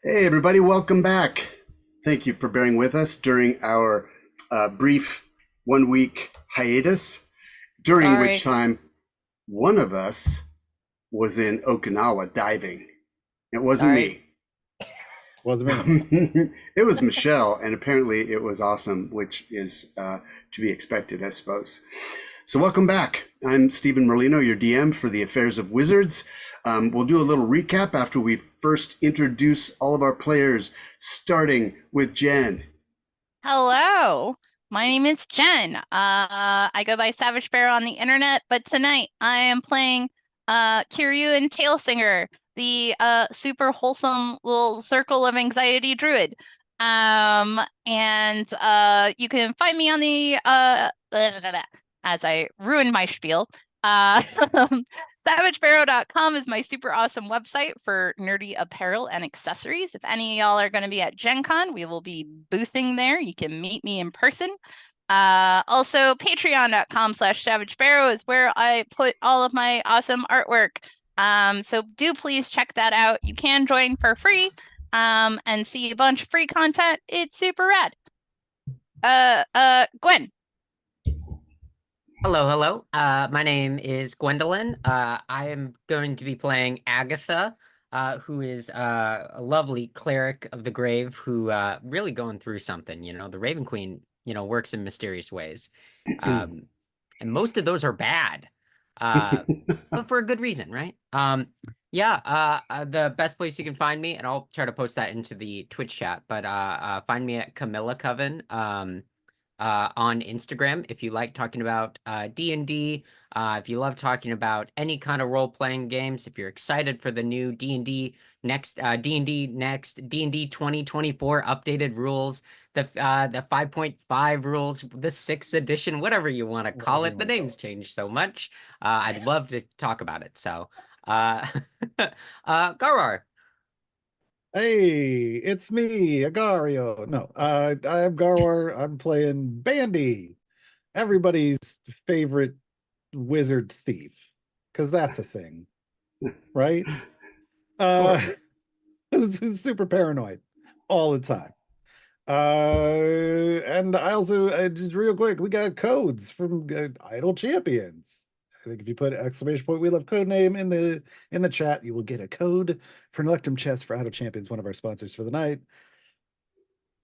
Hey, everybody, welcome back. Thank you for bearing with us during our brief 1 week hiatus, during which Sorry. time one of us was in Okinawa diving. It wasn't Sorry. me. Wasn't me. It was Michelle, and apparently it was awesome, which is to be expected, I suppose. So, welcome back. I'm Stephen Merlino, your DM for the Affairs of Wizards. We'll do a little recap after we first introduce all of our players, starting with Jen. Hello. My name is Jen. I go by Savage Sparrow on the internet, but tonight I am playing Kiry and Tailsinger, the super wholesome little circle of anxiety druid. And you can find me on the as I ruined my spiel. SavageSparrow.com is my super awesome website for nerdy apparel and accessories. If any of y'all are going to be at Gen Con, we will be boothing there. You can meet me in person. Also, patreon.com/SavageSparrow is where I put all of my awesome artwork. So do please check that out. You can join for free and see a bunch of free content. It's super rad. Gwen. Hello. My name is Gwendolyn. I am going to be playing Agatha, who is a lovely cleric of the grave who really going through something. The Raven Queen, works in mysterious ways. And most of those are bad. But for a good reason, right? The best place you can find me, and I'll try to post that into the Twitch chat, but find me at Camilla Coven. On Instagram if you like talking about D&D, if you love talking about any kind of role-playing games, if you're excited for the new D&D next D&D 2024 updated rules, the 5.5 rules, the 6th edition, whatever you want to call it. The names change so much. I'd love to talk about it. So Garar. Hey, it's me, Agario. No, I'm Garwar. I'm playing Bande, everybody's favorite wizard thief, because that's a thing, right? Uh, who's super paranoid all the time. And I also just real quick, we got codes from Idle Champions. I think if you put exclamation point we love code name in the chat, you will get a code for an Electrum chest for Idle Champions, one of our sponsors for the night.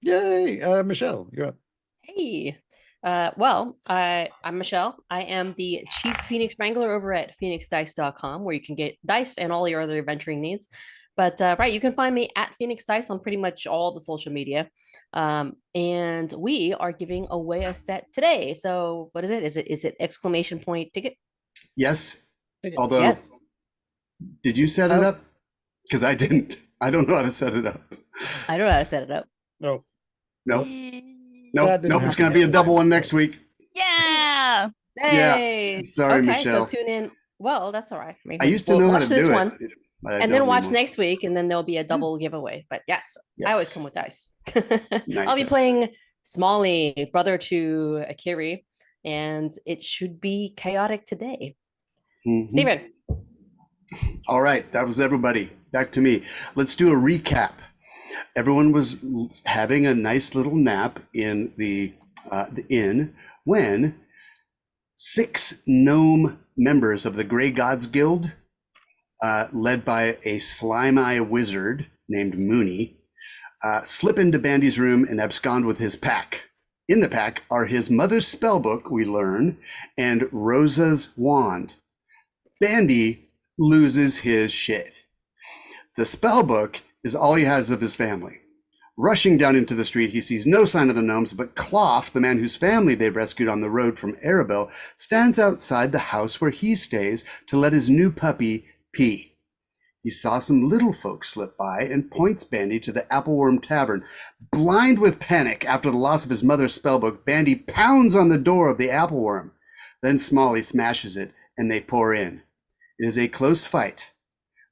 Yay! Michelle, you're up. Hey, I'm Michelle. I am the Chief Phoenix Wrangler over at phoenixdice.com, where you can get dice and all your other adventuring needs. But right, you can find me at Phoenix Dice on pretty much all the social media. And we are giving away a set today. So what is it? Is it exclamation point ticket? Yes, although, Yes. did you set it up? Because I didn't. I don't know how to set it up. I don't know how to set it up. No, Nope. That didn't Nope. It's going to be a happen. double one next week. Yeah. Hey. Sorry, Okay, Michelle. so tune in. Well, that's all right. I used to know how watch to this do one. it. I And don't then watch anymore. next week, and then there'll be a double giveaway. But yes, I always Yes. come with dice. Nice. I'll be playing Smolly, brother to Kiry, and it should be chaotic today. Mhm. Steven. All right, that was everybody. Back to me. Let's do a recap. Everyone was having a nice little nap in the inn when 6 gnome members of the Grey Gods Guild, led by a slime-eye wizard named Mooney, slip into Bandy's room and abscond with his pack. In the pack are his mother's spellbook, we learn, and Rosa's wand. Bandy loses his shit. The spellbook is all he has of his family. Rushing down into the street, he sees no sign of the gnomes, but Cloth, the man whose family they've rescued on the road from Arabelle, stands outside the house where he stays to let his new puppy pee. He saw some little folk slip by and points Bandy to the Appleworm Tavern. Blind with panic after the loss of his mother's spellbook, Bandy pounds on the door of the Appleworm. Then Smolly smashes it, and they pour in. It is a close fight,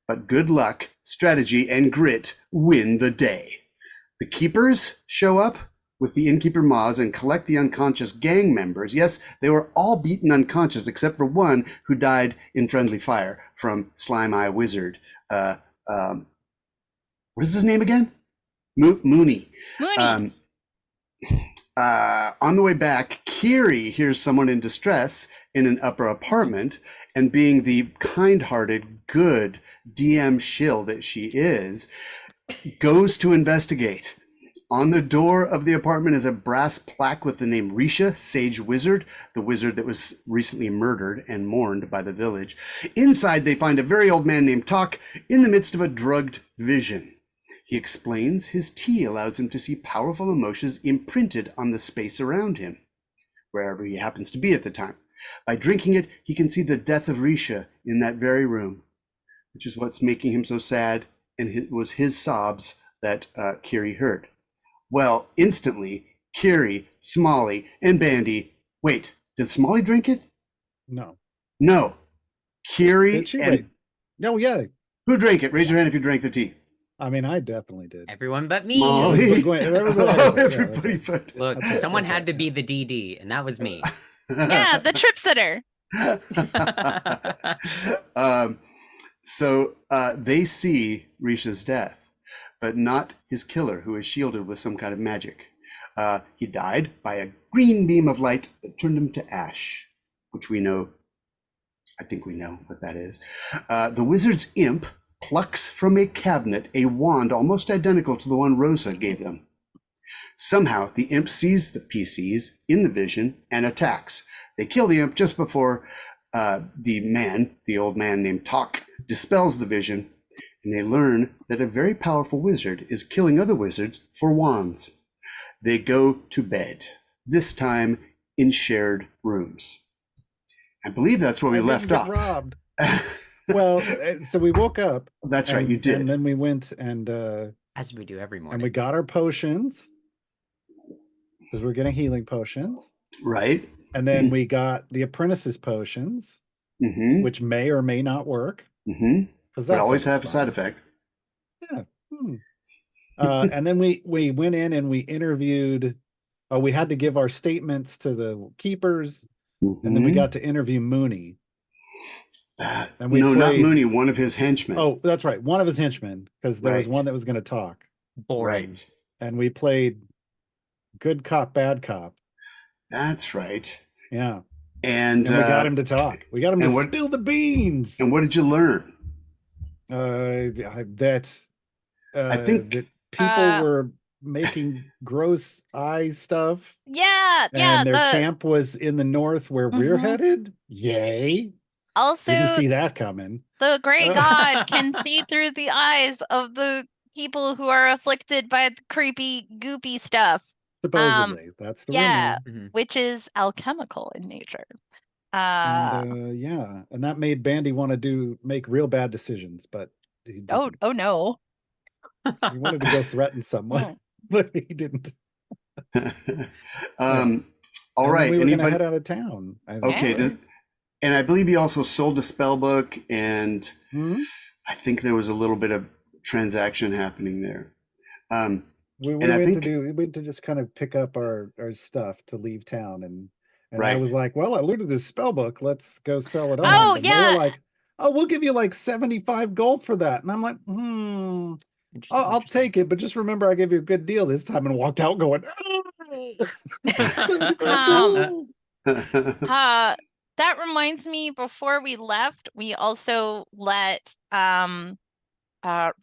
but good luck, strategy, and grit win the day. The keepers show up with the innkeeper Moz and collect the unconscious gang members. Yes, they were all beaten unconscious except for one who died in friendly fire from Slime Eye Wizard what is his name again? Mooney. Mooney. On the way back, Kiry hears someone in distress in an upper apartment, and being the kind-hearted, good DM shill that she is, goes to investigate. On the door of the apartment is a brass plaque with the name Risha, Sage Wizard, the wizard that was recently murdered and mourned by the village. Inside, they find a very old man named Talk in the midst of a drugged vision. He explains his tea allows him to see powerful emotions imprinted on the space around him, wherever he happens to be at the time. By drinking it, he can see the death of Risha in that very room, which is what's making him so sad, and it was his sobs that Kiry heard. Well, instantly, Kiry, Smolly, and Bande. Wait, did Smolly drink it? No. No. Kiry Did she? and Wait. No, yeah. who drank it? Raise your hand if you drank the tea. I mean, I definitely did. Everyone but me. Smolly. Everybody- Everybody but Look, That's right, someone that's had right, to be yeah. the DD, and that was me. Yeah, the trip sitter. So they see Risha's death, but not his killer, who is shielded with some kind of magic. He died by a green beam of light that turned him to ash, which we know. I think we know what that is. The wizard's imp plucks from a cabinet a wand almost identical to the one Rosa gave them. Somehow, the imp sees the PCs in the vision and attacks. They kill the imp just before the old man named Talk, dispels the vision, and they learn that a very powerful wizard is killing other wizards for wands. They go to bed, this time in shared rooms. I believe that's where we I didn't left get off. robbed. Well, so we woke up. That's right, and- you did. And then we went and As we do every we morning. got our potions because we're getting healing potions, Right? and then we got the apprentice's potions, Mm-hmm. which may or may not work Mm-hmm. because But that's always have a fun. side effect. Yeah. And then we went in and we interviewed. Oh, we had to give our statements to the keepers, and then we Mhm. got to interview Mooney. That, And we no, not played- Mooney, one of his henchmen. Oh, that's right, one of his henchmen, because there was Right. one that was going to talk, Boring. right. and we played good cop, bad cop. That's right. Yeah, And, and we got him to talk. We got him to and what- spill the beans. and what did you learn? That I think- that people were making gross eye stuff, Yeah, and yeah. their The camp was in the north where we're Mhm. headed. Yay! also Didn't see that coming. the great god can see through the eyes of the people who are afflicted by the creepy, goopy stuff, Supposedly, that's the yeah. rumor. Mhm. which is alchemical in nature. And yeah, and that made Bande want to make real bad decisions, but he didn't. Oh no. He wanted to go threaten someone, Mm. but he didn't. All And right. then we were gonna Anybody? head out of town. I think, Okay. right? And I believe he also sold a spell book, and Hmm? I think there was a little bit of transaction happening there. We And I went think- we went to just kind of pick up our stuff to leave town, and I Right. was like, well, I looted this spell book, let's go sell it on. Oh, And they yeah. were like, oh, we'll give you like 75 gold for that. And I'm like, Interesting, I'll interesting. take it, but just remember I gave you a good deal this time, and walked out going, Um, that reminds me, before we left, we also let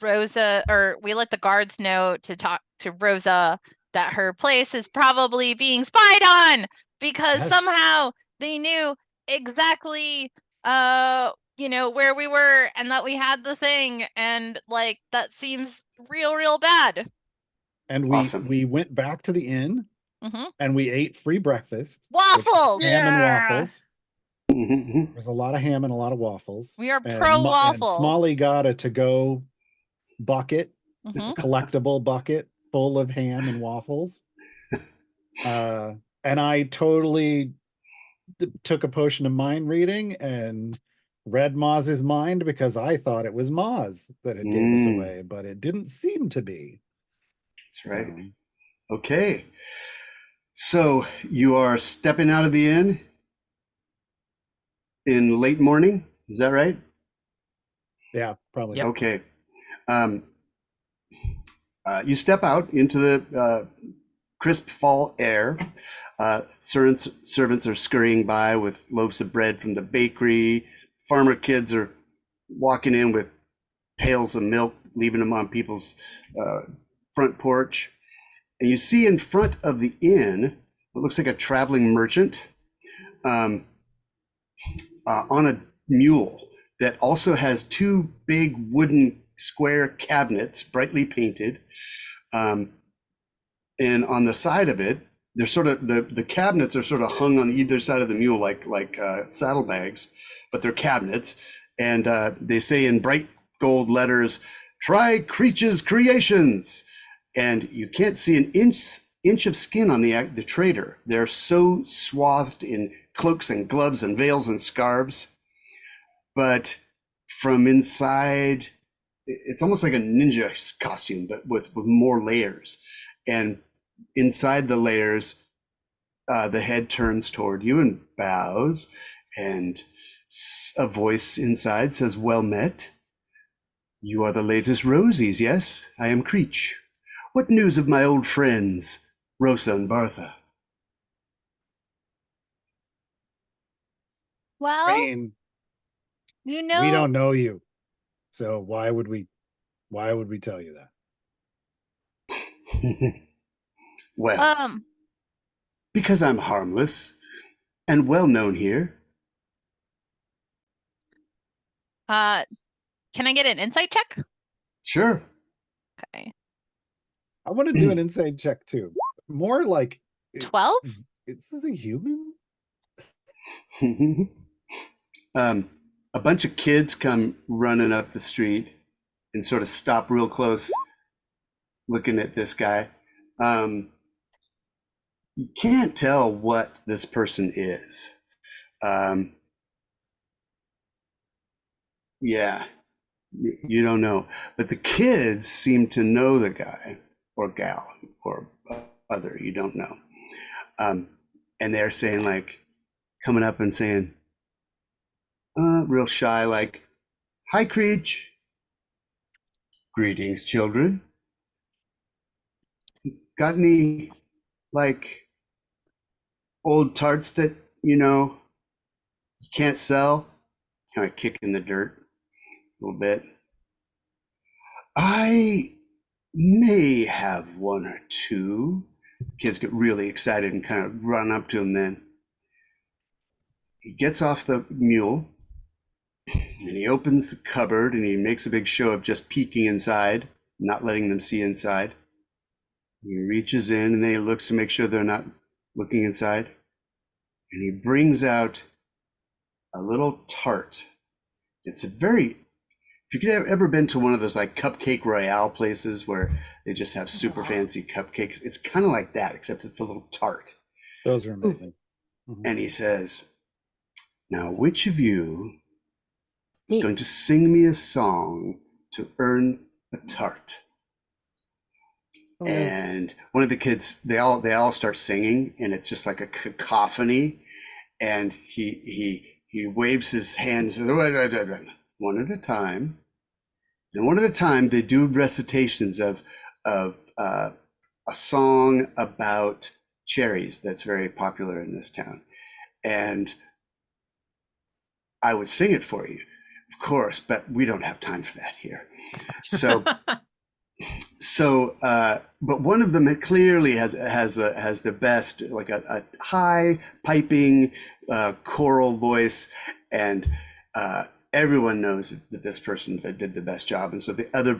Rosa, or we let the guards know to talk to Rosa that her place is probably being spied on, because Yes. somehow they knew exactly where we were and that we had the thing, and like that seems real bad. and we Awesome. we went back to the inn Hmm and we ate free breakfast. which- Waffles. ham and Yeah. waffles. Mhm. There's a lot of ham and a lot of waffles. We are And pro and waffle. Smolly got a to-go bucket, Mhm. collectible bucket full of ham and waffles. And I totally took a potion of mind reading and read Maz's mind, because I thought it was Maz that had gave us away, but it didn't seem to be. That's right. So, Okay. So you are stepping out of the inn in late morning. Is that right? yeah, probably. Yep. Okay. You step out into the crisp fall air. Servants are scurrying by with loaves of bread from the bakery. Farmer kids are walking in with pails of milk, leaving them on people's front porch. And you see in front of the inn what looks like a traveling merchant on a mule that also has two big wooden square cabinets, brightly painted. And on the side of it, they're sort of the cabinets are sort of hung on either side of the mule like saddlebags, but they're cabinets, and they say in bright gold letters, "Try Creech's Creations," and you can't see an inch of skin on the trader. They're so swathed in cloaks and gloves and veils and scarves, but from inside, it's almost like a ninja costume, but with more layers. And inside the layers, the head turns toward you and bows, and a voice inside says, "Well met. You are the latest Rosies, yes? I am Creech. What news of my old friends, Rosa and Bartha?" Well, I mean, you we know, don't know you, so why would we tell you that? Well, because I'm harmless and well known here. can I get an insight check? Sure. Okay. I want to do an insight check too. More like 12? This is a human? A bunch of kids come running up the street and sort of stop real close looking at this guy. You can't tell what this person is. Yeah, you don't know. But the kids seem to know the guy or gal or other, you don't know. And they're saying, like, coming up and saying, real shy, like, "Hi, Creech. Greetings, children. Got any, like, old tarts that, you can't sell?" Kind of kicking the dirt a little bit. "I may have one or two." Kids get really excited and kind of run up to him then. He gets off the mule and he opens the cupboard and he makes a big show of just peeking inside, not letting them see inside. He reaches in and then he looks to make sure they're not looking inside. And he brings out a little tart. It's a very, if you could have ever been to one of those like cupcake royale places where they just have super fancy cupcakes, it's kind of like that, except it's a little tart. Those are amazing. And he says, "Now, which of you is going to sing me a song to earn a tart?" And one of the kids, they all start singing, and it's just like a cacophony. And he waves his hands, says, one at a time. And one at a time, they do recitations of a song about cherries that's very popular in this town. And I would sing it for you, of course, but we don't have time for that here. But one of them clearly has the best, like a high piping choral voice, and everyone knows that this person did the best job. And so the other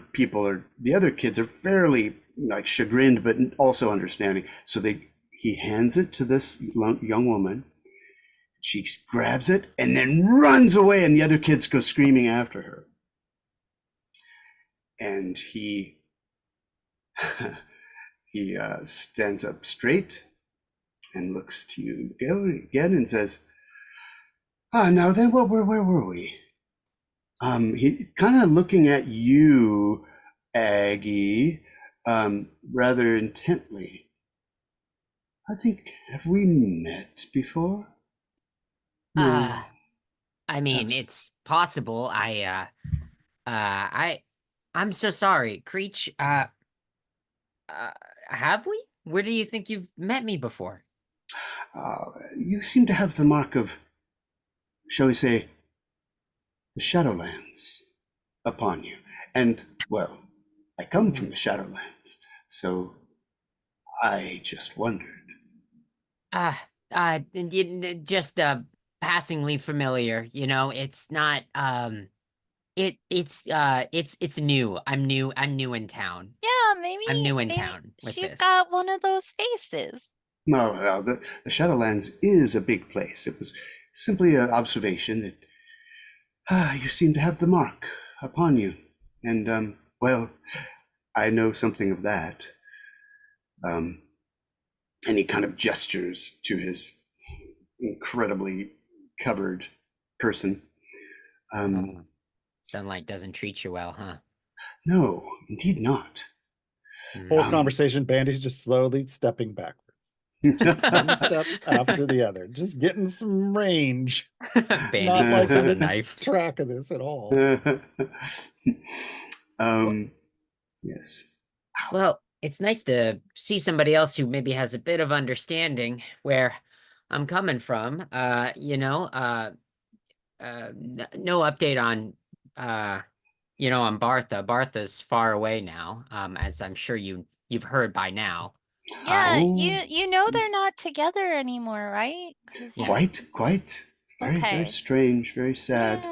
kids are fairly like chagrined, but also understanding. So he hands it to this young woman. She grabs it and then runs away, and the other kids go screaming after her. And he stands up straight and looks to you again and says, "Now then, where were we?" He kind of looking at you, Aggie, rather intently. "I think, have we met before?" I mean, That's- it's possible. I'm I'm so sorry, Creech. Have we? Where do you think you've met me before? You seem to have the mark of, shall we say, the Shadowlands upon you. And, well, I come from the Shadowlands, so I just wondered. Just passingly familiar. You know, it's not. It's new. I'm new in town. Yeah, maybe I'm new in maybe town with she's this. got one of those faces. No, well, the Shadowlands is a big place. It was simply an observation that you seem to have the mark upon you. And, well, I know something of that. And he kind of gestures to his incredibly covered person. Sunlight doesn't treat you well, huh? No, indeed not. Whole conversation, Bandy's just slowly stepping backwards. One step after the other, just getting some range. Bandy Not like pulls out I a didn't knife. track of this at all. Yes. Well, it's nice to see somebody else who maybe has a bit of understanding where I'm coming from. No update on on Bartha. Bartha's far away now, as I'm sure you've heard by now. Yeah, Oh. you know they're not together anymore, right? 'Cause Yeah. Quite. Very Okay. strange, very sad.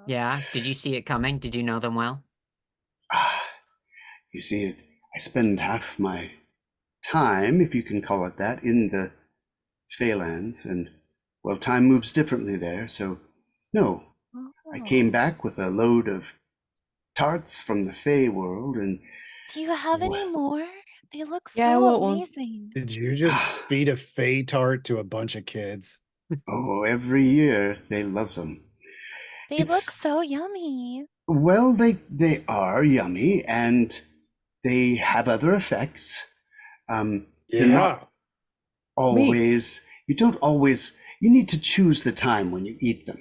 Yeah. Did you see it coming? Did you know them well? You see, I spend half my time, if you can call it that, in the Feylands, and, well, time moves differently there, so no. I came back with a load of tarts from the Fey world, and... Do you have any Well- more? They look Yeah, I so want one. amazing. Did you just feed a Fey tart to a bunch of kids? Oh, every year they love them. They look It's- so yummy. Well, they are yummy, and they have other effects. They're not always, you don't always, you need to choose the time when you eat them.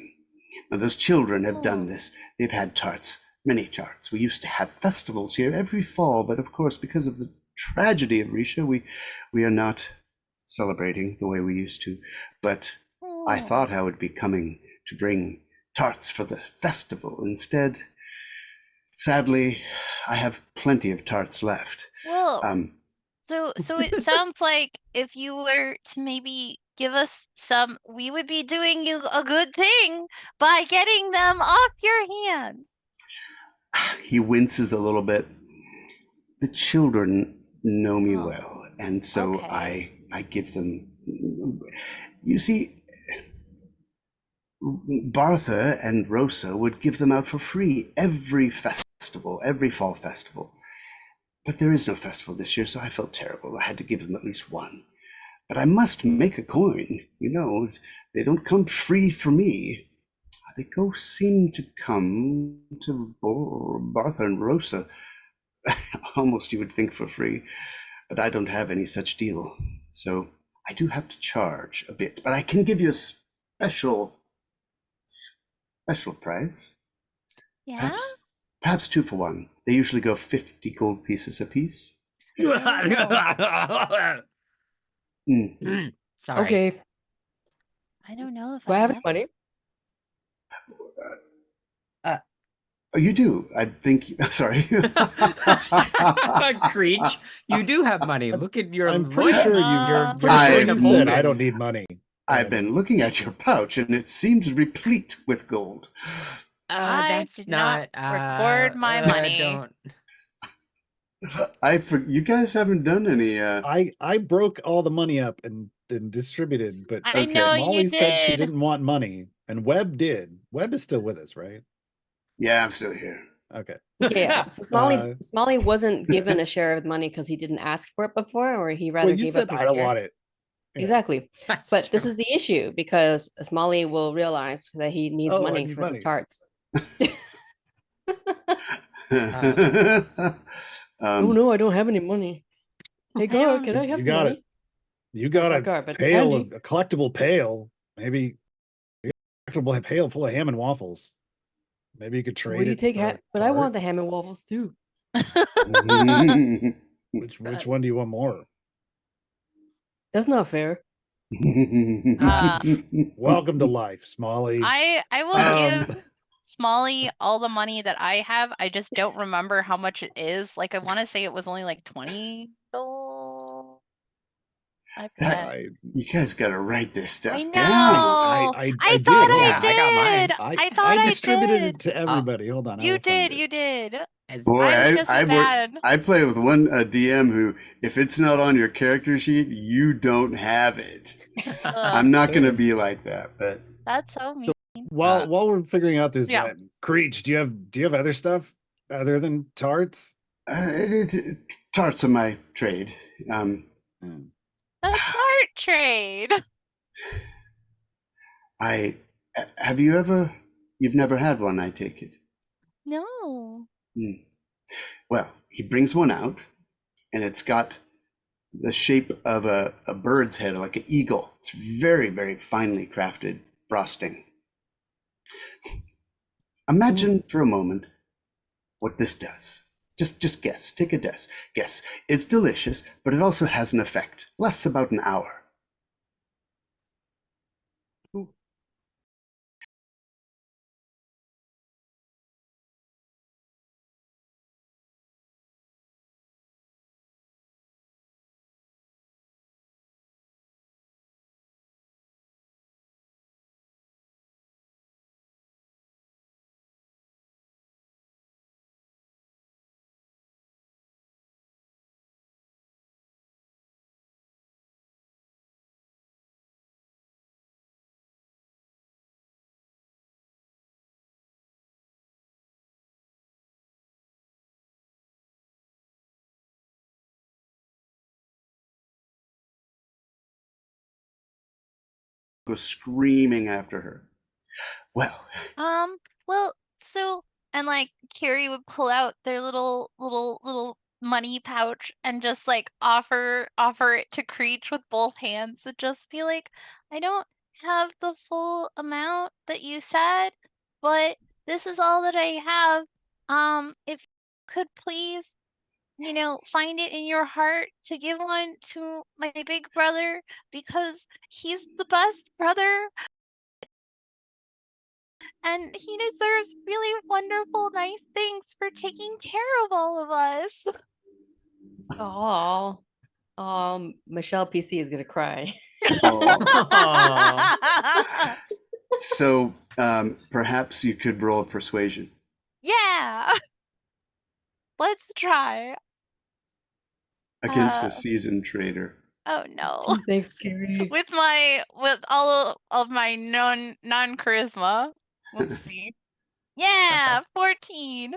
Now, those children have done this. They've had tarts, many tarts. We used to have festivals here every fall, but of course, because of the tragedy of Risha, we are not celebrating the way we used to. But I thought I would be coming to bring tarts for the festival. Instead, sadly, I have plenty of tarts left. Well, so it sounds like if you were to maybe give us some, we would be doing you a good thing by getting them off your hands. He winces a little bit. The children know me well, and so Okay. I give them. You see, Bartha and Rosa would give them out for free every festival, every fall festival. But there is no festival this year, so I felt terrible. I had to give them at least one. But I must make a coin. You know, they don't come free for me. They seem to come to Bartha and Rosa, almost you would think for free, but I don't have any such deal. So I do have to charge a bit, but I can give you a special price. Yeah. Perhaps 2 for 1. They usually go 50 gold pieces apiece. Sorry. Okay. I don't know if Do I have any have money? Oh, you do. I think. Sorry. Creech, you do have money. Look at your. I'm pretty sure Uh, you I've- said I don't need money. I've been looking at your pouch, and it seems replete with gold. I That's did not record my money. Don't. You guys haven't done any. I broke all the money up and distributed, but I know you Molly said she did. didn't want money, and Webb did. Webb is still with us, right? Yeah, I'm still here. Okay. Yeah. So Smolly wasn't given a share of the money because he didn't ask for it before, or he rather Well, you gave said up his I don't share. want it. Yeah. Exactly. But this is the issue because Smolly will realize that he needs Oh, I money need for money. the tarts. Oh no, I don't have any money. Hey Gar, can I have You some got money? it. You got Not a Gar, but pail Andy. of a collectible pail, maybe a collectible pail full of ham and waffles. Maybe you could trade Would you it take for a but I tart. want the ham and waffles too. Which one do you want more? That's not fair. Welcome to life, Smolly. I will Um, give Smolly all the money that I have. I just don't remember how much it is. Like I want to say it was only like 20 gold. I forget. I, You guys got to write this stuff I know. down. I did. thought Hold I on. Yeah, I got mine. did. I thought I distributed did. it to everybody. Hold on. I You will find did. it. You did. As Boy, I'm just as bad. I play with one DM who, if it's not on your character sheet, you don't have it. Ugh, I'm not going to be like that, but that's so mean. While we're figuring out this, Yeah. Creech, do you have other stuff other than tarts? tarts are my trade. A tart trade. You've never had one, I take it. No. Well, he brings one out, and it's got the shape of a bird's head, like an eagle. It's very, very finely crafted frosting. Imagine for a moment what this does. Just guess. Take a guess. Guess. It's delicious, but it also has an effect. Lasts about an hour. Go screaming after her. Well, Well, so and like Kiry would pull out their little money pouch and just like offer it to Creech with both hands and just be like, I don't have the full amount that you said, but this is all that I have. If you could please, find it in your heart to give one to my big brother because he's the best brother and he deserves really wonderful, nice things for taking care of all of us. Michelle PC is gonna cry. so perhaps you could roll a persuasion. Yeah. Let's try. Against a seasoned trader. Oh no. Thanks, Kiry. With all of my non-charisma. Let's see. Yeah, 14.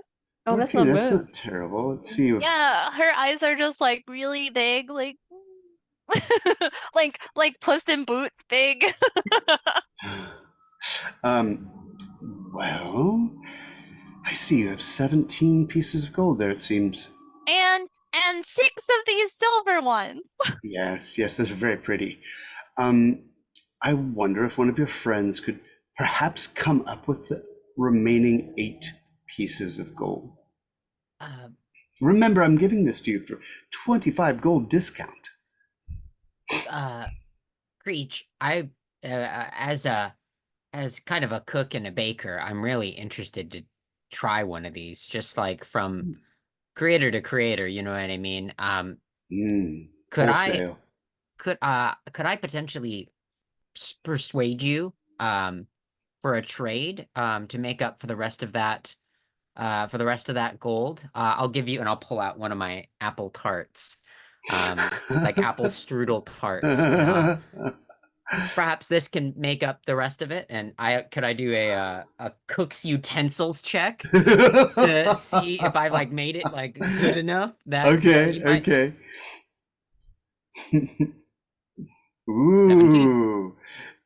Oh, that's 14, not that's bad. not terrible. Let's see. Yeah, her eyes are just like really big, like like Puss in Boots big. Well, I see you have 17 pieces of gold there, it seems. And 6 of these silver ones. Yes, those are very pretty. I wonder if one of your friends could perhaps come up with the remaining 8 pieces of gold. Remember, I'm giving this to you for 25 gold discount. Creech, I as kind of a cook and a baker, I'm really interested to try one of these, just like from creator to creator, you know what I mean? Could wholesale. could I potentially persuade you for a trade to make up for the rest of that gold? I'll give you, and I'll pull out one of my apple tarts, like apple strudel tarts. Perhaps this can make up the rest of it, and could I do a cook's utensils check to see if I've like made it like good enough that Okay. Ooh,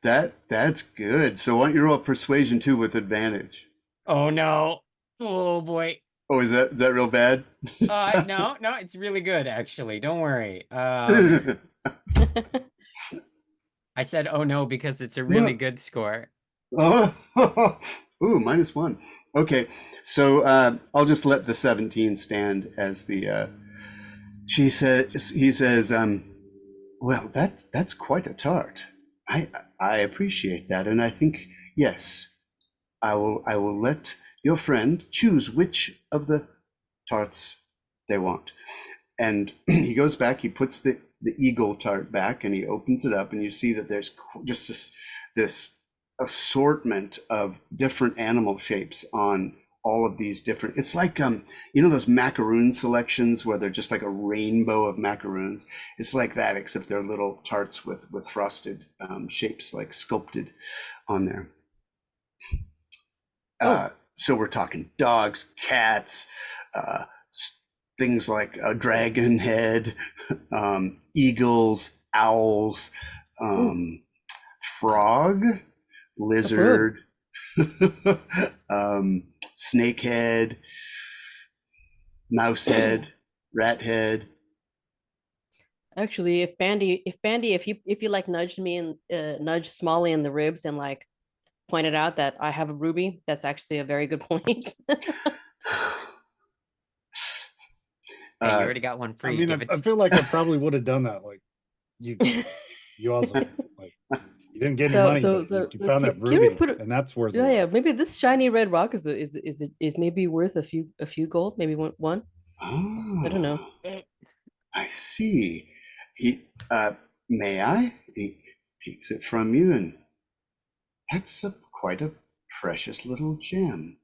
17. That's good. So why don't you roll a persuasion too with advantage? Oh no. Oh boy. Oh, is that real bad? No, it's really good actually. Don't worry. I said oh no because it's a really good score. Oh, Ooh, -1. Okay, so I'll just let the 17 stand as the. He says, well, that's quite a tart. I appreciate that, and I think yes, I will let your friend choose which of the tarts they want. And he goes back, he puts the eagle tart back, and he opens it up, and you see that there's just this assortment of different animal shapes on all of these different, it's like you know those macaroon selections where they're just like a rainbow of macaroons. It's like that, except they're little tarts with frosted shapes, like sculpted on there. So we're talking dogs, cats, things like a dragon head, eagles, owls, frog, lizard, snake head, mouse head, rat head. Actually, if Bande, if you like nudged me and nudged Smolly in the ribs and like pointed out that I have a ruby, that's actually a very good point. Hey, you already got one I free. mean, Give it I feel like I probably would have done that. Like, you also like you didn't get any money, but you found that Kiry ruby, and that's worth. Yeah, maybe this shiny red rock is maybe worth a few gold, maybe one. Oh, I don't know. I see. He may I? He takes it from you, and that's quite a precious little gem.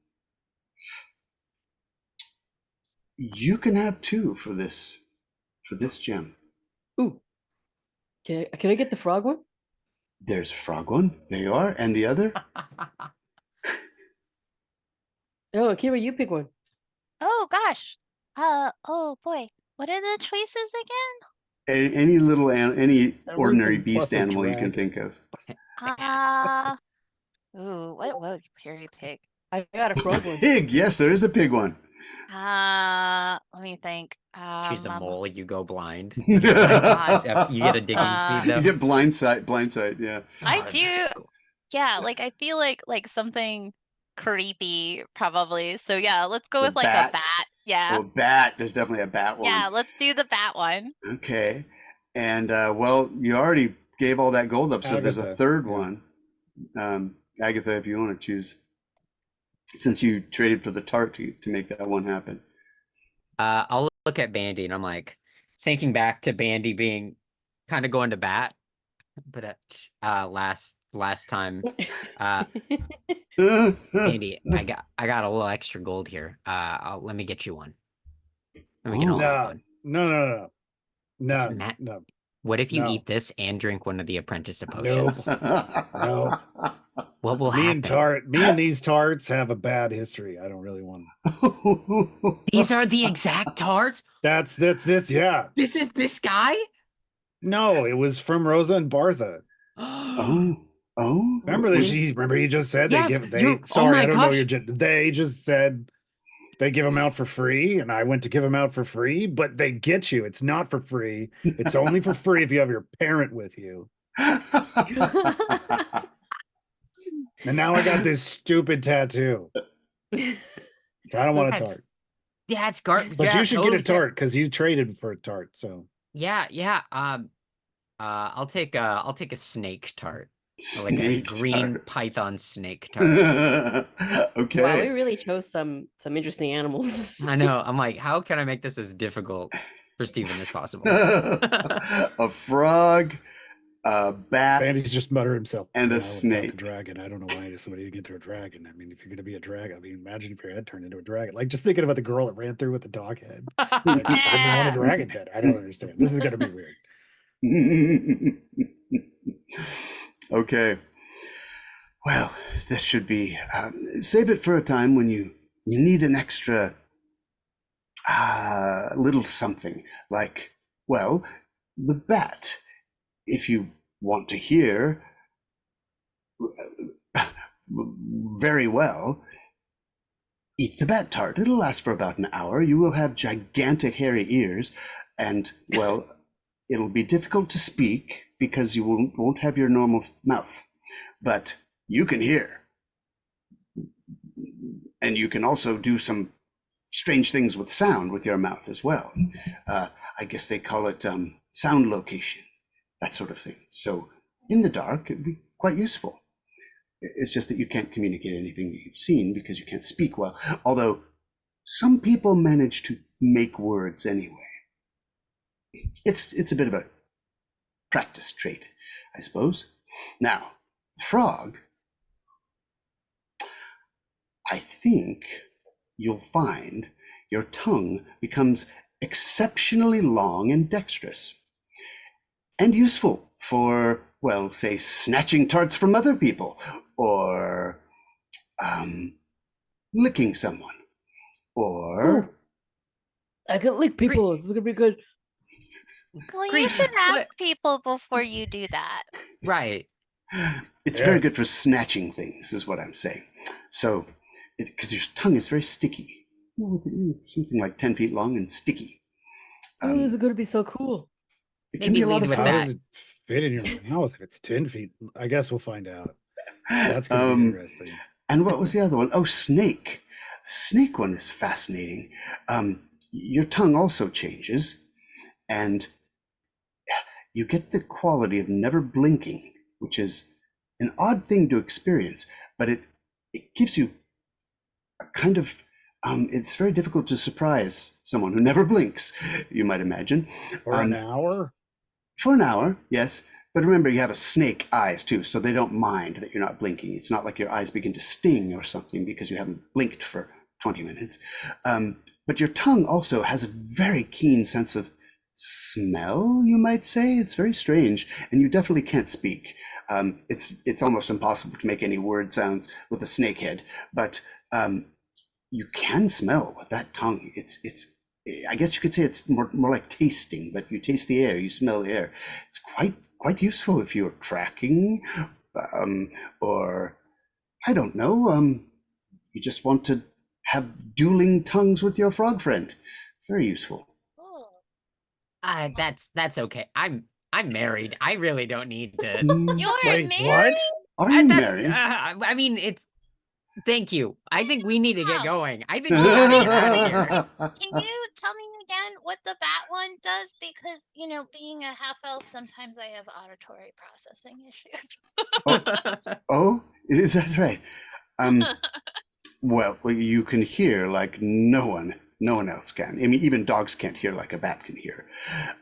You can have 2 for this gem. Ooh, can I get the frog one? There's a frog one. There you are, and the other. Oh, Kiry, you pick one. Oh gosh. Oh boy. What are the choices again? Any little any ordinary Everything beast plus a animal you can dragon. think of. Ooh, what will Kiry pick? I got a frog one. Pig. Yes, there is a pig one. Let me think. choose a mole, you go blind. You You get, God. you get a digging speed though. get blindsight. Yeah. I Oh, do. so cool. Yeah, like I feel like something creepy probably. So yeah, let's go The with like bat? a bat. Yeah. Oh, bat. There's definitely a bat one. Yeah, let's do the bat one. Okay. And well, you already gave all that gold up, so there's a Agatha, third yeah. one. Agatha, if you want to choose, since you traded for the tart to make that one happen. I'll look at Bande and I'm like thinking back to Bande being kind of going to bat, but last time, Bande, I got a little extra gold here. Let me get you one. And we can all have one. No. It's No. What if you No. eat this and drink one of the apprentice potions? No. What will Me happen? me and these tarts have a bad history. I don't really want them. These are the exact tarts? That's this, yeah. This is this guy? No, it was from Rosa and Bartha. Oh. Remember he just said Yes, they give oh sorry, my I don't know gosh. your they just said they give them out for free, and I went to give them out for free, but they get you. It's not for free. It's only for free if you have your parent with you. And now I got this stupid tattoo. I don't want a tart. Yeah, it's garbage. But you should get a tart because you traded for a tart. So Yeah. I'll take a snake tart. Like a Snake green tart. python snake tart. Okay. Wow, we really chose some interesting animals. I know. I'm like, how can I make this as difficult for Steven as possible? A frog, a bat, Bandy's just mutter himself. and a "Wow, without snake. The dragon. I don't know why somebody would get to a dragon. I mean, if you're going to be a dragon, I mean, imagine if your head turned into a dragon. Like just thinking about the girl that ran through with the dog head. Like, I didn't want a dragon head. I don't understand. This is going to be weird. Okay. Well, this should be. Save it for a time when you need an extra little something like, well, the bat. If you want to hear, very well. Eat the bat tart. It'll last for about an hour. You will have gigantic hairy ears, and well, it'll be difficult to speak because you won't have your normal mouth, but you can hear. and you can also do some strange things with sound with your mouth as well. I guess they call it sound location, that sort of thing. So in the dark, it'd be quite useful. It's just that you can't communicate anything that you've seen because you can't speak well. Although some people manage to make words anyway. It's a bit of a practice trait, I suppose. Now, the frog, I think you'll find your tongue becomes exceptionally long and dexterous and useful for, well, say, snatching tarts from other people or licking someone or... Ooh. I can lick people. It's gonna be good. Well, you Great. should ask What- people before you do that. Right. It's very Yes. good for snatching things, is what I'm saying. So, because your tongue is very sticky, something like 10 feet long and sticky. Oh, this is gonna be so cool. It can Maybe be a lot lead of with How fun. that. does it fit in your mouth if it's 10 feet? I guess we'll find out. That's gonna be interesting. And what was the other one? Oh, snake. Snake one is fascinating. Your tongue also changes, and you get the quality of never blinking, which is an odd thing to experience, but it gives you a kind of it's very difficult to surprise someone who never blinks, you might imagine. For an hour? For an hour, yes. But remember, you have a snake eyes too, so they don't mind that you're not blinking. It's not like your eyes begin to sting or something because you haven't blinked for 20 minutes. But your tongue also has a very keen sense of smell, you might say. It's very strange, and you definitely can't speak. It's almost impossible to make any word sounds with a snake head, but you can smell with that tongue. It's I guess you could say it's more like tasting, but you taste the air, you smell the air. It's quite useful if you're tracking, or I don't know, you just want to have dueling tongues with your frog friend. It's very useful. That's okay. I'm married. I really don't need to. You're Wait, married? what? Are you That's. married? I mean, it's. Thank you. I think we need to get Wow. going. I think we gotta get out of here. Can you tell me again what the bat one does? Because, being a half elf, sometimes I have auditory processing issues. Oh, is that right? Well, you can hear like no one else can. I mean, even dogs can't hear like a bat can hear.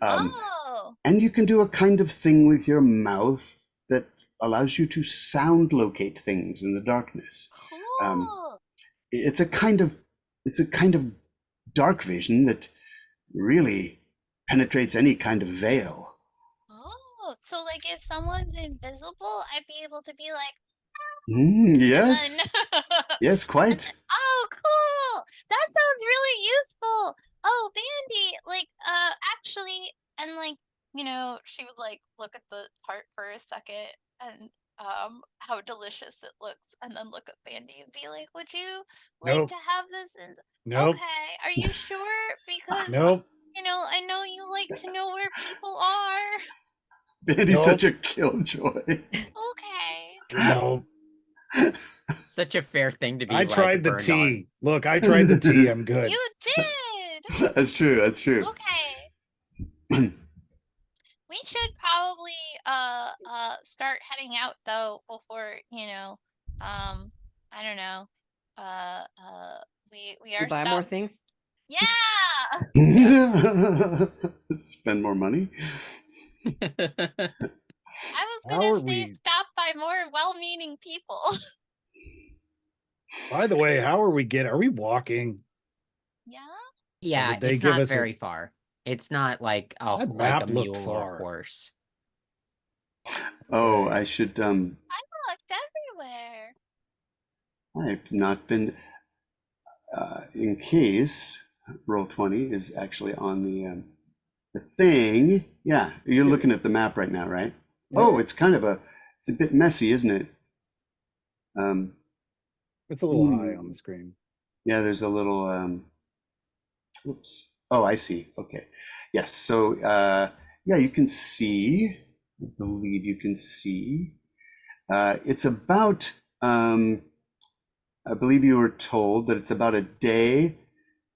Oh, And you can do a kind of thing with your mouth that allows you to sound locate things in the darkness. cool. It's a kind of dark vision that really penetrates any kind of veil. Oh, so like if someone's invisible, I'd be able to be like, Yes, "Run." yes, quite. Oh, cool. That sounds really useful. Oh, Bandy, actually, and she would like look at the part for a second and how delicious it looks, and then look at Bandy and be like, "Would you like Nope. to have this?" And Nope. okay, are you sure? Because Nope. I know you like to know where people are. Bandy's Nope. such a killjoy. Okay. No. Such a fair thing to be. I like, tried the burned on. tea. Look, I tried the tea. I'm good. You did. That's true. That's true. Okay. We should probably start heading out though before, I don't know. We are Buy more things. Yeah. Spend more money. I was How gonna are say we- stop by more well-meaning people. By the way, how are we are we walking? Yeah. Yeah, did they it's give not us a- very far. It's not like a That like a map looked mule or far. a horse. Oh, Okay. I should. I looked everywhere. I've not been. In case Roll20 is actually on the thing. Yeah, you're It looking is. at the map right now, right? Yeah. Oh, it's a bit messy, isn't it? It's a little high on the screen. Yeah, there's a little. Oops. Oh, I see. Okay. Yes. So, yeah, you can see. I believe you can see. It's about I believe you were told that it's about a day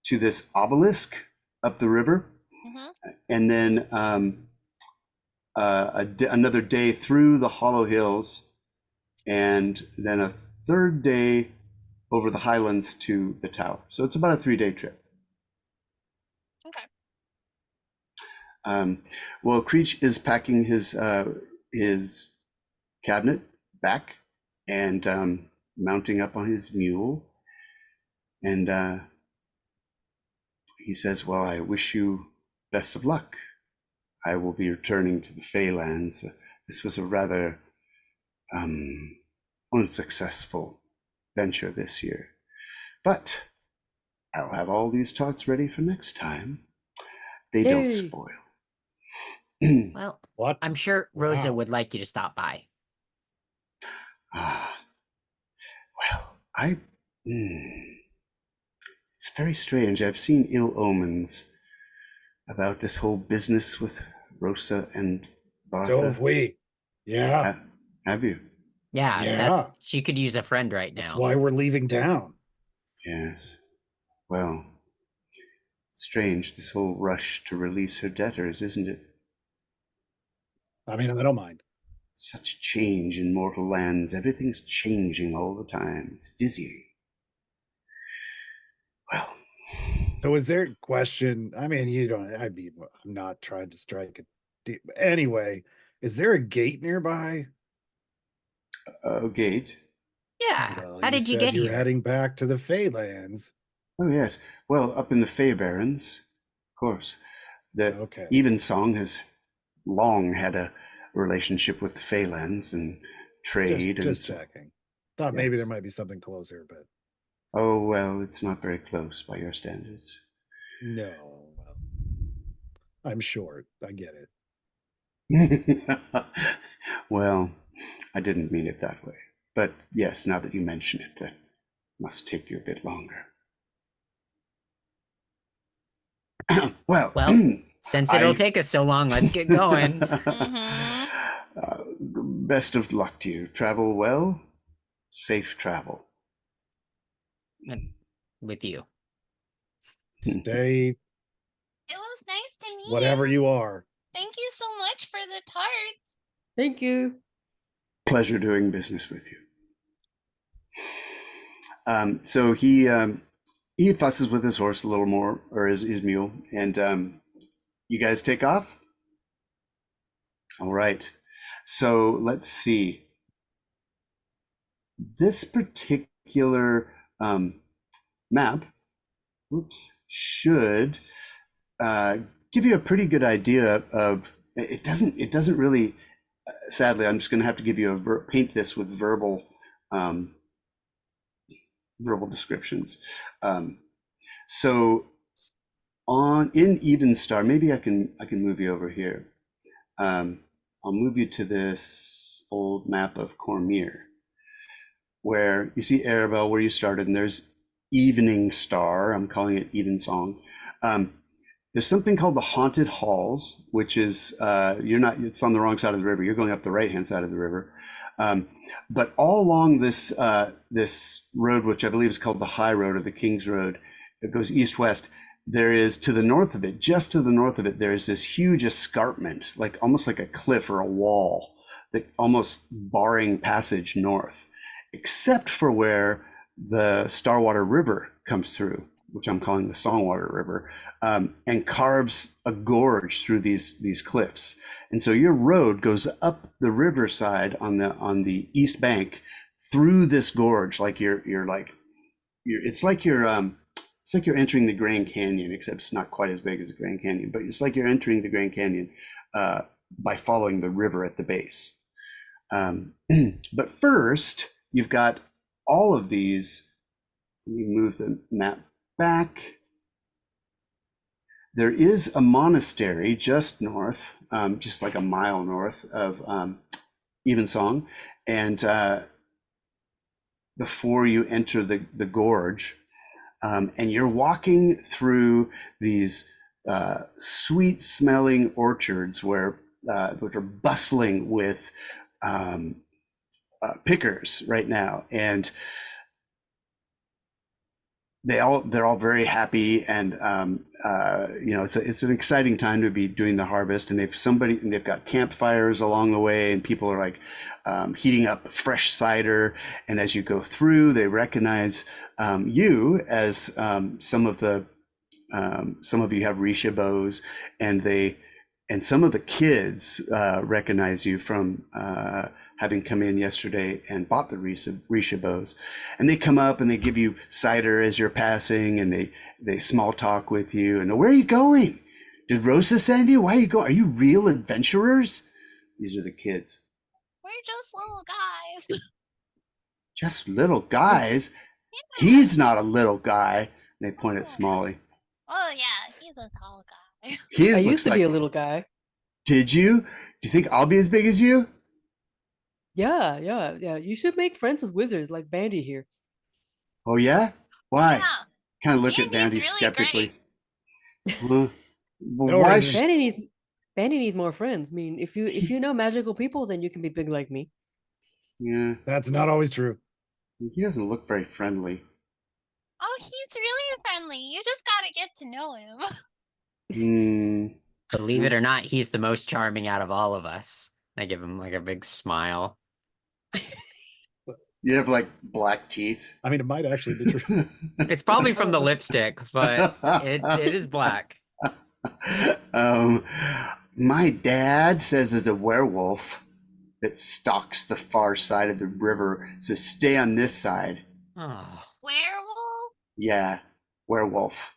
to this obelisk up the river, and then another day through the Hollow Hills, and then a third day over the highlands to the tower. So it's about a 3-day trip. Okay. Well, Creech is packing his cabinet back and mounting up on his mule, and he says, well, I wish you best of luck. I will be returning to the Feylands. This was a rather unsuccessful venture this year, but I'll have all these tarts ready for next time. They don't Yay. spoil. Well, What? I'm sure Rosa Wow. would like you to stop by. Well, it's very strange. I've seen ill omens about this whole business with Rosa and So have Bartha. we. Yeah. Have you? Yeah, Yeah. she could use a friend right That's now. why we're leaving town. Yes. Well, it's strange, this whole rush to release her debtors, isn't it? I mean, I don't mind. Such change in mortal lands. Everything's changing all the time. It's dizzying. Well, So is there a question? I mean, I'm not trying to strike it. Anyway, is there a gate nearby? a gate. Yeah. Well, How did you said get you were here? heading back to the Feylands. Oh, yes. Well, up in the Fey Barrens, of course. The Okay. Evensong has long had a relationship with the Feylands and trade. Just checking. Thought maybe Yes. there might be something closer, but Oh, well, it's not very close by your standards. no. Well, I'm short. I get it. Well, I didn't mean it that way. But yes, now that you mention it, that must take you a bit longer. Well, Since it'll I- take us so long, let's get going. Best of luck to you. Travel well. Safe travel. With you. Stay It was nice to meet whatever you. you are. Thank you so much for the tarts. Thank you. Pleasure doing business with you. So he fusses with his horse a little more, or his mule, and you guys take off. All right. So let's see. This particular map, should give you a pretty good idea of. It doesn't really. Sadly, I'm just going to have to give you paint this with verbal descriptions. So in Evenstar, maybe I can move you over here. I'll move you to this old map of Cormyr, where you see Arabelle, where you started, and there's Evening Star. I'm calling it Evensong. There's something called the Haunted Halls, which is it's on the wrong side of the river. You're going up the right-hand side of the river. But all along this this road, which I believe is called the High Road or the King's Road, it goes east-west. There is, to the north of it, just to the north of it, there is this huge escarpment, almost like a cliff or a wall, that almost barring passage north, except for where the Starwater River comes through, which I'm calling the Songwater River, and carves a gorge through these cliffs. And so your road goes up the riverside on the east bank through this gorge, it's like you're entering the Grand Canyon, except it's not quite as big as the Grand Canyon, but it's like you're entering the Grand Canyon by following the river at the base. But first, you've got all of these. Let me move the map back. There is a monastery just north, just like a mile north of Evensong, and before you enter the gorge, and you're walking through these sweet-smelling orchards which are bustling with pickers right now, and they're all very happy, and it's an exciting time to be doing the harvest. And they've got campfires along the way, and people are like heating up fresh cider. And as you go through, they recognize you as some of you have Risha bows, and some of the kids recognize you from having come in yesterday and bought the Risha bows. And they come up and they give you cider as you're passing, and they small talk with you. And where are you going? Did Rosa send you? Why are you going? Are you real adventurers? These are the kids. We're just little guys. Just little guys? He's not a little guy. And they point at Smolly. Oh yeah, he's a tall guy. He I looks used to like, be a little guy. Did you? Do you think I'll be as big as you? Yeah. You should make friends with wizards like Bande here. Oh yeah? Why? Yeah. Kind of look at Bandy's Bandy really skeptically. great. Well, No why? reason. Bande needs more friends. I mean, if you know magical people, then you can be big like me. Yeah, That's not always true. he doesn't look very friendly. Oh, he's really friendly. You just gotta get to know him. Believe it or not, he's the most charming out of all of us. I give him like a big smile. You have like black teeth. I mean, it might actually be true. It's probably from the lipstick, but it is black. My dad says there's a werewolf that stalks the far side of the river, so stay on this side. Oh, Werewolf? Yeah, werewolf.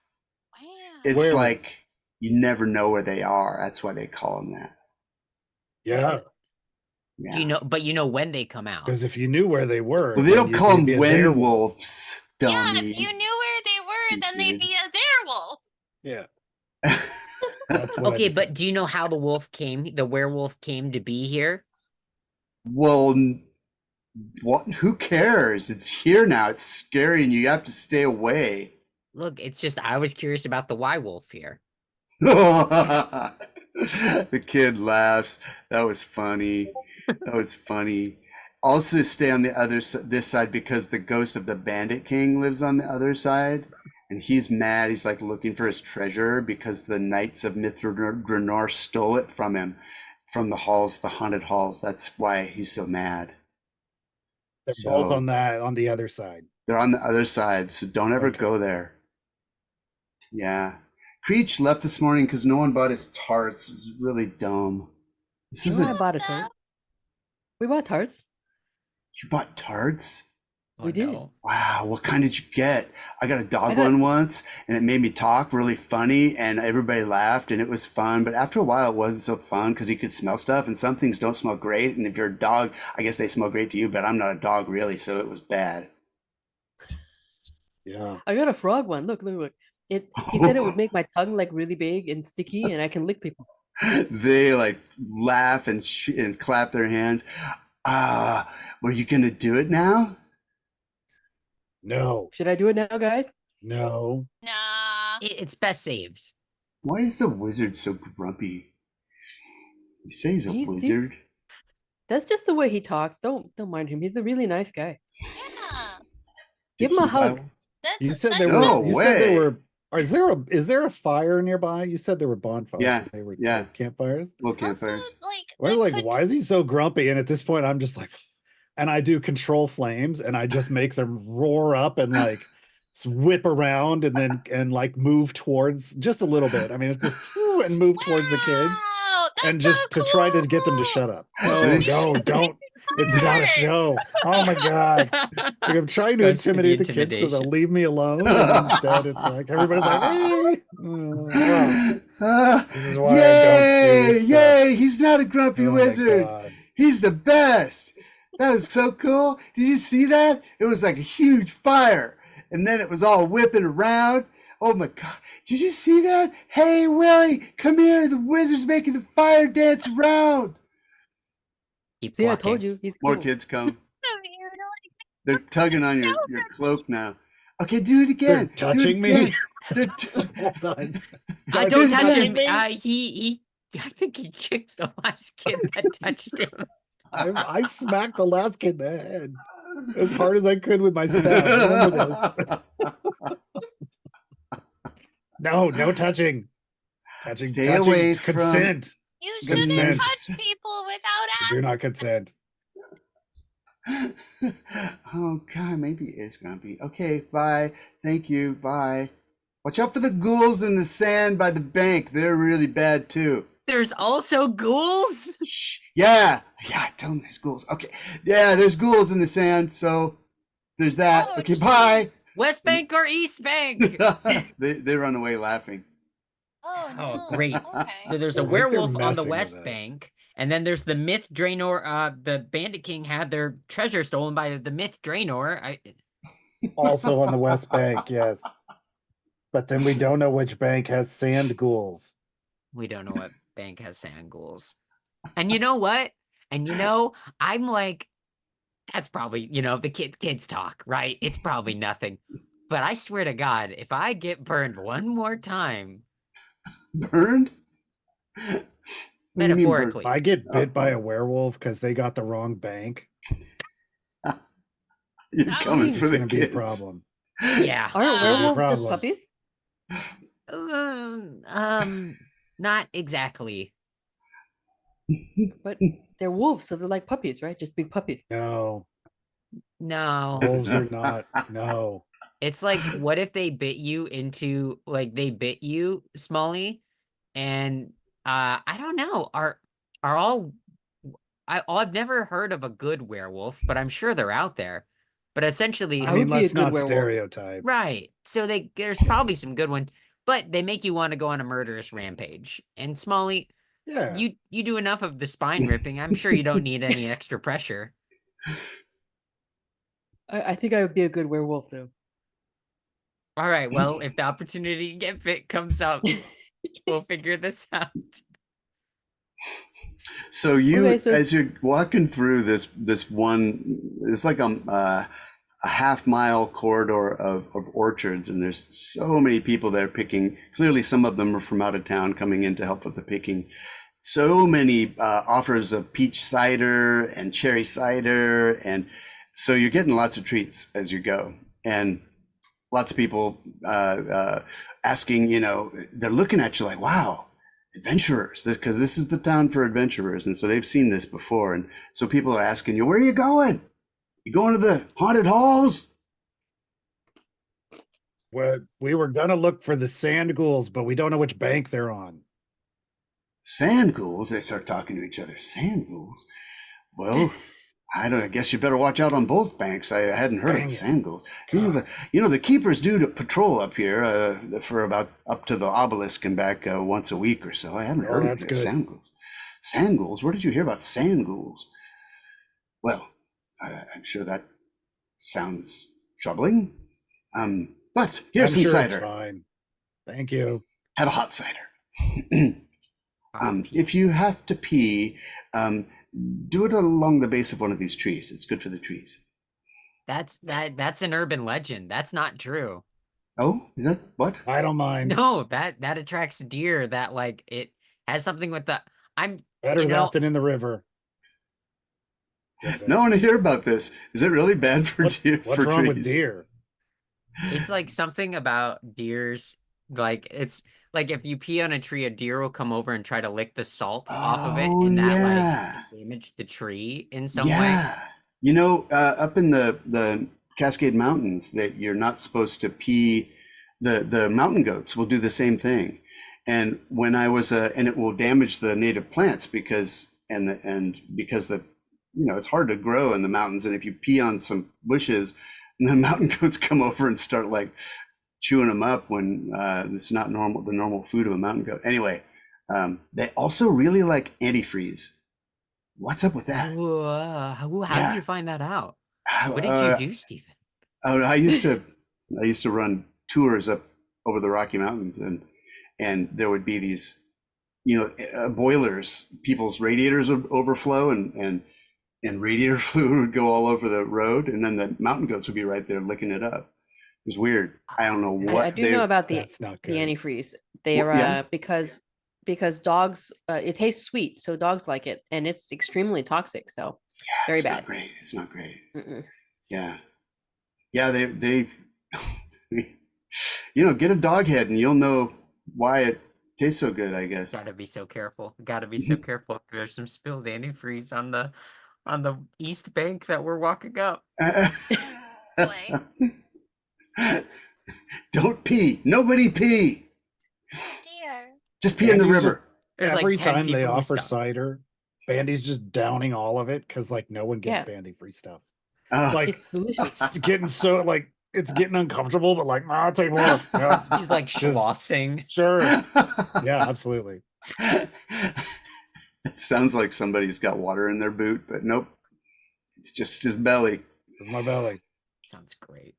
Wow. It's Werewolf. like you never know where they are. That's why they call them that. Yeah, Yeah. do you know? But you know when they come out. because if you knew where they were, Well, they then don't you'd call them be a werewolf. werewolves, dummy. Yeah, if you knew where they were, then they'd be a werewolf. Yeah. That's what I Okay, just but said. do you know how the werewolf came to be here? Well, what? Who cares? It's here now. It's scary, and you have to stay away. Look, it's just I was curious about the werewolf here. The kid laughs. That was funny. That was funny. Also, stay on the this side because the ghost of the Bandit King lives on the other side, and he's mad. He's like looking for his treasure because the Knights of Mithranor stole it from him, from the halls, the haunted halls. That's why he's so mad. They're both on the other side. They're on the other side, so don't ever Okay. go there. Yeah. Creech left this morning because no one bought his tarts. It was really dumb. This You and I isn't. bought a tart. We bought tarts. You bought tarts? Oh, We did. no. Wow, what kind did you get? I got a dog I got- one once, and it made me talk really funny, and everybody laughed, and it was fun. But after a while, it wasn't so fun because you could smell stuff, and some things don't smell great. And if you're a dog, I guess they smell great to you, but I'm not a dog really, so it was bad. Yeah. I got a frog one. Look. He said it would make my tongue like really big and sticky, and I can lick people. They like laugh and clap their hands. Were you gonna do it now? No. Should I do it now, guys? No. Nah. It's best saved. Why is the wizard so grumpy? You say he's a He's- wizard? That's just the way he talks. Don't mind him. He's a really nice guy. Yeah. Give Did him a he hug. buy- That's, You said that's there No were. You said there way. were. Is there a fire nearby? You said there were bonfires. Yeah, They were yeah. campfires. Little also, campfires. like, I was they like, could- why is he so grumpy? And at this point, I'm just like, and I do control flames, and I just make them roar up and like whip around, and then like move towards just a little bit. I mean, it's just and move towards the kids, Wow, that's and just so to try to get them to cool. shut up. This- No, don't. It's not a show. Oh my god. Like, I'm trying to Goes for the intimidate the kids so they'll intimidation. leave me alone. And instead, it's like everybody's like, hey. This is why I don't do Yay! this stuff. Yay! He's not a grumpy Oh my wizard. God. He's the best. That was so cool. Did you see that? It was like a huge fire, and then it was all whipping around. Oh my God! Did you see that? Hey, Willie, come here. The wizard's making the fire dance around. Keep See, I walking. told you. He's More cool. kids come. So weird, like, They're tugging on your cloak now. Okay, do it again. They're Do it touching me. again. They're Hold on. I Guys, don't they're touch touching him. me. He. I think he kicked the last kid that touched him. I smacked the last kid in the head as hard as I could with my staff. Remember this. No touching. Stay away from- consent. You Consent. shouldn't touch people without Do not consent. Oh God, maybe it is grumpy. Okay, bye. Thank you. Bye. Watch out for the ghouls in the sand by the bank. They're really bad too. There's also ghouls? Shh. Yeah. Tell them there's ghouls. Okay. Yeah, there's ghouls in the sand. So there's that. Oh, Okay, geez. bye. West Bank or East Bank? they run away laughing. Oh, Oh, no. great. Okay. So there's a I think they're werewolf on the messing with West us. Bank, and then there's the Myth Draenor. The Bandit King had their treasure stolen by the Myth Draenor. Also on the West Bank, yes. But then we don't know which bank has sand ghouls. We don't know what bank has sand ghouls. And you know what? And I'm like, that's probably, the kids talk, right? It's probably nothing. But I swear to God, if I get burned one more time, Burned? What do you mean burned? metaphorically, If I get bit by a werewolf because they got the wrong bank, You're That coming it's for the going to be a kids. problem. yeah. Aren't werewolves just problem. puppies? Not exactly. But they're wolves, so they're like puppies, right? Just big puppies. No, No. wolves are not. No. It's like, what if they bit you into, like, they bit you, Smolly, and I don't know, are all I've never heard of a good werewolf, but I'm sure they're out there. But essentially, I would mean, be a let's good not werewolf. stereotype. right. So there's probably some good ones, but they make you want to go on a murderous rampage. And Smolly, Yeah. you do enough of the spine ripping. I'm sure you don't need any extra pressure. I think I would be a good werewolf, though. All right, well, if the opportunity to get fit comes up, we'll figure this out. So you, Okay, so- as you're walking through this one, it's like a half-mile corridor of orchards, and there's so many people there picking. Clearly, some of them are from out of town coming in to help with the picking. So many offers of peach cider and cherry cider, and so you're getting lots of treats as you go, and lots of people asking. They're looking at you like, "Wow, adventurers!" Because this is the town for adventurers, and so they've seen this before, and so people are asking you, "Where are you going? You going to the haunted halls?" We were gonna look for the sand ghouls, but we don't know which bank they're on. Sand ghouls? They start talking to each other. Sand ghouls? Well, I guess you better watch out on both banks. I hadn't heard Dang of it. sand ghouls. The keepers do to patrol up here for about up to the obelisk and back once a week or so. I haven't Oh, heard of that's the good. sand ghouls. Sand ghouls? Where did you hear about sand ghouls? Well, I'm sure that sounds troubling. But here's I'm some sure it's cider. fine. Thank you. Have a hot cider. If you have to pee, do it along the base of one of these trees. It's good for the trees. That's an urban legend. That's not true. Oh, is that what? I don't mind. No, that attracts deer. That, like, it has something with the. Better you know- that than in the river. Yes, No one to hear about this. Is it really bad for deer? What's for wrong trees? with deer? It's like something about deers. Like, it's like if you pee on a tree, a deer will come over and try to lick the salt off of it, Oh, and that yeah. like damage the tree in some way. Yeah. Up in the Cascade Mountains, that you're not supposed to pee. The mountain goats will do the same thing. And when I was and it will damage the native plants because it's hard to grow in the mountains, and if you pee on some bushes, the mountain goats come over and start like chewing them up when it's not the normal food of a mountain goat. Anyway, they also really like antifreeze. What's up with that? Whoa, how Yeah. did you find that out? How- What did you do, Stephen? I used to run tours up over the Rocky Mountains, and there would be these, boilers. People's radiators would overflow, and radiator fluid would go all over the road, and then the mountain goats would be right there licking it up. It was weird. I don't know what I do know about the That's not good. antifreeze. They are yeah. because dogs it tastes sweet, so dogs like it, and it's extremely toxic. So very it's bad. Not great. It's not great. Mm-mm. Yeah. They Get a dog head and you'll know why it tastes so good, I guess. Gotta be so careful. Gotta be so careful. There's some spilled antifreeze on the east bank that we're walking up. Boy. Don't pee. Nobody pee. Dear. Just pee in the Bandy's just- river. There's Every like 10 time they people we offer stop. cider, Bandy's just downing all of it because like no one gets Yeah. Bandy free stuff. Oh. Like It's delicious. it's getting so like it's getting uncomfortable, but like, I'll take more. Yeah, He's like Just- schlossing. sure. Yeah, absolutely. It sounds like somebody's got water in their boot, but nope. It's just his belly. My belly. Sounds great.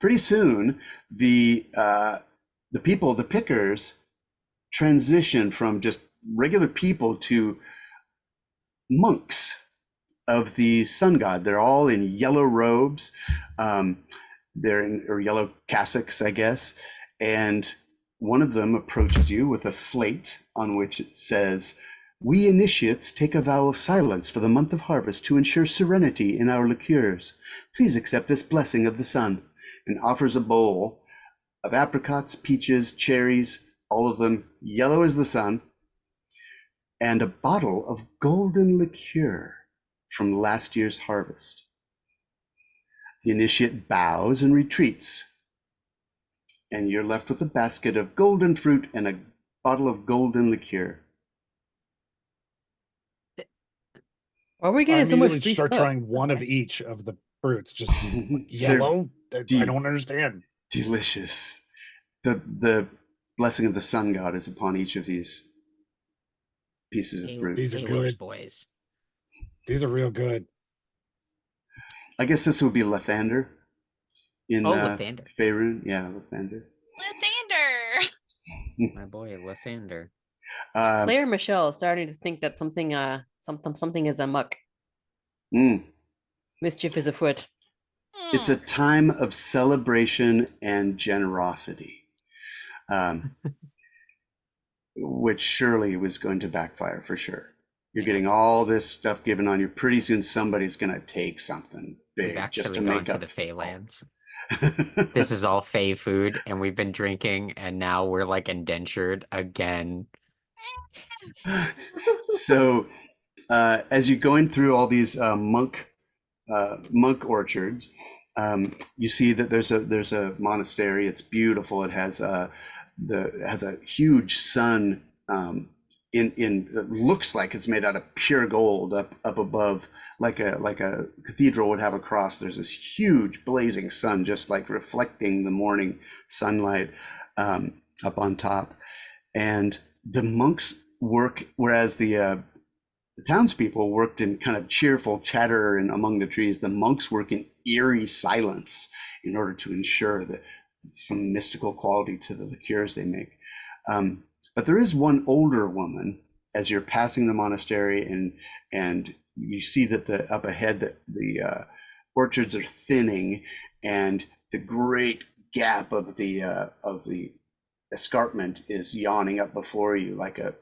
Pretty soon, the people, the pickers, transition from just regular people to monks of the sun god. They're all in yellow robes. They're in or yellow cassocks, I guess. And one of them approaches you with a slate on which it says, "We initiates take a vow of silence for the month of harvest to ensure serenity in our liqueurs. Please accept this blessing of the sun," and offers a bowl of apricots, peaches, cherries, all of them yellow as the sun, and a bottle of golden liqueur from last year's harvest. The initiate bows and retreats, and you're left with a basket of golden fruit and a bottle of golden liqueur. Why are we I getting so much immediately free start stuff? trying one of each of the fruits. Just They're yellow. I deep. don't understand. delicious. The blessing of the sun god is upon each of these pieces of fruit. These are Taylor's good. boys. These are real good. I guess this would be Lathander in Lathander. Faerun. Yeah, Lathander. Lathander. My boy, Lathander. Player Michelle is starting to think that something is amuck. mm. Mischief is afoot. It's a time of celebration and generosity, which surely was going to backfire for sure. You're getting all this stuff given on you. Pretty soon somebody's going to take something We've big actually just to gone make to up the for all. Feylands. This is all Fey food, and we've been drinking, and now we're like indentured again. So as you're going through all these monk orchards, you see that there's a monastery. It's beautiful. It has a huge sun it looks like it's made out of pure gold up above, like a cathedral would have a cross. There's this huge blazing sun just like reflecting the morning sunlight up on top, and the monks work, whereas the townspeople worked in kind of cheerful chatter and among the trees. The monks work in eerie silence in order to ensure that some mystical quality to the liqueurs they make. But there is one older woman as you're passing the monastery, and you see that up ahead that the orchards are thinning, and the great gap of the escarpment is yawning up before you like a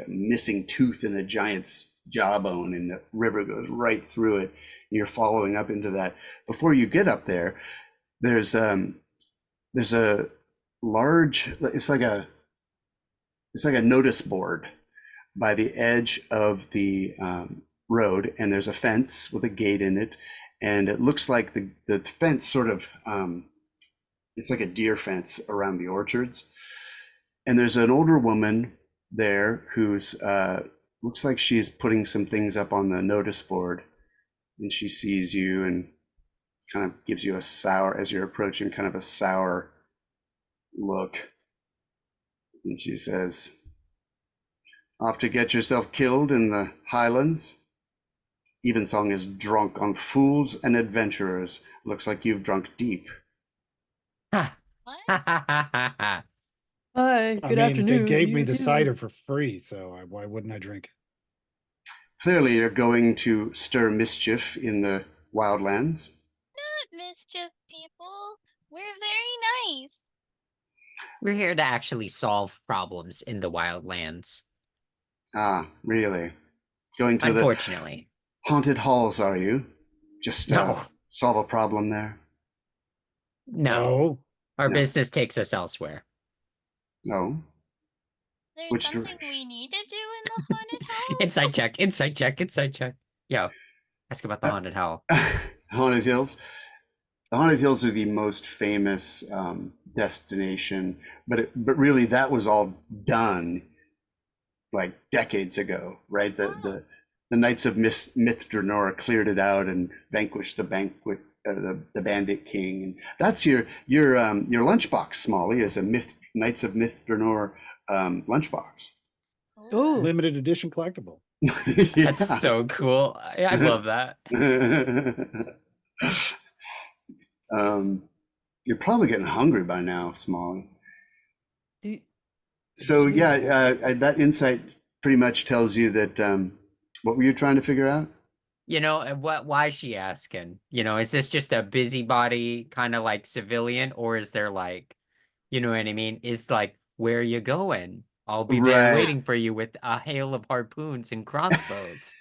missing tooth in a giant's jawbone, and the river goes right through it. You're following up into that. Before you get up there, there's a large, it's like a notice board by the edge of the road, and there's a fence with a gate in it, and it looks like the fence sort of it's like a deer fence around the orchards, and there's an older woman there who's looks like she's putting some things up on the notice board, and she sees you and kind of gives you a sour, as you're approaching, kind of a sour look. And she says, "Off to get yourself killed in the highlands? Evensong is drunk on fools and adventurers. Looks like you've drunk deep." Ha What? ha ha ha ha. Hi, good afternoon. They gave to me you the too. cider for free, so why wouldn't I drink it? Clearly you're going to stir mischief in the wildlands. Not mischief, people. We're very nice. We're here to actually solve problems in the wildlands. Ah, really? Going to the Unfortunately. haunted halls, are you? Just No. solve a problem there? No. No. Our No. business takes us elsewhere. No. There's Which something direction? we need to do in the haunted house. Inside check, inside check, inside check. Yo, ask about the haunted howl. Haunted Hills. The Haunted Hills are the most famous destination, but really that was all done like decades ago, right? The Knights of Mithranor cleared it out and vanquished the the Bandit King, and that's your lunchbox, Smolly, is a Knights of Mithranor lunchbox. Ooh. Limited edition collectible. That's so cool. I love that. You're probably getting hungry by now, Smolly. Do, So yeah, that insight pretty much tells you that. What were you trying to figure out? You know, and why is she asking? You know, is this just a busybody kind of like civilian, or is there like, you know what I mean? Is like, where are you going? I'll be there Right. waiting for you with a hail of harpoons and crossbows.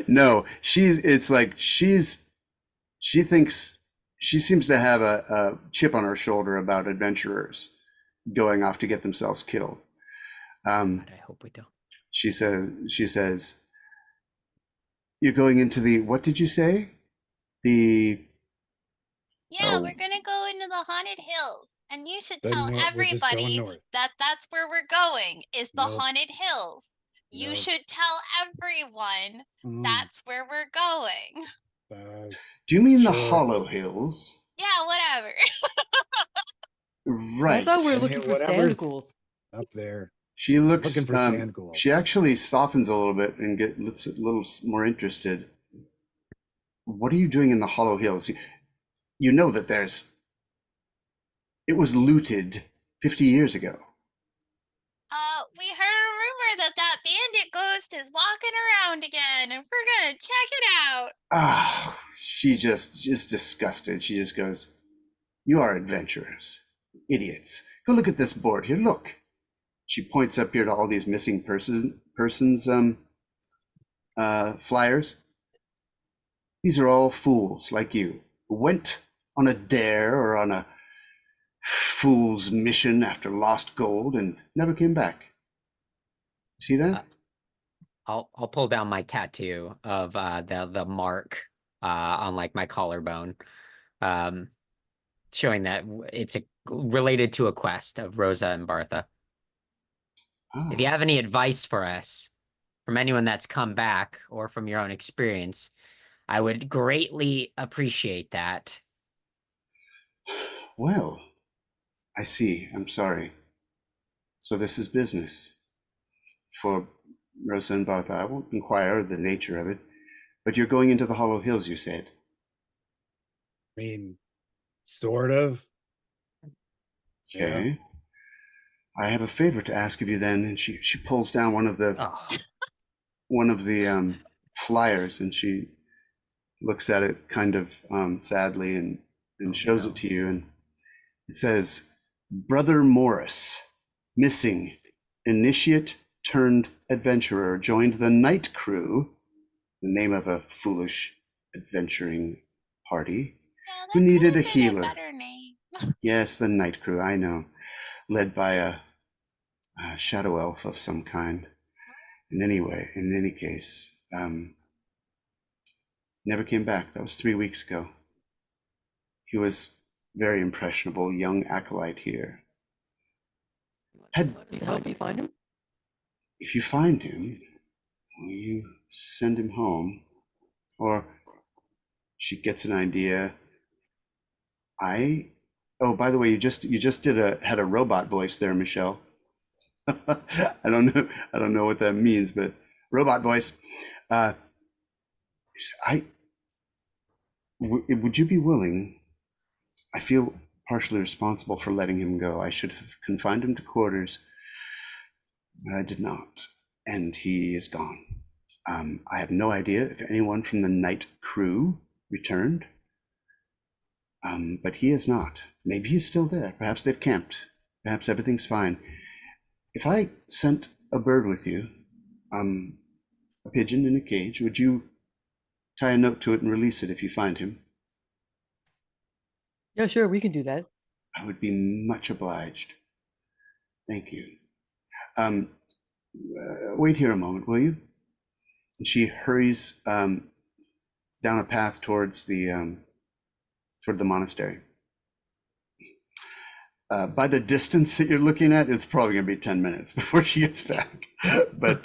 No, she thinks she seems to have a chip on her shoulder about adventurers going off to get themselves killed. God, I hope we don't. She says, you're going into the, what did you say? Yeah, Oh. we're gonna go into the haunted hills, and you should Then tell no, we're just going everybody north. that that's where we're going, is the Nope. haunted hills. You Nope. should tell everyone Mm, that's where we're going. Do you mean the Sure. Hollow Hills? Yeah, whatever. I Right. thought we were Yeah, looking for whatever's- stannicles. up there. She looks, Looking for sand ghouls. she actually softens a little bit and looks a little more interested. What are you doing in the Hollow Hills? You know that it was looted 50 years ago. We heard a rumor that that bandit ghost is walking around again, and we're gonna check it out. Ah, she just is disgusted. She just goes, you are adventurers, idiots. Go look at this board here, look. She points up here to all these missing persons flyers. These are all fools like you who went on a dare or on a fool's mission after lost gold and never came back. See that? I'll pull down my tattoo of the mark on like my collarbone, showing that it's related to a quest of Rosa and Bartha. Oh. If you have any advice for us from anyone that's come back or from your own experience, I would greatly appreciate that. Well, I see. I'm sorry. So this is business for Rosa and Bartha. I won't inquire the nature of it, but you're going into the Hollow Hills, you said. I mean, sort of. Okay. I have a favor to ask of you then. And she pulls down one of the flyers, and she looks at it kind of sadly and shows it to you. And it says, Brother Morris, missing, initiate turned adventurer, joined the night crew, the name of a foolish adventuring party, Yeah, who needed a could've been healer. better name. Yes, the night crew, I know. Led by a shadow elf of some kind. In any case, never came back. That was 3 weeks ago. He was very impressionable, young acolyte here. To help you find him? If you find him, will you send him home? Or she gets an idea. Oh, by the way, you just had a robot voice there, Michelle. I don't know what that means, but robot voice. Would you be willing? I feel partially responsible for letting him go. I should have confined him to quarters, but I did not, and he is gone. I have no idea if anyone from the night crew returned, but he is not. Maybe he's still there. Perhaps they've camped. Perhaps everything's fine. If I sent a bird with you, a pigeon in a cage, would you tie a note to it and release it if you find him? Yeah, sure, we can do that. I would be much obliged. Thank you. Wait here a moment, will you? And she hurries down a path towards the monastery. By the distance that you're looking at, it's probably going to be 10 minutes before she gets back. But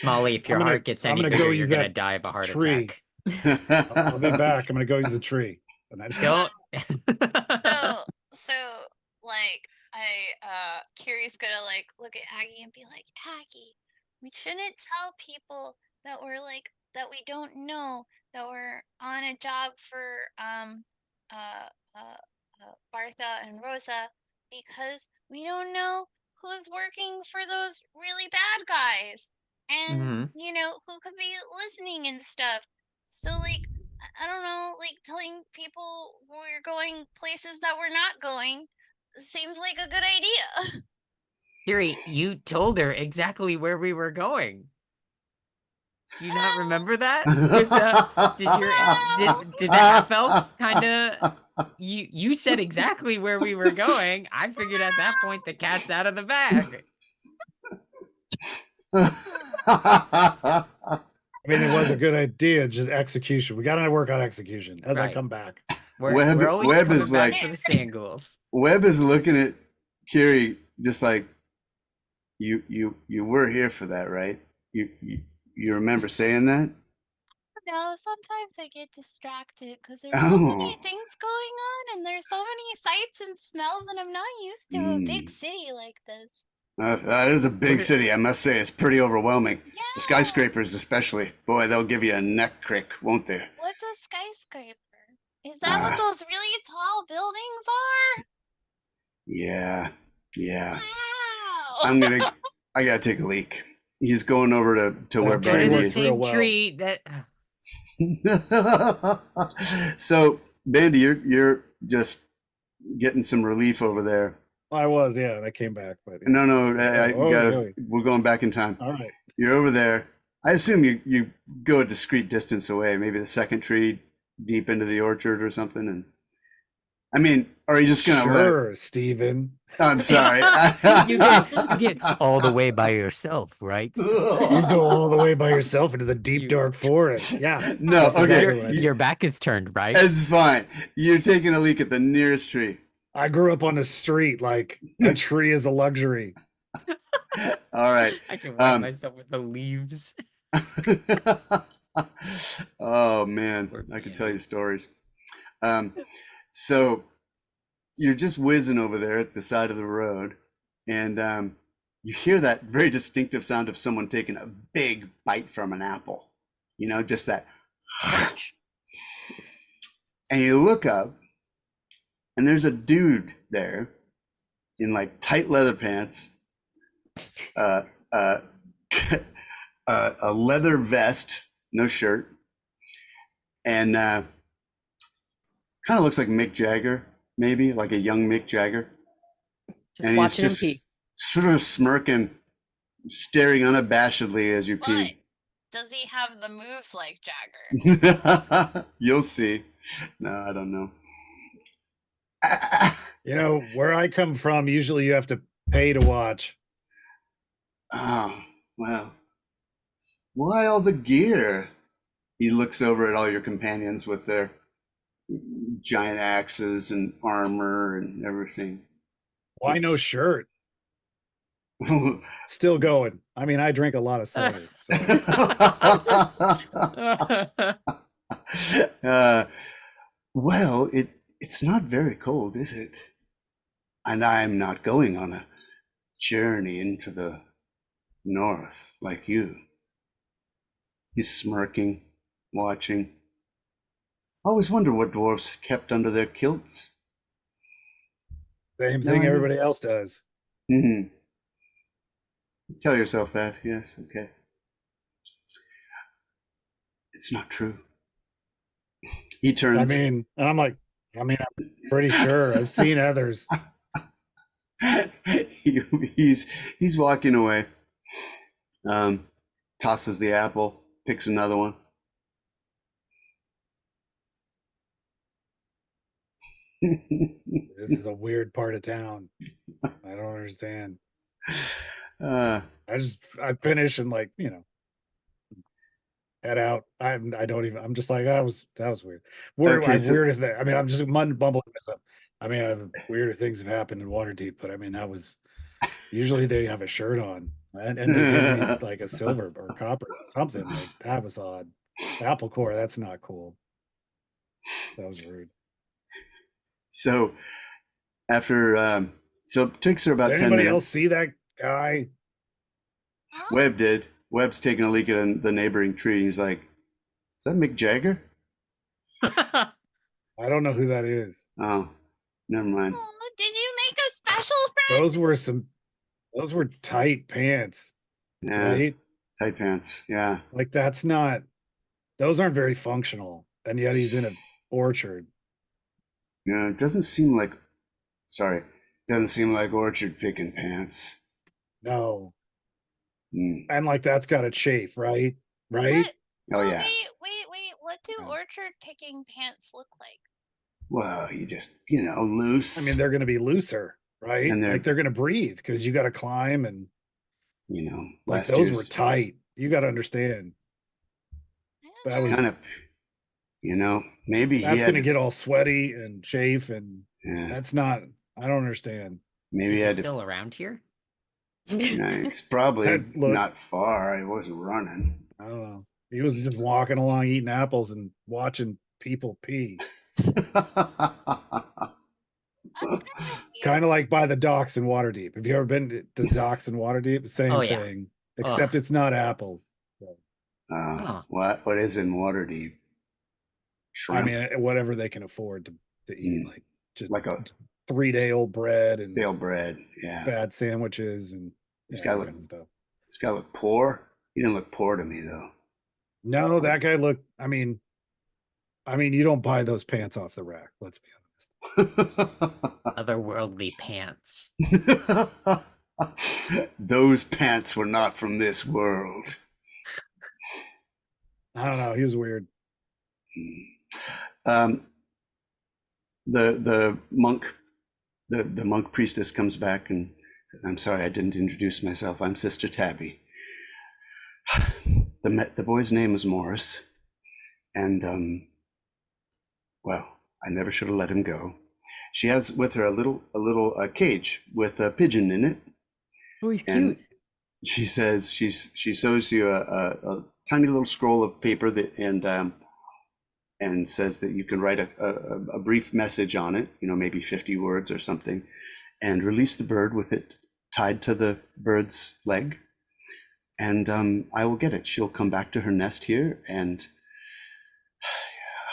Smolly, if your heart gets any bigger, you're gonna die of a heart attack. I'll be back. I'm gonna go use the tree. And I just Don't. So like Kiry's gonna like look at Aggie and be like, Aggie, we shouldn't tell people that we're like that we don't know that we're on a job for Bartha and Rosa because we don't know who's working for those really bad guys and you know who could be listening and stuff. So like I don't know, like telling people we're going places that we're not going seems like a good idea. Kiry, you told her exactly where we were going. Do you not remember that? With did the half elf kind of? You said exactly where we were going. I figured at that point the cat's out of the bag. I mean, it was a good idea. Just execution. We got to work on execution as I Right. come back. We're always Webb coming is back like- for the sand ghouls. Webb is looking at Kiry just like, you were here for that, right? You remember saying that? No, sometimes I get distracted because there's so many Oh. things going on and there's so many sights and smells and I'm not used to a big city like this. That is a big city, I must say. It's pretty overwhelming. Yeah. The skyscrapers especially. Boy, they'll give you a neck crick, won't they? What's a skyscraper? Is that what those really tall buildings are? Yeah. Wow. I gotta take a leak. He's going over to where Okay, Go to Bande the is. real same well. tree that. So, Bande, you're just getting some relief over there. I was, yeah, and I came back. But No, okay. we're going back in time. All right. You're over there. I assume you go a discreet distance away, maybe the second tree deep into the orchard or something. And I mean, are you just gonna let it? Sure, Steven. I'm sorry. You get all the way by yourself, right? You go all the way by yourself into the deep You- dark forest. Yeah. No, That's okay. exactly what I did. Your back is turned, right? It's fine. You're taking a leak at the nearest tree. I grew up on the street. Like a tree is a luxury. All right. I can wipe myself with the leaves. Oh man, Poor I could Bande. tell you stories. So you're just whizzing over there at the side of the road, and you hear that very distinctive sound of someone taking a big bite from an apple. You know, just that. And you look up, and there's a dude there in like tight leather pants, a leather vest, no shirt, and kind of looks like Mick Jagger, maybe like a young Mick Jagger. Just And watching him he's pee. just sort of smirking, staring unabashedly as you But pee. does he have the moves like Jagger? You'll see. No, I don't know. You know, where I come from, usually you have to pay to watch. Oh, well. Why all the gear? He looks over at all your companions with their giant axes and armor and everything. Why no It's- shirt? Still going. I mean, I drink a lot of cider. So. Well, it's not very cold, is it? And I'm not going on a journey into the north like you. He's smirking, watching. Always wonder what dwarves kept under their kilts. Same No, thing I know. everybody else does. Hmm. Tell yourself that, yes, okay. It's not true. He turns. I mean, and I'm like, I'm pretty sure I've seen others. He's walking away. Tosses the apple, picks another one. This is a weird part of town. I don't understand. uh, I finish and like, head out. I don't even. I'm just like that was weird. Weird. Okay, I have so- weirder thing. I mean, I'm just bumbling myself. I mean, I've weirder things have happened in Waterdeep, but I mean that was usually they have a shirt on and they give me like a silver or copper something like that was odd. Apple core, that's not cool. That was rude. so after so it takes her about Did 10 anybody minutes. else see that guy? Webb did. Webb's taking a look at the neighboring tree. And he's like, "Is that Mick Jagger?" I don't know who that is. Oh, never mind. Oh, did you make a special friend? Those were tight pants, Yeah, right? tight pants. Yeah. Like those aren't very functional. And yet he's in an orchard. Yeah, it doesn't seem like. Sorry, doesn't seem like orchard picking pants. No. Mm. And like that's gotta chafe, right? Right? Oh Well, yeah. wait. What do orchard picking pants look like? Well, you just loose. I mean, they're gonna be looser, right? And Like they're gonna breathe because you gotta climb and like last those year's were tight. You gotta understand. That was kind of. Maybe he that's had gonna get all sweaty and chafe and Yeah, that's not I don't understand. maybe Is he he had to. still around here? Yeah, it's probably Look. not far. I wasn't running. I don't know. He was just walking along eating apples and watching people pee. Kind of like by the docks in Waterdeep. Have you ever been to the docks in Waterdeep? Same Oh, yeah. thing. Except it's not apples. So, What is in Waterdeep? Shrimp, I mean, whatever they can afford to eat, like just like a 3-day-old bread and stale bread. Yeah, bad sandwiches and This yeah, guy that look- kind of stuff. this guy looked poor. He didn't look poor to me though. No, that guy looked. I mean, you don't buy those pants off the rack. Let's be honest. Otherworldly pants. Those pants were not from this world. I don't know. He was weird. The monk, the monk priestess comes back and says, "I'm sorry, I didn't introduce myself. I'm Sister Tabby." The boy's name is Morris, and well, I never should have let him go. She has with her a little cage with a pigeon in it. Oh, he's And cute. she says she shows you a tiny little scroll of paper and says that you can write a brief message on it, maybe 50 words or something, and release the bird with it tied to the bird's leg. And I will get it. She'll come back to her nest here, and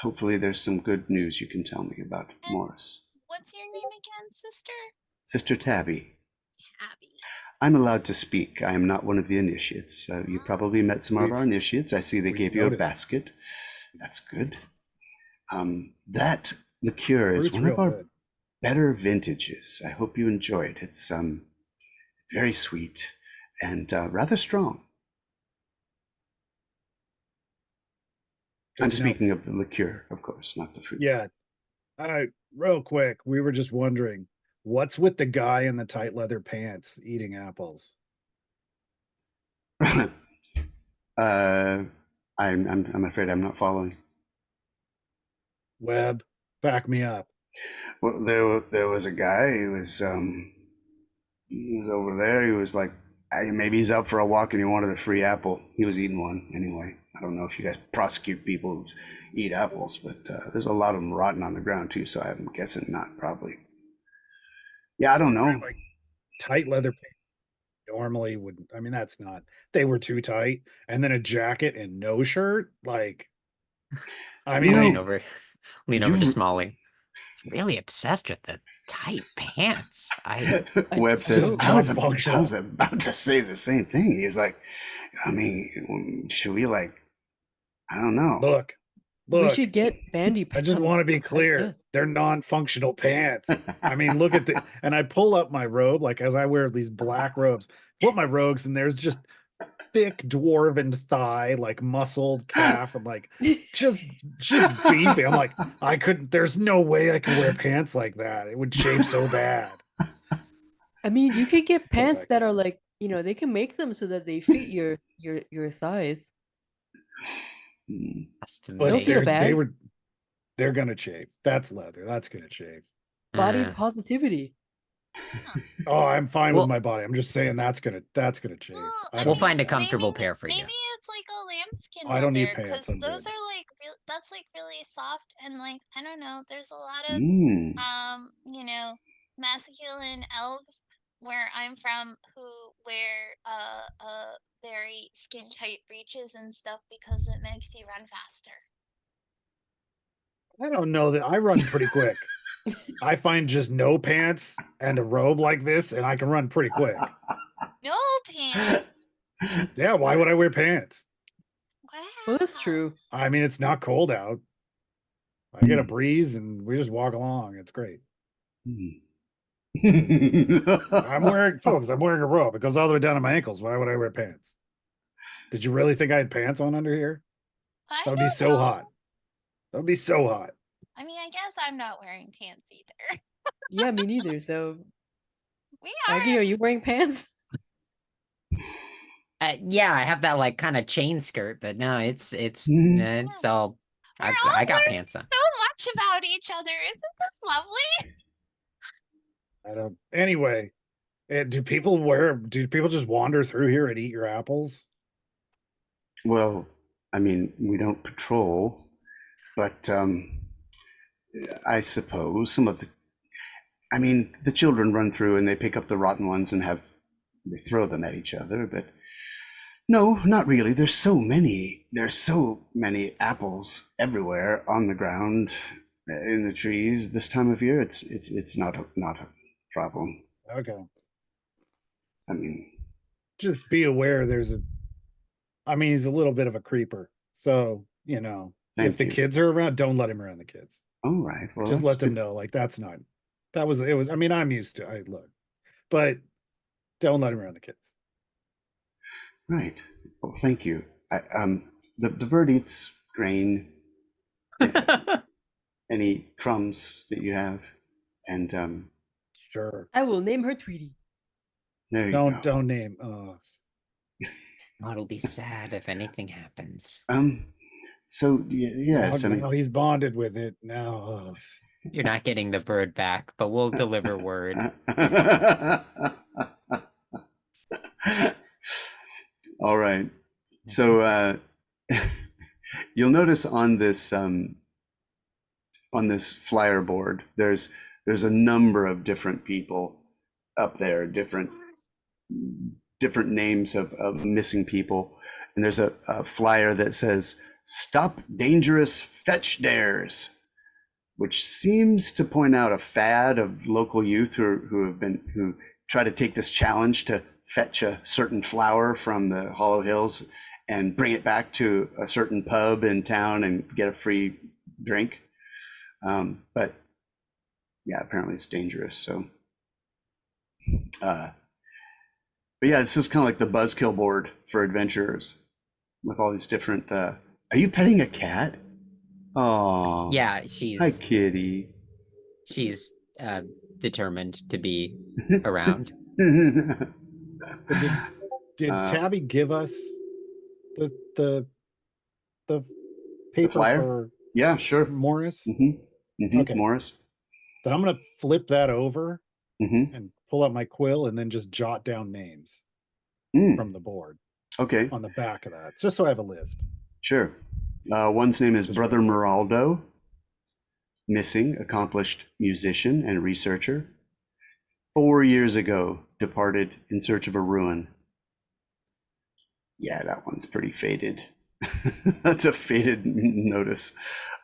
hopefully there's some good news you can tell me about Morris. What's your name again, sister? Sister Tabby. Tabby. I'm allowed to speak. I am not one of the initiates. You probably met some of our initiates. I see they we've gave you a noticed. basket. That's good. That liqueur is Fruit's one of real our good. better vintages. I hope you enjoy it. It's very sweet and rather strong. Good I'm to know. speaking of the liqueur, of course, not the fruit. Yeah. Real quick, we were just wondering, what's with the guy in the tight leather pants eating apples? I'm afraid I'm not following. Webb, back me up. Well, there was a guy. He was over there. He was like, maybe he's out for a walk and he wanted a free apple. He was eating one anyway. I don't know if you guys prosecute people who eat apples, but there's a lot of them rotting on the ground too. So I'm guessing not. Probably. Yeah, I don't know. Like tight leather pants normally would. I mean, that's not. They were too tight, and then a jacket and no shirt. Like, I mean, Lean over to you- Smolly. It's really obsessed with the tight pants. Webb says, so I was functional. about to say the same thing. He's like, I mean, should we I don't know. look. We should get Bande. I just want to be clear. They're non-functional pants. I mean, look at and I pull up my robe, like as I wear these black robes, put my robes, and there's just thick dwarven thigh, like muscled calf, and like just beefy. I'm like, there's no way I could wear pants like that. It would chafe so bad. I mean, you could get pants back that up. are like, they can make them so that they fit your thighs. Custom But Don't feel made. bad. they're gonna chafe. That's leather. That's gonna chafe. Body Uh, positivity. Oh, I'm fine Well- with my body. I'm just saying that's gonna chafe. Well, I I don't We'll mean, find a need that. comfortable pair for you. Maybe it's like a lambskin I don't need leather, pants, 'cause I'm those good. are like that's like really soft and like I don't know. There's a lot of Mm. masculine elves where I'm from who wear very skin tight breeches and stuff because it makes you run faster. I don't know that I run pretty quick. I find just no pants and a robe like this, and I can run pretty quick. No pants. Yeah, why would I wear pants? Wow. Well, that's true. I mean, it's not cold out. I get a breeze and we just walk along. It's great. I'm wearing a robe. It goes all the way down to my ankles. Why would I wear pants? Did you really think I had pants on under here? I That would be don't so know. hot. That would be so hot. I mean, I guess I'm not wearing pants either. Yeah, me neither. So, We Aggie, are are. you wearing pants? Yeah, I have that like kind of chain skirt, but no, it's all. We're I all got learning pants on. so much about each other. Isn't this lovely? I don't. Anyway, do people just wander through here and eat your apples? Well, I mean, we don't patrol, but I suppose the children run through and they pick up the rotten ones and they throw them at each other, but no, not really. There's so many apples everywhere on the ground, in the trees this time of year. It's not a problem. Okay. I mean, Just be aware he's a little bit of a creeper. So, Thank if the you. kids are around, don't let him around the kids. all right. Well, Just that's let them good. know, like, I mean, I'm used to it. Look, but don't let him around the kids. Right. Well, thank you. The bird eats grain, any crumbs that you have, and Sure. I will name her Tweety. there you go. Don't name. Oh, It'll be sad if anything happens. So yes, now he's bonded with it now. You're not getting the bird back, but we'll deliver word. All right. So you'll notice on this flyer board, there's a number of different people up there, different names of missing people, and there's a flyer that says "Stop Dangerous Fetch Dares," which seems to point out a fad of local youth who try to take this challenge to fetch a certain flower from the Hollow Hills and bring it back to a certain pub in town and get a free drink. But yeah, apparently it's dangerous. So, but yeah, this is kind of like the buzzkill board for adventurers with all these different. Are you petting a cat? Oh, Yeah, hi, kitty. she's determined to be around. Did Tabby give us the paper flyer? for Yeah, sure. Morris? Okay. Morris. Then I'm gonna flip that over Mm-hmm. and pull out my quill and then just jot down names from the board Okay, on the back of that, just so I have a list. sure. One's name is Just Brother real quick. Meraldo, missing, accomplished musician and researcher. 4 years ago, departed in search of a ruin. Yeah, that one's pretty faded. That's a faded notice.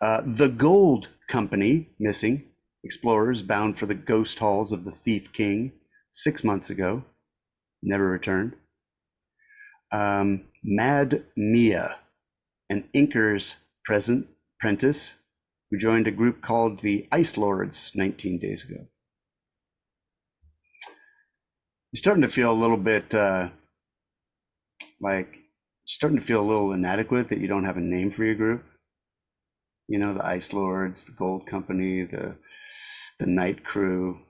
The Gold Company, missing. Explorers bound for the ghost halls of the Thief King 6 months ago. Never returned. Mad Mia, an Inker's apprentice who joined a group called the Ice Lords 19 days ago. You're starting to feel a little bit like starting to feel a little inadequate that you don't have a name for your group. You know, the Ice Lords, the Gold Company, the Night Crew.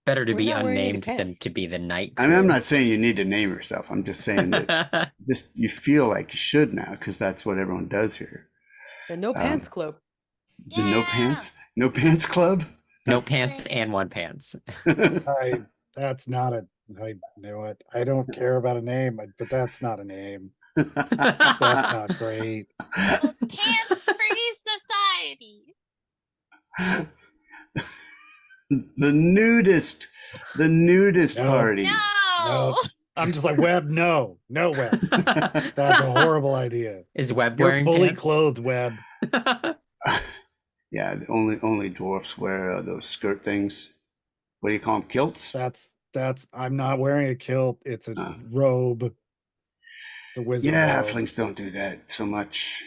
Better to We're be not wearing any unnamed than pants. to be the night I mean, I'm crew. not saying you need to name yourself. I'm just saying that just you feel like you should now because that's what everyone does here. The No Pants Club. The No Pants Club. No pants and one pants. That's not a. I you know what? I don't care about a name, but that's not a name. That's not great. Pants-free society. The nudist No. party. No. I'm just like Webb. No, Webb. That's a horrible idea. Is Webb You're wearing fully pants? clothed, Webb. Yeah, only dwarfs wear those skirt things. What do you call them? Kilts? That's. I'm not wearing a kilt. It's a Oh. robe. It's a wizard Yeah, robe. halflings don't do that so much.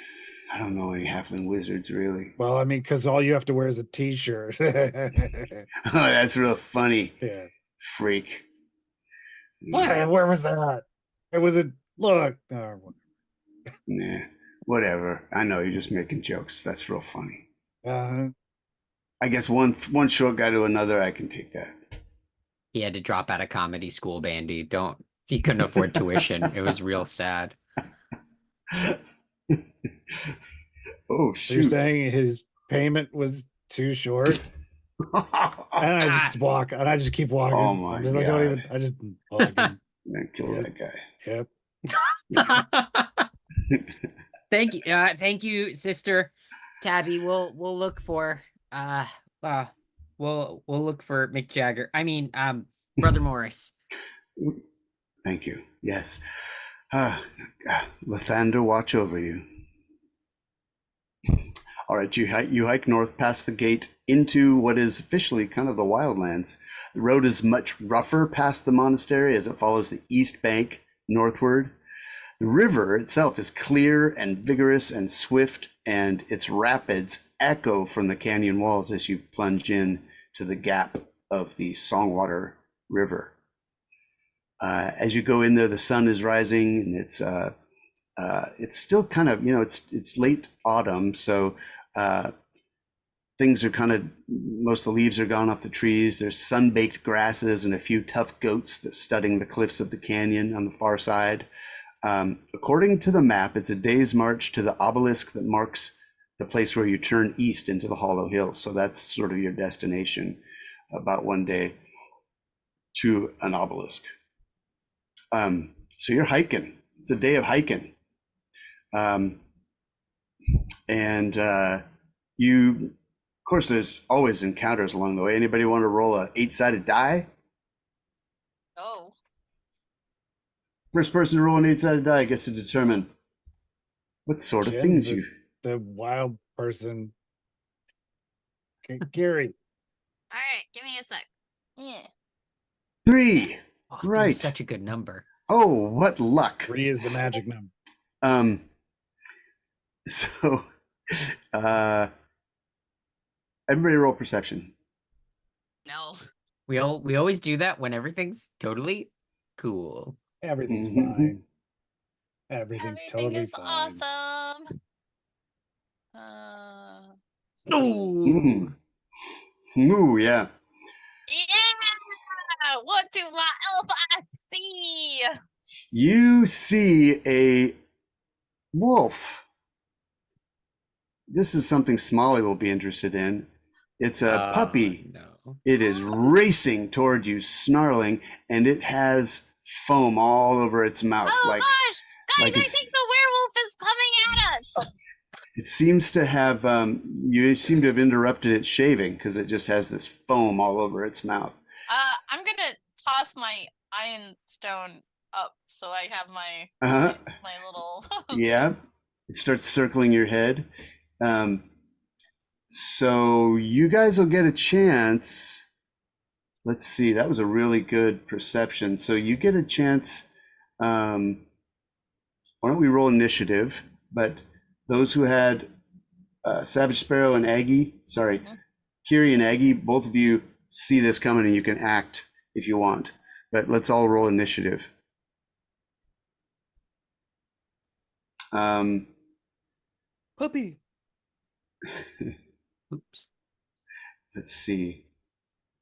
I don't know any halfling wizards really. Well, I mean, because all you have to wear is a t-shirt. Oh, that's real funny, Yeah. freak. Yeah, where was that? It was a look. Nah, whatever. I know you're just making jokes. That's real funny. I guess one short guy to another, I can take that. He had to drop out of comedy school, Bandy. He couldn't afford tuition. It was real sad. Oh So shoot! you're saying his payment was too short? And I just walk, and I just keep walking. Oh my I'm just, I don't even. God. I just walk in. Man, kill that guy. Yep. Thank you, Sister Tabby. We'll look for we'll look for Mick Jagger. I mean, Brother Morris. Thank you. Yes. Lathander, watch over you. All right, you hike north past the gate into what is officially kind of the wildlands. The road is much rougher past the monastery as it follows the east bank northward. The river itself is clear and vigorous and swift, and its rapids echo from the canyon walls as you plunge in to the gap of the Songwater River. As you go in there, the sun is rising, and it's still kind of, it's late autumn, so things are kind of, most of the leaves are gone off the trees. There's sun-baked grasses and a few tough goats that studding the cliffs of the canyon on the far side. According to the map, it's a day's march to the obelisk that marks the place where you turn east into the Hollow Hills. So that's sort of your destination, about one day to an obelisk. So you're hiking. It's a day of hiking. Of course, there's always encounters along the way. Anybody want to roll a 8-sided die? Oh. First person to roll an 8-sided die gets to determine what sort of things Jen's you. the wild person. Okay, Kiry. All right, give me a sec. Yeah. 3. Oh, Right. such a good number. Oh, what luck. 3 is the magic number. So, everybody roll perception. No. We always do that when everything's totally cool. Everything's Mhm. fine. Everything's Everything totally is fine. awesome. Ooh. Ooh, yeah. Yeah. What do I see? You see a wolf. This is something Smolly will be interested in. It's a puppy. No. It is racing toward you, snarling, and it has foam all over its mouth. Oh like, gosh, guys! like I it's- think the werewolf is coming at us. It seems to have, you seem to have interrupted its shaving because it just has this foam all over its mouth. I'm gonna toss my iron stone up so I have my Uh-huh. my little. Yeah, it starts circling your head. So you guys will get a chance. Let's see, that was a really good perception. So you get a chance. Why don't we roll initiative? But those who had Savage Sparrow and Aggie, sorry, Kiry and Aggie, both of you see this coming and you can act if you want. But let's all roll initiative. Puppy. Oops. Let's see.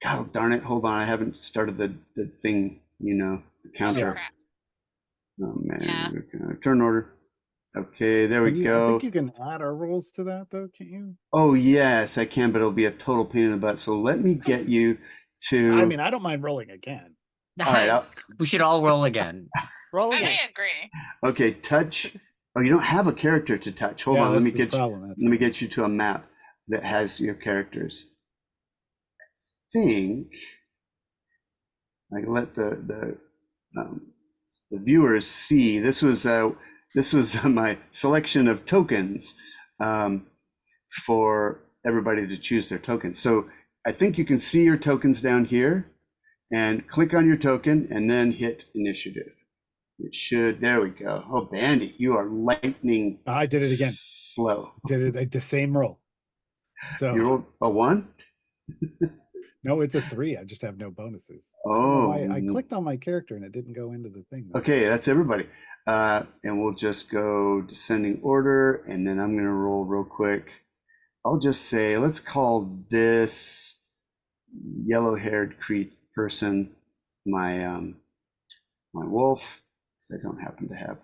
God darn it! Hold on, I haven't started the thing. The counter. crap. Oh man, Yeah. turn order. Okay, there we I go. think you can add our rules to that, though, can't you? Oh yes, I can, but it'll be a total pain in the butt. So let me get you to. I mean, I don't mind rolling again. all right. We should all roll again. Roll I again. agree. Okay, touch. Oh, you don't have a character to touch. Hold Yeah, on. Let that's me the get you. problem, that's Let me all. get you to a map that has your characters. Think. I let the viewers see. This was my selection of tokens for everybody to choose their tokens. So I think you can see your tokens down here, and click on your token, and then hit initiative. It should. There we go. Oh, Bande, you are lightning. I did it again. Slow. Did it the same roll. So You rolled a 1? no, it's a 3. I just have no bonuses. I don't know Oh, why I clicked on my character and it didn't go into the thing. though. okay. That's everybody. And we'll just go descending order, and then I'm going to roll real quick. I'll just say, let's call this yellow-haired person my wolf, because I don't happen to have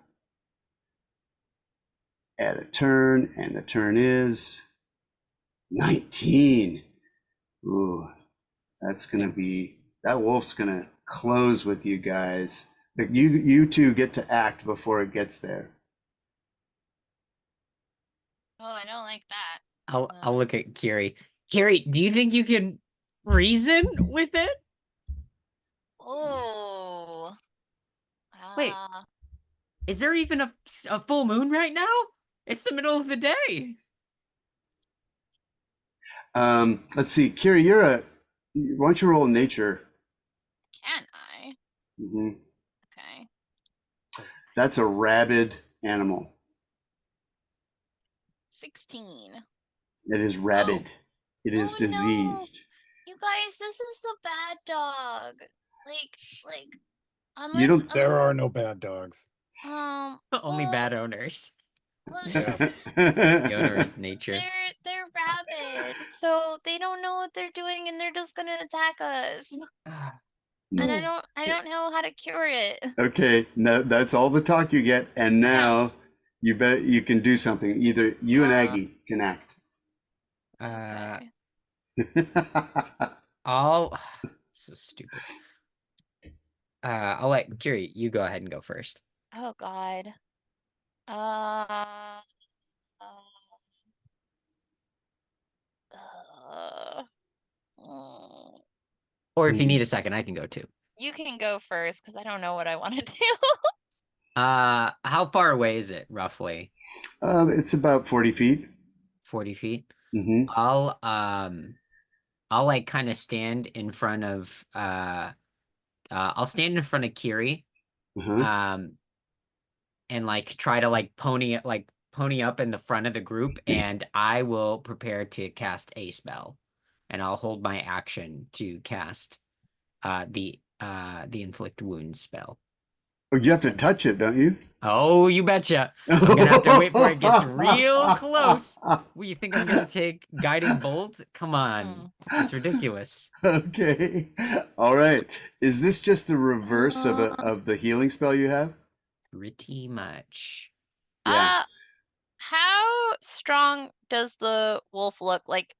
add a turn, and the turn is 19. Ooh, that's gonna be, that wolf's gonna close with you guys. But you two get to act before it gets there. Oh, I don't like that. I'll look at Kiry. Kiry, do you think you can reason with it? Oh. Wait. Is there even a full moon right now? It's the middle of the day. Let's see, Kiry, why don't you roll nature? Can I? Mhm. Okay. That's a rabid animal. 16. It is rabid. It is Oh, no. diseased. You guys, this is a bad dog. Like, You don't. There are no bad dogs. Only well, bad owners. look, The owner is nature. they're rabid, so they don't know what they're doing, and they're just gonna attack us. And I don't know how to cure it. Okay, no, that's all the talk you get, and now you can do something. Either you and Aggie can act. Okay. I'll so stupid. I'll let Kiry, you go ahead and go first. Oh God. Mm. Or if you need a second, I can go too. You can go first because I don't know what I want to do. How far away is it roughly? It's about 40 feet. 40 feet. Mm-hmm. I'll like kind of stand in front of I'll stand in front of Kiry, Uh-huh. and like try to like pony up in the front of the group, and I will prepare to cast a spell, and I'll hold my action to cast the inflict wounds spell. Oh, you have to touch it, don't you? Oh, you betcha. I'm gonna have to wait for it gets real close. What, you think I'm gonna take guiding bolt? Come on. It's ridiculous. Okay. All right. Is this just the reverse of the healing spell you have? Pretty much. Yeah. How strong does the wolf look? Like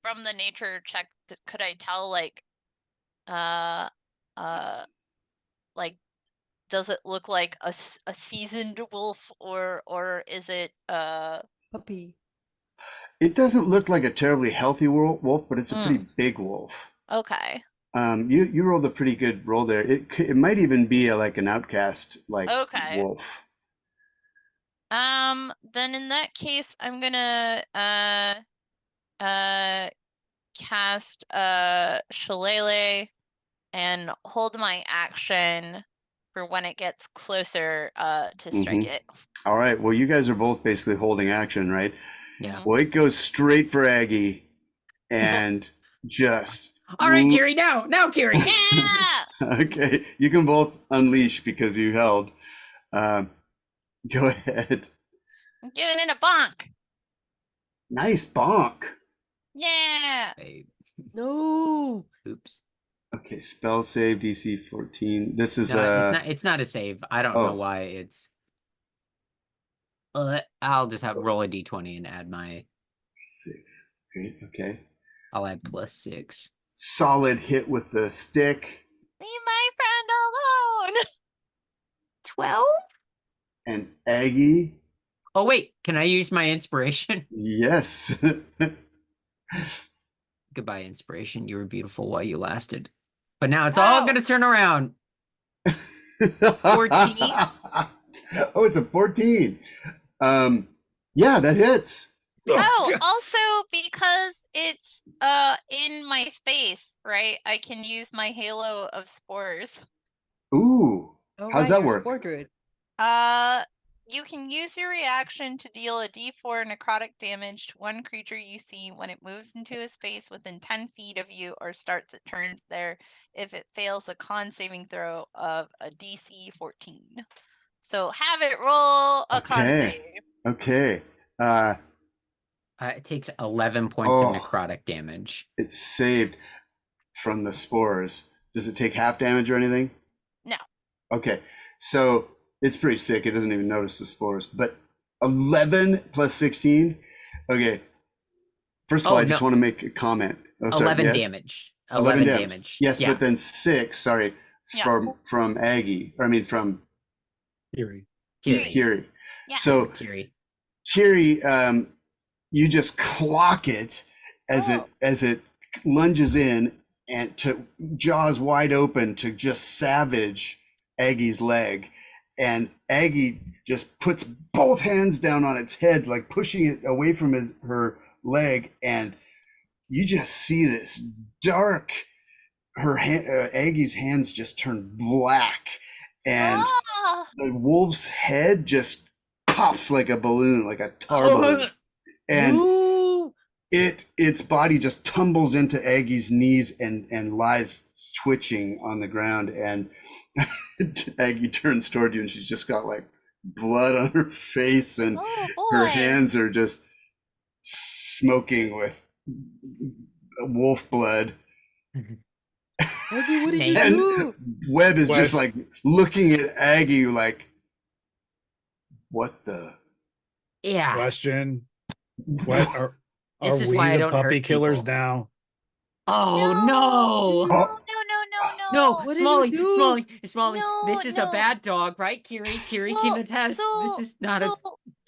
from the nature check, could I tell like does it look like a seasoned wolf or is it Puppy. It doesn't look like a terribly healthy wolf, but it's a pretty big wolf. Okay. You rolled a pretty good roll there. It might even be like an outcast Okay. wolf. Then in that case, I'm gonna cast Shillelagh and hold my action for when it gets closer to strike it. All right. Well, you guys are both basically holding action, right? Yeah. Well, it goes straight for Aggie and just. All right, Kiry, now, Kiry. Yeah. Okay, you can both unleash because you held. Go ahead. I'm giving it a bonk. Nice bonk. Yeah. Wait, No. oops. Okay, spell save DC 14. This is No, it's not a save. I don't know Oh. why it's. I'll just have roll a d20 and add my. 6. Great. Okay. I'll add +6. Solid hit with the stick. Leave my friend alone. 12? And Aggie, Oh wait, can I use my inspiration? yes. Goodbye, inspiration. You were beautiful while you lasted. But now it's all gonna turn around. 14? Oh, it's a 14. Yeah, that hits. Oh, also because it's in my space, right? I can use my halo of spores. Ooh. Oh, How's that you're a work? spore druid. You can use your reaction to deal a d4 necrotic damage to one creature you see when it moves into a space within 10 feet of you or starts its turns there if it fails a con saving throw of a DC 14. So have it roll a con Okay. save. Okay. It takes 11 points of necrotic damage. It's saved from the spores. Does it take half damage or anything? No. Okay. So it's pretty sick. It doesn't even notice the spores. But 11 plus 16. Okay. First of all, I just want to make a comment. Oh, sorry. 11 Yes? damage. 11 damage. Yes, Yeah. but then 6, sorry, from Aggie. I mean from Kiry. Kiry. Yeah. So Kiry. Kiry, you just clock it as it lunges in and to jaws wide open to just savage Aggie's leg, and Aggie just puts both hands down on its head, like pushing it away from her leg, and you just see this dark. Aggie's hands just turn black, and the wolf's head just pops like a balloon, like a tar balloon, and its body just tumbles into Aggie's knees and lies twitching on the ground, and Aggie turns toward you and she's just got like blood on her face, and her hands are just smoking with wolf blood. Aggie, what did you And do? Webb is just like looking at Aggie like, what the? Yeah. Question. What are This is we why I the don't puppy hurt killers people. now? Oh No, Oh. no! What did Smolly, you do? Smolly. No, This is a bad dog, right? Kiry can attest. This is not a.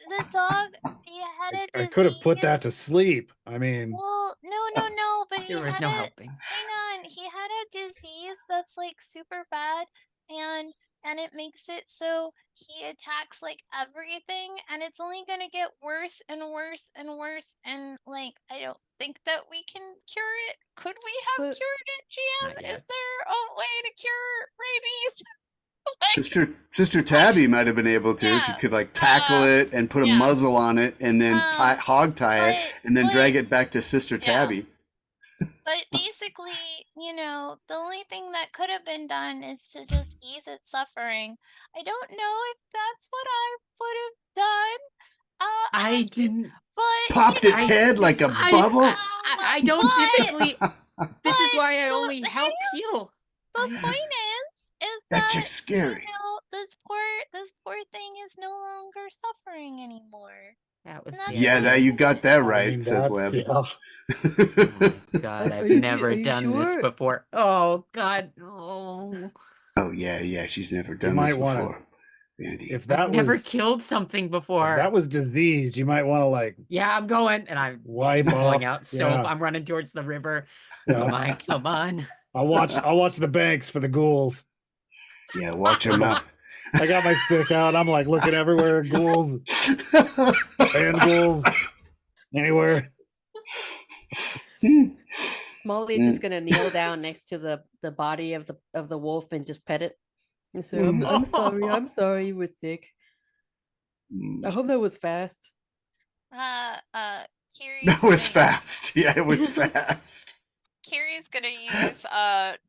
The dog, he had a I disease. could have put that to sleep. I mean, Well, no, but he There was had no a, helping. hang on, he had a disease that's like super bad, and it makes it so he attacks like everything, and it's only gonna get worse and worse and worse, and like I don't think that we can cure it. Could we have But- cured it, GM? Not yet. Is there a way to cure rabies? Like, Sister Tabby might have been able to if you Yeah. could like tackle it and put a yeah. muzzle on it and then hog tie it and then drag it back to Sister Yeah. Tabby. But basically, the only thing that could have been done is to just ease its suffering. I don't know if that's what I would have done. I didn't. But Popped its head like a bubble. I don't typically. This is why I only help heal. The point is That that chick's scary. this poor thing is no longer suffering anymore. That was That's Yeah, that you got that I right, mean, says that's- Webb. yeah. Oh my God, I've Are you never done this sure? before. Oh God, oh. Oh yeah, she's never done might this wanna- before. Bandy. If I've that never was killed something if before. that was diseased, you might want to like Yeah, I'm going, and I'm wipe pulling off. out soap. Yeah. I'm running towards the river. Yeah. Come on, come on. I'll watch the banks for the ghouls. Yeah, watch your mouth. I got my stick out. I'm like looking everywhere. Ghouls, and ghouls, anywhere. Smolly is just gonna kneel down next to the body of the wolf and just pet it. And say, I'm sorry you were sick. I hope that was fast. Kiry's That was gonna- fast. Yeah, it was fast. Kiry's gonna use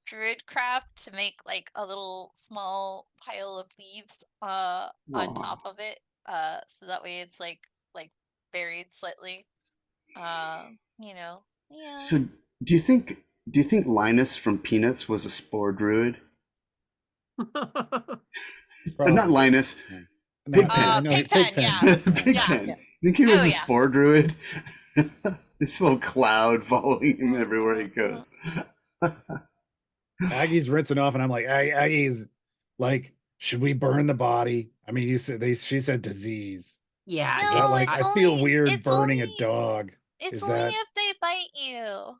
druid craft to make like a little small pile of leaves on Aw. top of it. So that way it's like like buried slightly. You know, yeah. So do you think Linus from Peanuts was a spore druid? Not Linus. Yeah. Pigpen. Pigpen, yeah. Pigpen. Yeah. I think he was Oh, a yeah. spore druid. This little cloud following him everywhere he goes. Aggie's rinsing off, and I'm like, Aggie's like, should we burn the body? I mean, she said disease. Yeah, Is No, that like, it's I feel only- weird it's burning only- a dog. It's Is only that- if they bite you.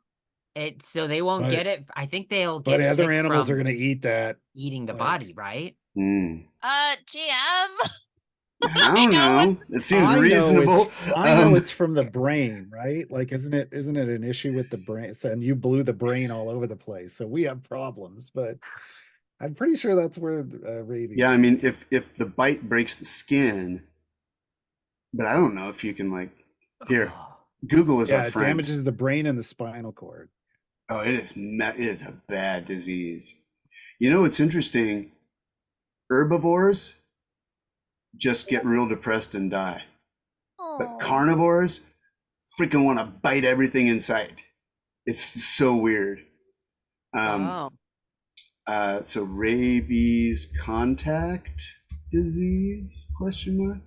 so they won't But- get it. I think they'll But get other sick animals are from going to eat that. eating the like- body, right? Mm. GM. I don't know. It seems I know reasonable. I know it's from the brain, right? Like, isn't it an issue with the brain? And you blew the brain all over the place, so we have problems. But I'm pretty sure that's where rabies. Yeah, I mean, if the bite breaks the skin, but I don't know if you can like. Here, Google is yeah, our it friend. damages the brain and the spinal cord. Oh, it is a bad disease. You know what's interesting? Herbivores just get real depressed and die. But Aw. carnivores freaking want to bite everything in sight. It's so weird. Wow. So rabies contact disease, question mark?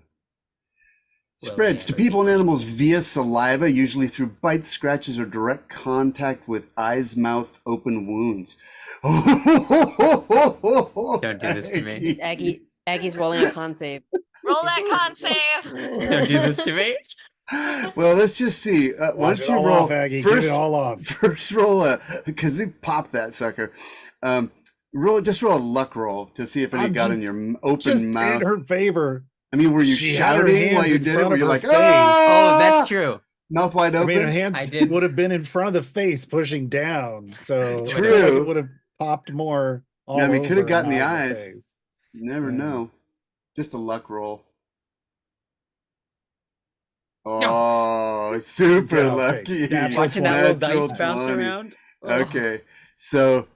Spreads to people and animals via saliva, usually through bites, scratches, or direct contact with eyes, mouth, open wounds. Don't do this to me. Aggie's rolling a con save. Roll that con save. Don't do this to me. Well, let's just see. Why Wash don't it you all roll off, Aggie. Get it all off. First roll because he popped that sucker. Roll a luck roll to see if any I'm got just- in your Just open in mouth. her favor. I mean, were you She had her shouting while hands you in did it? front Were of you her like, face. ah? Oh, that's true. Mouth wide I open? mean, her hands I did. would have been in front of the face, pushing down. So True. I feel like it would have popped more. All Yeah, I mean, could have over gotten the and not eyes. face. You never Yeah. know. Just a luck roll. Oh, super Okay, lucky. natural Watching that little Natural dice bounce 20. around. Ugh. Okay, so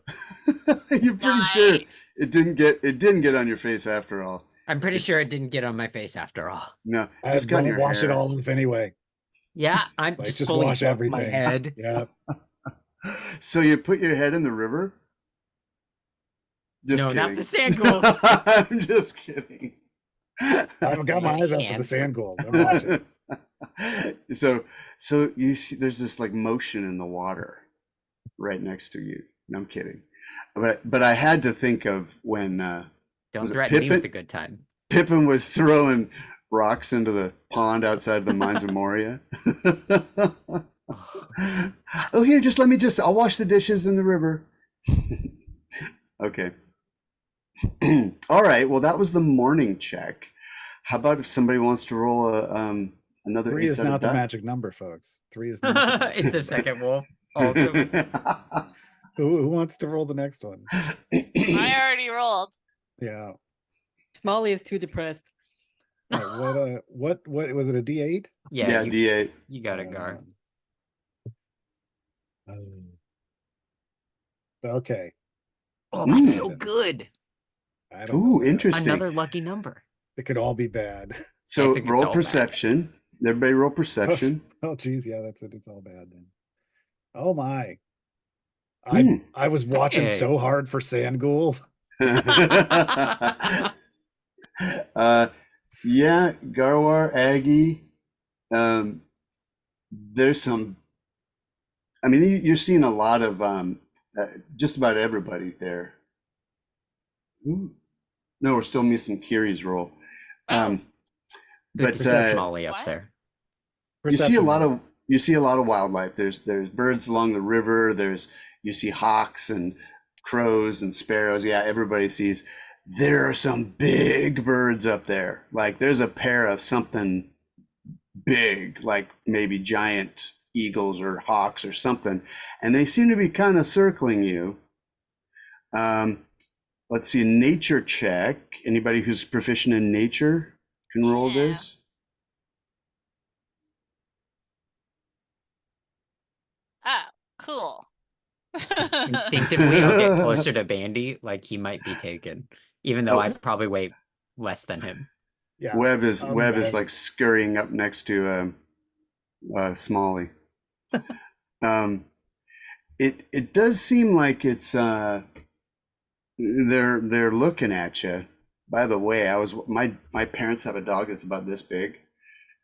you're pretty sure it didn't get on your face after all. I'm pretty sure it didn't get on my face after all. No, I just got in don't your wash hair. it all off anyway. Yeah, I'm Like, just just fully wash bumped everything. my head. Yeah. So you put your head in the river? Just No, kidding. not the sand ghouls. I'm just kidding. I've got my eyes out for the Cancer. sand ghouls. I'm watching. So you see, there's this like motion in the water right next to you. No, I'm kidding, but I had to think of when Don't Was it threaten me with a Pippin? good time. Pippin was throwing rocks into the pond outside the mines of Moria. Oh, here, I'll wash the dishes in the river. Okay. All right. Well, that was the morning check. How about if somebody wants to roll another 3 is eight-sided not the die? magic number, folks. 3 is not. The magic It's the number. second wolf. Also, Who wants to roll the next one? I already rolled. Yeah. Smolly is too depressed. All right, what was it? A D8? Yeah, you, D8. you got it, Gar. Okay. Oh, that's Mm. so good. I don't Ooh, know. interesting. Another lucky number. It could all be bad. So think it's roll all bad. perception. Everybody roll perception. Oh, geez, yeah, that's it. It's all bad then. Oh my! Hmm. I was watching Hey. so hard for sand ghouls. Yeah, Garwar, Aggie. There's some. I mean, you're seeing a lot of just about everybody there. Ooh. No, we're still missing Kiry's roll. But There's a Smolly up What? there. you see a Perception lot roll. of wildlife. There's birds along the river. You see hawks and crows and sparrows. Yeah, everybody sees. There are some big birds up there. Like there's a pair of something big, like maybe giant eagles or hawks or something, and they seem to be kind of circling you. Let's see, nature check. Anybody who's proficient in nature can roll Yeah. this. Oh, cool. Instinctively, I'll get closer to Bande, like he might be taken, even though Oh. I probably weigh less than him. Yeah. Webb is I'm Webb is back. like scurrying up next to Smolly. It does seem like it's they're looking at you. By the way, my parents have a dog that's about this big,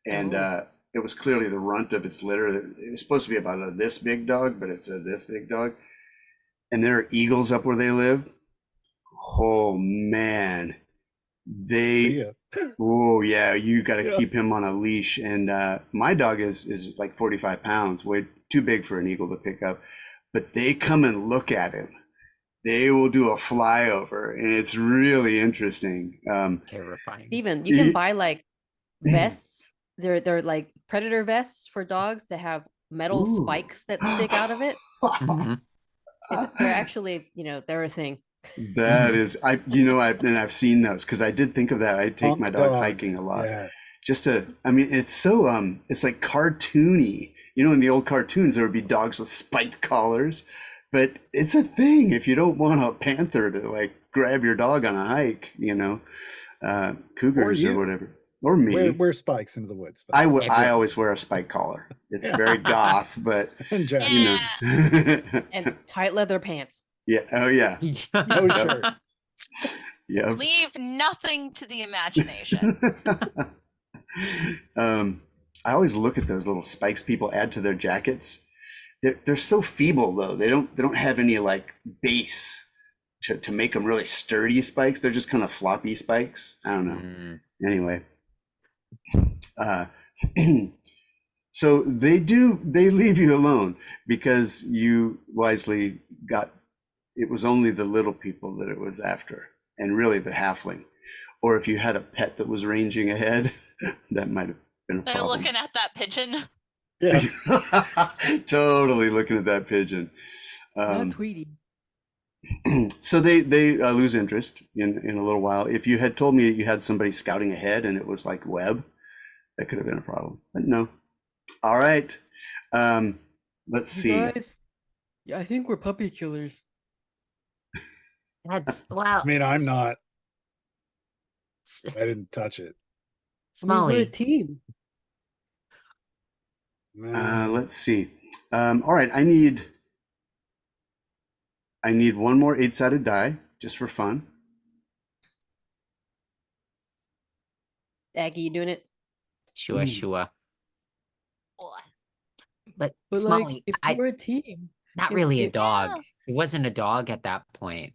and Oh. it was clearly the runt of its litter. It was supposed to be about this big dog, but it's a this big dog. And there are eagles up where they live. Oh man, See they. ya. Oh yeah, you got to Yeah. keep him on a leash. And my dog is like 45 pounds, way too big for an eagle to pick up. But they come and look at him. They will do a flyover, and it's really interesting. Terrifying. Steven, you can buy like vests. They're like predator vests for dogs that have metal Ooh. spikes that stick out of it. Mhm. They're actually, they're a thing. That is, I've seen those because I did think of that. I take Punk my dog dogs. hiking a lot. Yeah. It's so it's like cartoony. In the old cartoons there would be dogs with spiked collars, but it's a thing if you don't want a panther to like grab your dog on a hike, cougars or you. whatever, or me. Wear spikes into the woods. I Everyone. always wear a spike collar. It's very goth, but And Jack. And tight leather pants. yeah. Oh yeah. No shirt. Yeah. Leave nothing to the imagination. I always look at those little spikes people add to their jackets. They're so feeble though. They don't have any like base to make them really sturdy spikes. They're just kind of floppy spikes. I don't know. Mm. Anyway, so they leave you alone because you wisely got. It was only the little people that it was after, and really the halfling. Or if you had a pet that was ranging ahead, that might have been a They're problem. looking at that pigeon. Yeah. Totally looking at that pigeon. Tweety. So they lose interest in a little while. If you had told me that you had somebody scouting ahead and it was like Webb, that could have been a problem. But no. All right. Let's see. Guys, yeah, I think we're puppy killers. That's well. I mean, I'm not. S- I didn't touch it. Smolly. team. Let's see. All right. I need one more 8-sided die just for fun. Aggie, you doing it? Sure, sure. But But Smolly, if I we're a team, not if- really a if- dog. Yeah. It wasn't a dog at that point.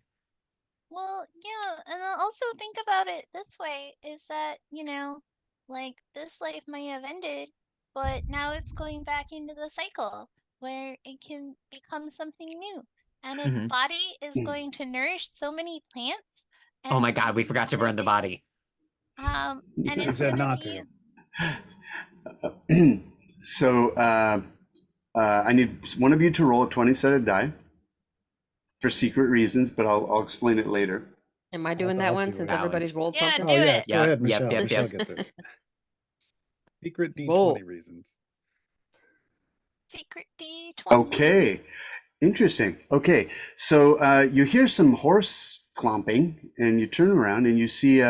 Well, yeah, and I'll also think about it this way, is that, like this life might have ended, but now it's going back into the cycle where it can become something new. And its Mhm. body is going to nourish so many plants. And Oh my it's God, we gonna forgot to become a burn the thing. body. And You it's said gonna not be to. So I need one of you to roll a 20-sided die for secret reasons, but I'll explain it later. Am I doing thought that I'd one do since it. everybody's rolled Yeah, something? Oh do yeah. it. Go Yep, ahead, yep, Michelle. yep, Michelle yep. gets it. Secret D20 Roll. reasons. secret D20. Okay, interesting. Okay, so you hear some horse clomping, and you turn around and you see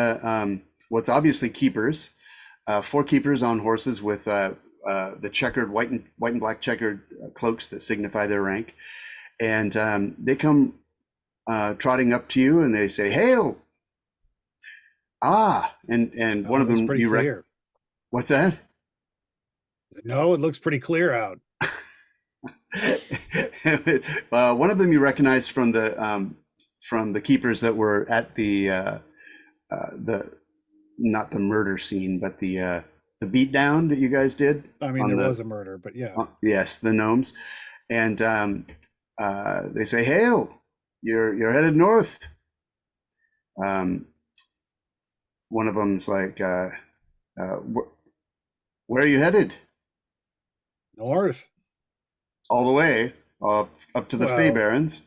what's obviously keepers, 4 keepers on horses with the checkered white and black checkered cloaks that signify their rank, and they come trotting up to you and they say, "Hail!" And one of Looks them pretty you clear. What's that? No, it looks pretty clear out. One of them you recognize from the keepers that were at the not the murder scene, but the beatdown that you guys did. I mean, on there the- was a murder, but yeah. Yes, the gnomes, and they say, "Hail! You're headed north." One of them's like, "Where are you headed?" North. All the way up to the Fey Well- Barrens.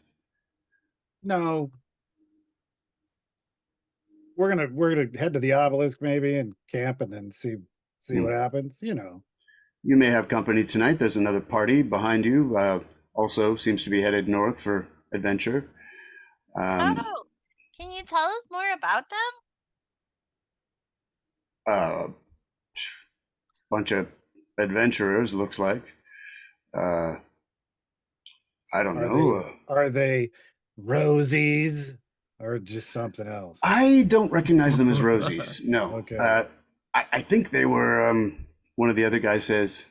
No. We're gonna head to the obelisk maybe and camp and then see what happens. You may have company tonight. There's another party behind you. Also seems to be headed north for adventure. Oh, can you tell us more about them? uh, bunch of adventurers, looks like. I don't know. Are they rosies or just something else? I don't recognize them as Rosies. No. Okay. I think they were, one of the other guys says,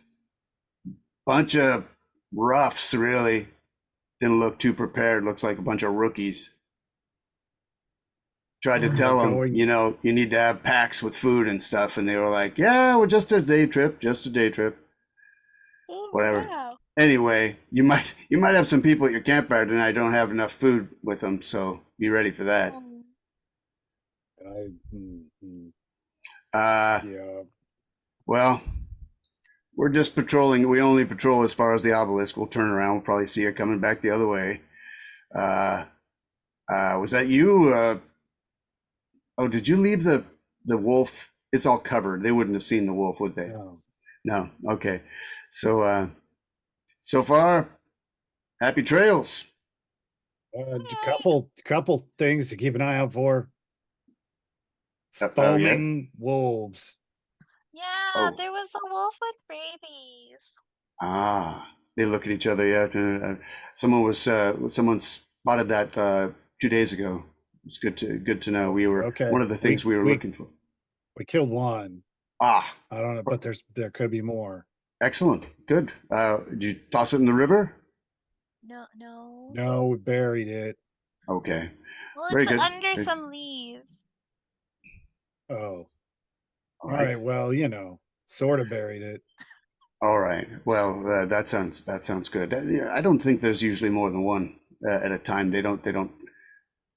bunch of roughs, really. Didn't look too prepared. Looks like a bunch of rookies. Tried to tell them, going- you know, you need to have packs with food and stuff. And they were like, yeah, we're just a day trip, just a day trip. Whatever. Wow. Anyway, you might have some people at your campfire tonight don't have enough food with them, so be ready for that. Yeah. Well, we're just patrolling. We only patrol as far as the obelisk. We'll turn around. We'll probably see her coming back the other way. Was that you? Oh, did you leave the wolf? It's all covered. They wouldn't have seen the wolf, would they? No. No. Okay. So, so far, happy trails. Couple things to keep an eye out for. Oh, yeah? Foaming wolves. Yeah, Oh. there was a wolf with rabies. They look at each other. Yeah. Someone spotted that 2 days ago. It's good to know. We were Okay. one of the things we were looking for. We killed one. I don't know, but there could be more. Excellent. Good. Did you toss it in the river? No. No, we buried it. Okay. Well, Very it's good. under Very- some leaves. Oh. All All right. right. Well, sort of buried it. All right. Well, that sounds good. Yeah, I don't think there's usually more than one at a time. They don't.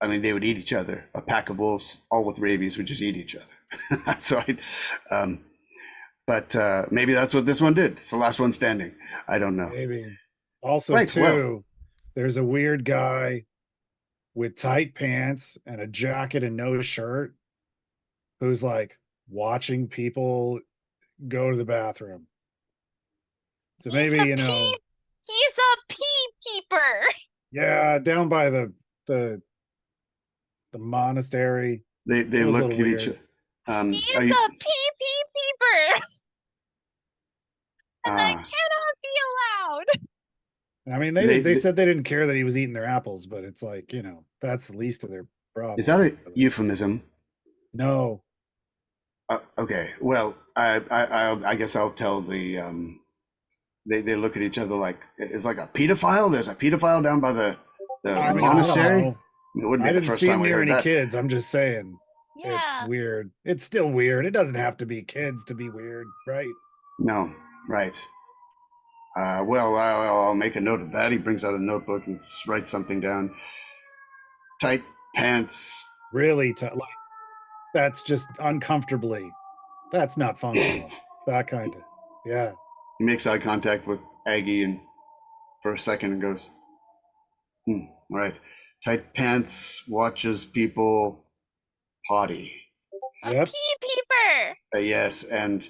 I mean, they would eat each other. A pack of wolves, all with rabies, would just eat each other. So but maybe that's what this one did. It's the last one standing. I don't know. Maybe. Also, Right, too, well- there's a weird guy with tight pants and a jacket and no shirt who's like watching people go to the bathroom. So maybe, He's a pee peeper. yeah, down by the monastery. They It was a look at little each weird. other. He's Are a you, pee peeper. And that ah, cannot be allowed. I mean, They- they said they didn't care that he was eating their apples, but it's like, that's the least of their problem. is that a euphemism? No. Okay. Well, I guess I'll tell the they look at each other like it's like a pedophile. There's a pedophile down by the I mean, monastery. I don't know. It wouldn't I be the didn't first see time him we near heard any that. kids. I'm just saying. Yeah. It's weird. It's still weird. It doesn't have to be kids to be weird, right? No, right. Well, I'll make a note of that. He brings out a notebook and writes something down. Tight pants. Really, like that's just uncomfortably. That's not functional. That kind of. Yeah. He makes eye contact with Aggie and for a second and goes, all right. Tight pants, watches people potty. A Yep. pee peeper. Yes, and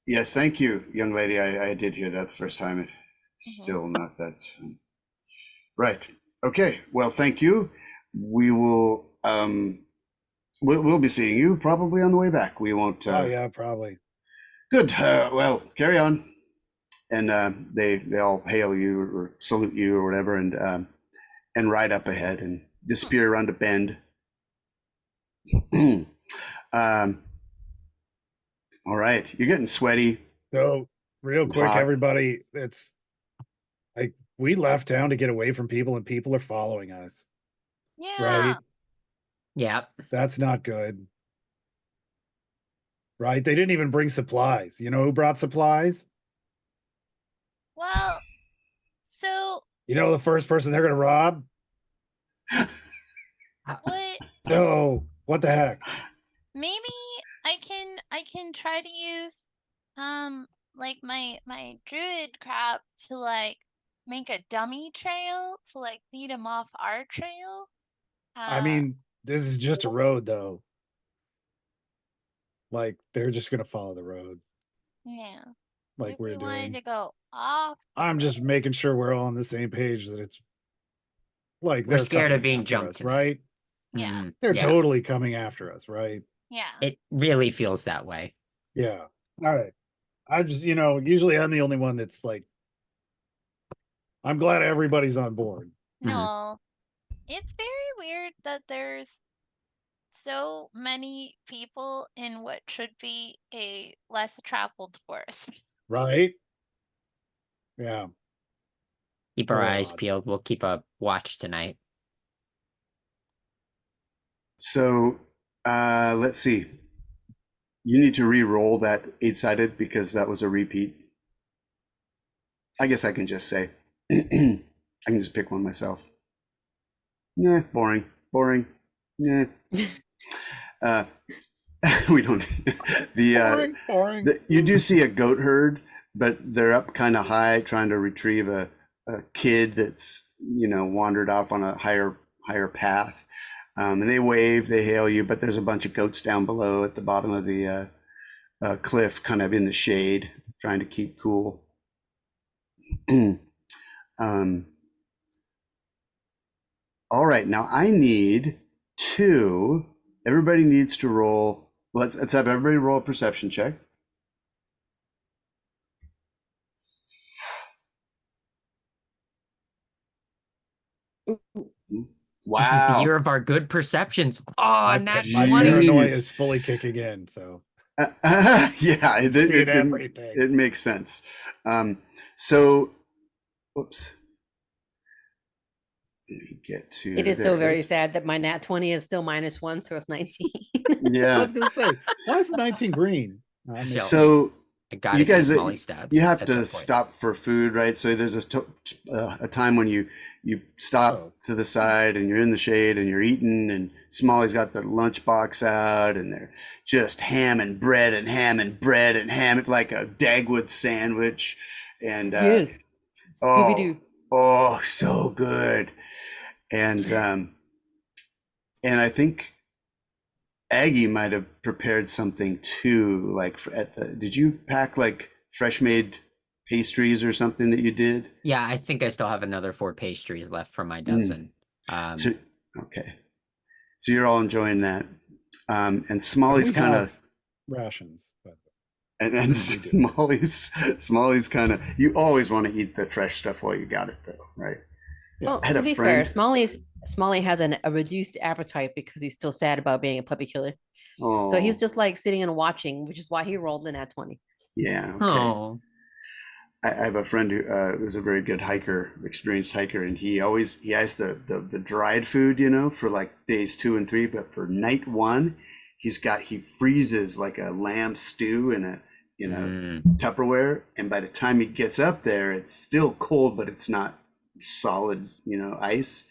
yes, thank you, young lady. I did hear that the first time. It's still not that. Right. Okay. Well, thank you. We will. We'll be seeing you probably on the way back. We won't. Oh yeah, probably. Good. Well, carry on. And they all hail you or salute you or whatever, and ride up ahead and disappear around a bend. All right, you're getting sweaty. So real quick, Hot. everybody, it's like we left town to get away from people, and people are following us. Yeah. Right? Yeah. That's not good. Right? They didn't even bring supplies. You know who brought supplies? Well, so You know the first person they're gonna rob? what? No. What the heck? Maybe I can try to use like my druid crap to like make a dummy trail to like lead him off our trail. I mean, this is just a road though. Like they're just gonna follow the road yeah. like If we're we wanted doing. to go off. the I'm just road. making sure we're all on the same page that it's like We're they're scared coming of being after jumped us, tonight. right? Yeah. Mhm. They're Yeah. totally coming after us, right? Yeah. It really feels that way. Yeah. All right. I just, usually I'm the only one that's like, I'm glad everybody's on board. No. It's very weird that there's so many people in what should be a less traveled forest. Right? Yeah. Keep It's a our little eyes odd. peeled. We'll keep a watch tonight. So let's see. You need to re-roll that 8-sided because that was a repeat. I guess I can just say. I can just pick one myself. Nah, boring. Nah. We don't. Boring. You do see a goat herd, but they're up kind of high trying to retrieve a kid that's wandered off on a higher path. And they wave, they hail you, but there's a bunch of goats down below at the bottom of the cliff, kind of in the shade, trying to keep cool. All right, now I need everybody needs to roll. Let's have everybody roll a perception check. Wow. This is the year of our good perceptions. Oh, nat My 20. paranoia is fully kicking in, so Yeah, seeing everything. It makes sense. So, whoops. Let me get to. It is there so very is. sad that my nat 20 is still -1, so it's 19. I Yeah. was gonna say, why is the 19 green? I mean, So I gotta you guys, see Smolly stats. you have at to some point. stop for food, right? So there's a time when you stop Oh. to the side and you're in the shade and you're eating, and Smolly's got the lunchbox out and they're just ham and bread and ham and bread and ham, like a Dagwood sandwich. And Yes. Scooby-Doo. oh, so good. And I think Aggie might have prepared something too, like did you pack like fresh made pastries or something that you did? Yeah, I think I still have another 4 pastries left from my dozen. So, okay. So you're all enjoying that. And Smolly's we kind of, have rations, but and Smolly's kind of, you always want to eat the fresh stuff while you got it though, right? Yeah. Well, I had to a be fair, friend- Smolly has a reduced appetite because he's still sad about being a puppy killer. Oh, So he's just like sitting and watching, which is why he rolled the nat 20. yeah. Okay. Oh, I have a friend who is a very good hiker, experienced hiker, and he has the dried food, for like days 2 and 3, but for night 1, he freezes like a lamb stew in a Tupperware, and by the time he gets up there, it's still cold, but it's not solid, ice,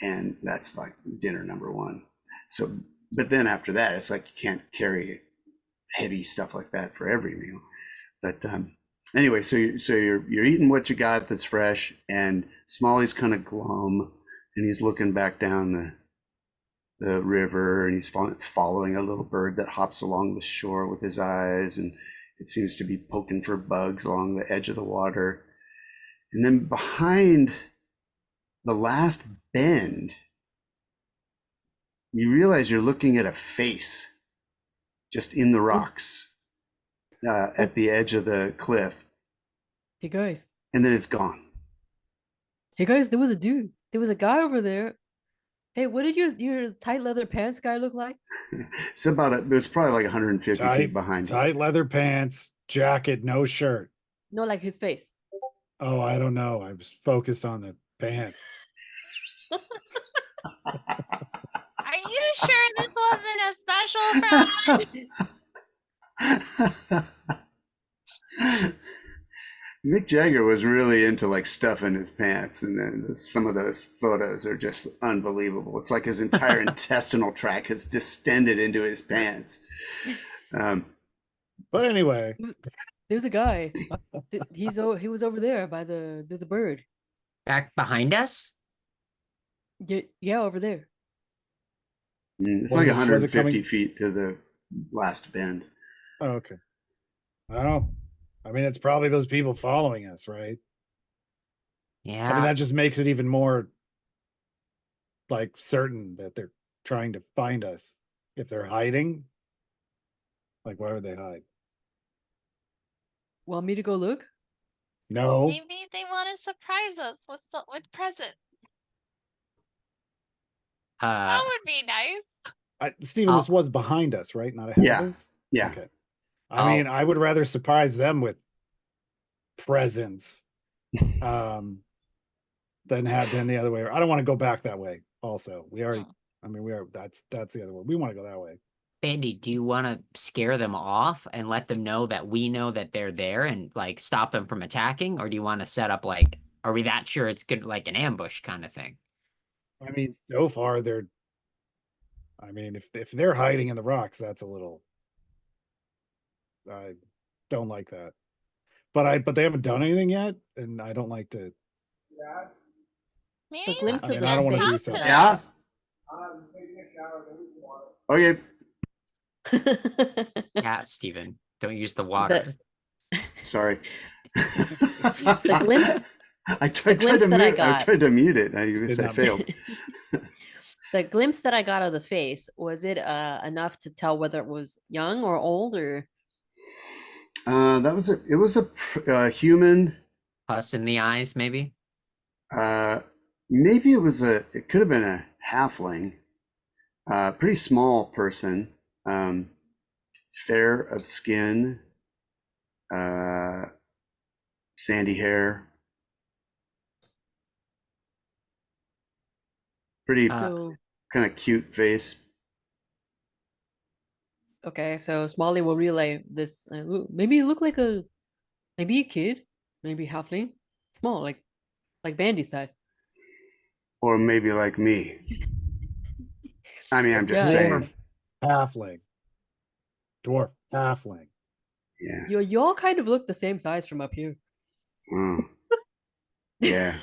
and that's like dinner number 1. So, but then after that, it's like you can't carry heavy stuff like that for every meal, but anyway, so you're eating what you got that's fresh, and Smolly's kind of glum, and he's looking back down the river, and he's following a little bird that hops along the shore with his eyes, and it seems to be poking for bugs along the edge of the water. And then behind the last bend, you realize you're looking at a face just in the rocks at the edge of the cliff. Hey guys. And then it's gone. Hey guys, there was a dude. There was a guy over there. Hey, what did your tight leather pants guy look like? It's probably like 150 feet behind you. Tight leather pants, jacket, no shirt. No, like his face. Oh, I don't know. I was focused on the pants. Are you sure this wasn't a special prize? Mick Jagger was really into like stuffing his pants, and then some of those photos are just unbelievable. It's like his entire intestinal tract has distended into his pants. But anyway, There's a guy. He was over there by there's a bird. back behind us? Yeah, over there. It's Was like it 150 coming- feet to the last bend. oh, okay. Oh, I mean, it's probably those people following us, right? Yeah. I mean, that just makes it even more like certain that they're trying to find us. If they're hiding, Like, why would they hide? Want me to go look? No. Maybe they want to surprise us with present. That would be nice. Steven, this I'll- was behind us, right? Not ahead Yeah, of us? yeah. Okay. I mean, I would rather surprise them with presents than the other way. I don't want to go back that way. Also, we already. I mean, that's the other way. We want to go that way. Bande, do you want to scare them off and let them know that we know that they're there and like stop them from attacking, or do you want to set up like, are we that sure it's good, like an ambush kind of thing? I mean, so far they're. I mean, if they're hiding in the rocks, that's a little. I don't like that, but they haven't done anything yet, and I don't like to. Maybe glimpse I of mean, their I don't want to do face. something. Yeah. Okay. Yeah, Steven, don't use the water. Sorry. The glimpse. I tried glimpse to that I mute. I got- tried to mute it. I Did not- failed. The glimpse that I got of the face, was it enough to tell whether it was young or old or? It was a human. Pus in the eyes, maybe. Maybe it could have been a halfling. Pretty small person. Fair of skin. Sandy hair. Pretty So kind of cute face. okay, so Smolly will relay this. Maybe it looked like maybe a kid, maybe halfling, small, like Bandy size. Or maybe like me. I mean, I'm just Yeah. saying. Halfling. Dwarf halfling. Yeah. You all kind of look the same size from up here. Oh. Yeah.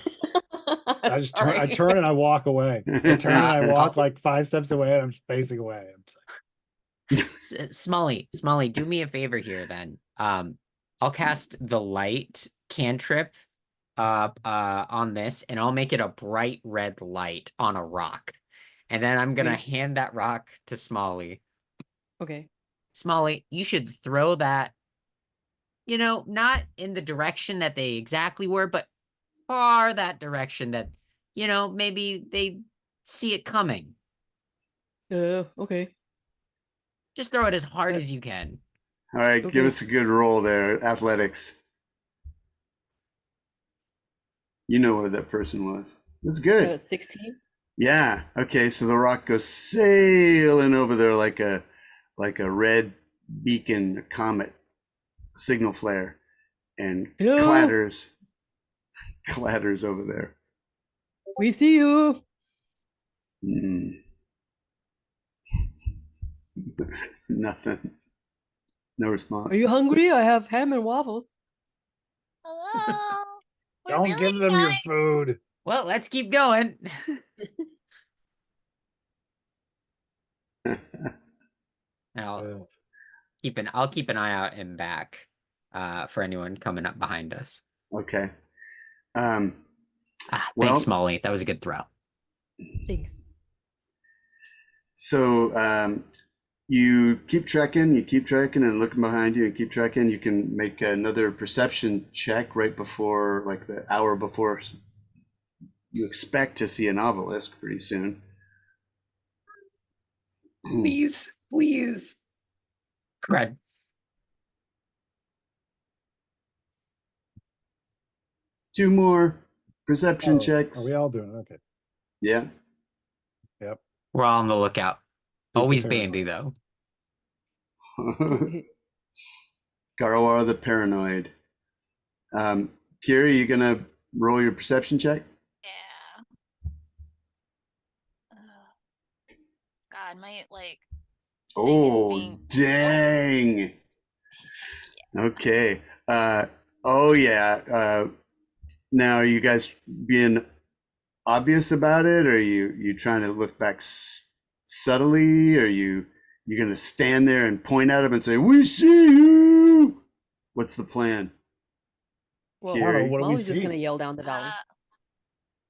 I just turn. I Sorry. turn and I walk away. I turn and I walk like 5 steps away, and I'm just facing away. I'm just like, Smolly, do me a favor here then. I'll cast the light cantrip on this, and I'll make it a bright red light on a rock. And then I'm gonna Okay. hand that rock to Smolly. Okay. Smolly, you should throw that, not in the direction that they exactly were, but far that direction that, maybe they see it coming. Okay. Just throw it as hard as you can. All right. Give Okay. us a good roll there. Athletics. You know where that person was. That's good. 16. Yeah. Okay. So the rock goes sailing over there like a red beacon, a comet signal flare, and Hello? clatters over there. We see you. Mm. Nothing. No response. Are you hungry? I have ham and waffles. Hello. We're don't really give them your trying- food. Well, let's keep going. Now, I'll keep an eye out and back for anyone coming up behind us. Okay. Thanks, Well- Smolly. That was a good throw. Thanks. So you keep trekking, and looking behind you, and keep trekking. You can make another perception check right before, like the hour before you expect to see an obelisk pretty soon. Please. Cred. Two more perception Oh, checks. Are we all doing it? Okay. Yeah. We're all on the lookout. Be Always prepared. Bandy, though. Garwar the paranoid. Kiry, you gonna roll your perception check? Yeah. God, my Oh, being- dang. Okay. Oh yeah. Now, are you guys being obvious about it? Or are you trying to look back subtly? Or you're gonna stand there and point at them and say, "We see you"? What's the plan? Well, Kiry? What do we Smolly's just see? gonna yell down the valley.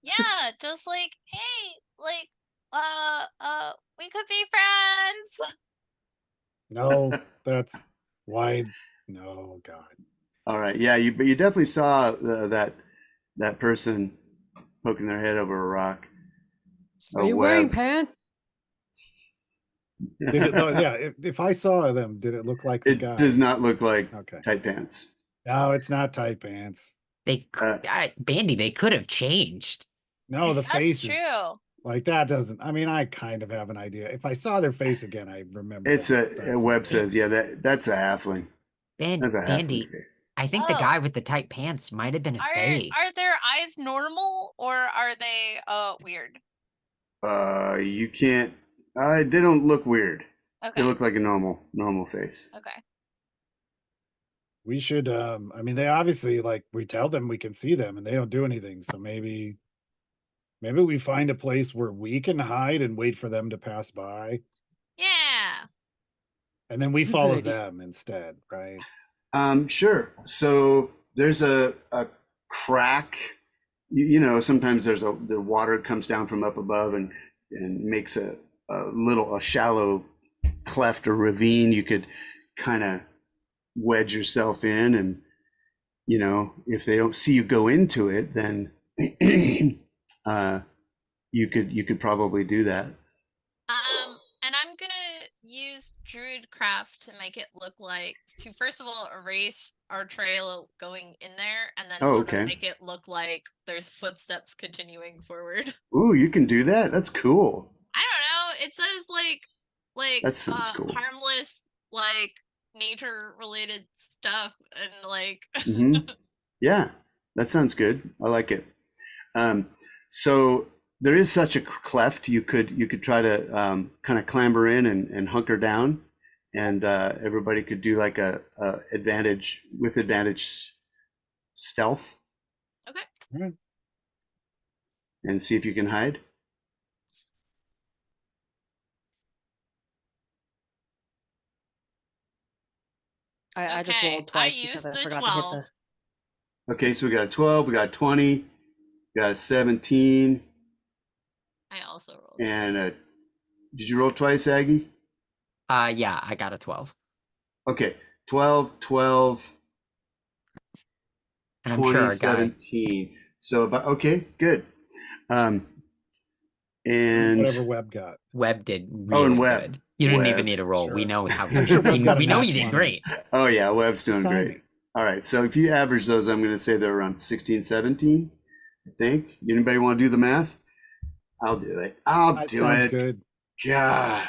yeah, just hey, we could be friends. No, that's why. No, God. All right, yeah, but you definitely saw that person poking their head over a rock. Are A you wearing web. pants? Did it? Yeah. If I saw them, did it look like the It guy? does not look like Okay. tight pants. No, it's not tight pants. They Bandy, they could have changed. No, the That's face is true. like that doesn't. I mean, I kind of have an idea. If I saw their face again, I remember. It's that's a Webb it. says, yeah, that's a halfling. That's a halfling Bandy, face. I think the Oh. guy with the tight pants might have been a fae. Are their eyes normal or are they weird? You can't. They don't look weird. Okay. They look like a normal face. Okay. We should. I mean, they obviously like we tell them we can see them, and they don't do anything. So maybe we find a place where we can hide and wait for them to pass by, Yeah. and then we Good follow idea. them instead, right? Sure. So there's a crack. You know, sometimes the water comes down from up above and makes a shallow cleft or ravine. You could kind of wedge yourself in, and you know, if they don't see you go into it, then you could probably do that. And I'm gonna use Druidcraft to make it look like first of all erase our trail going in there, and then Oh, sort okay. of make it look like there's footsteps continuing forward. Ooh, you can do that. That's cool. I don't know. It says like That sounds cool. harmless, like nature related stuff, and like Mm-hmm. Yeah, that sounds good. I like it. So there is such a cleft. You could try to kind of clamber in and hunker down, and everybody could do like a advantage stealth. Okay. All right. And see if you can hide. I just rolled twice because I forgot to hit the. Okay, so we got a 12, we got a 20, we got a 17. I also rolled. And did you roll twice, Aggie? Yeah, I got a 12. Okay, 12, 12, And 20, I'm sure our guy 17. So about okay, good. And Whatever Webb got. Webb did really and Webb. good. You didn't Webb, even need a roll. We sure. know how I'm sure Webb got a we know nat he did 20. great. Oh yeah, Webb's doing Timing. great. All right, so if you average those, I'm going to say they're around 16, 17, I think. Anybody want to do the math? I'll do it. I'll That do sounds it. good. God.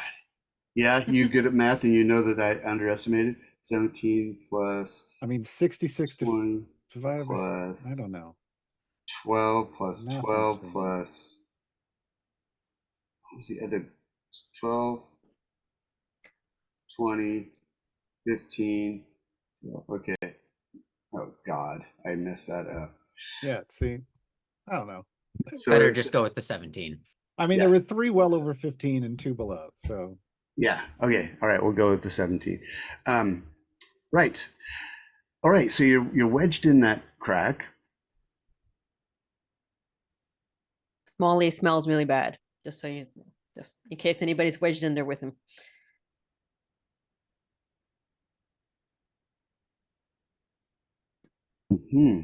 Yeah, you good at math and you know that I underestimated. 17 plus I mean, 66 to 20 divided by. plus I don't know. 12 plus Math 12 is plus what was the other 12, 20, 15. Okay. Oh God, I messed that up. Yeah. See, I don't know. So Better it's- just go with the 17. I mean, Yeah. there were 3 well over 15 and 2 below. So yeah. Okay. All right. We'll go with the 17. Right. All right. So you're wedged in that crack. Smolly smells really bad. Just so you know, just in case anybody's wedged in there with him. Hmm.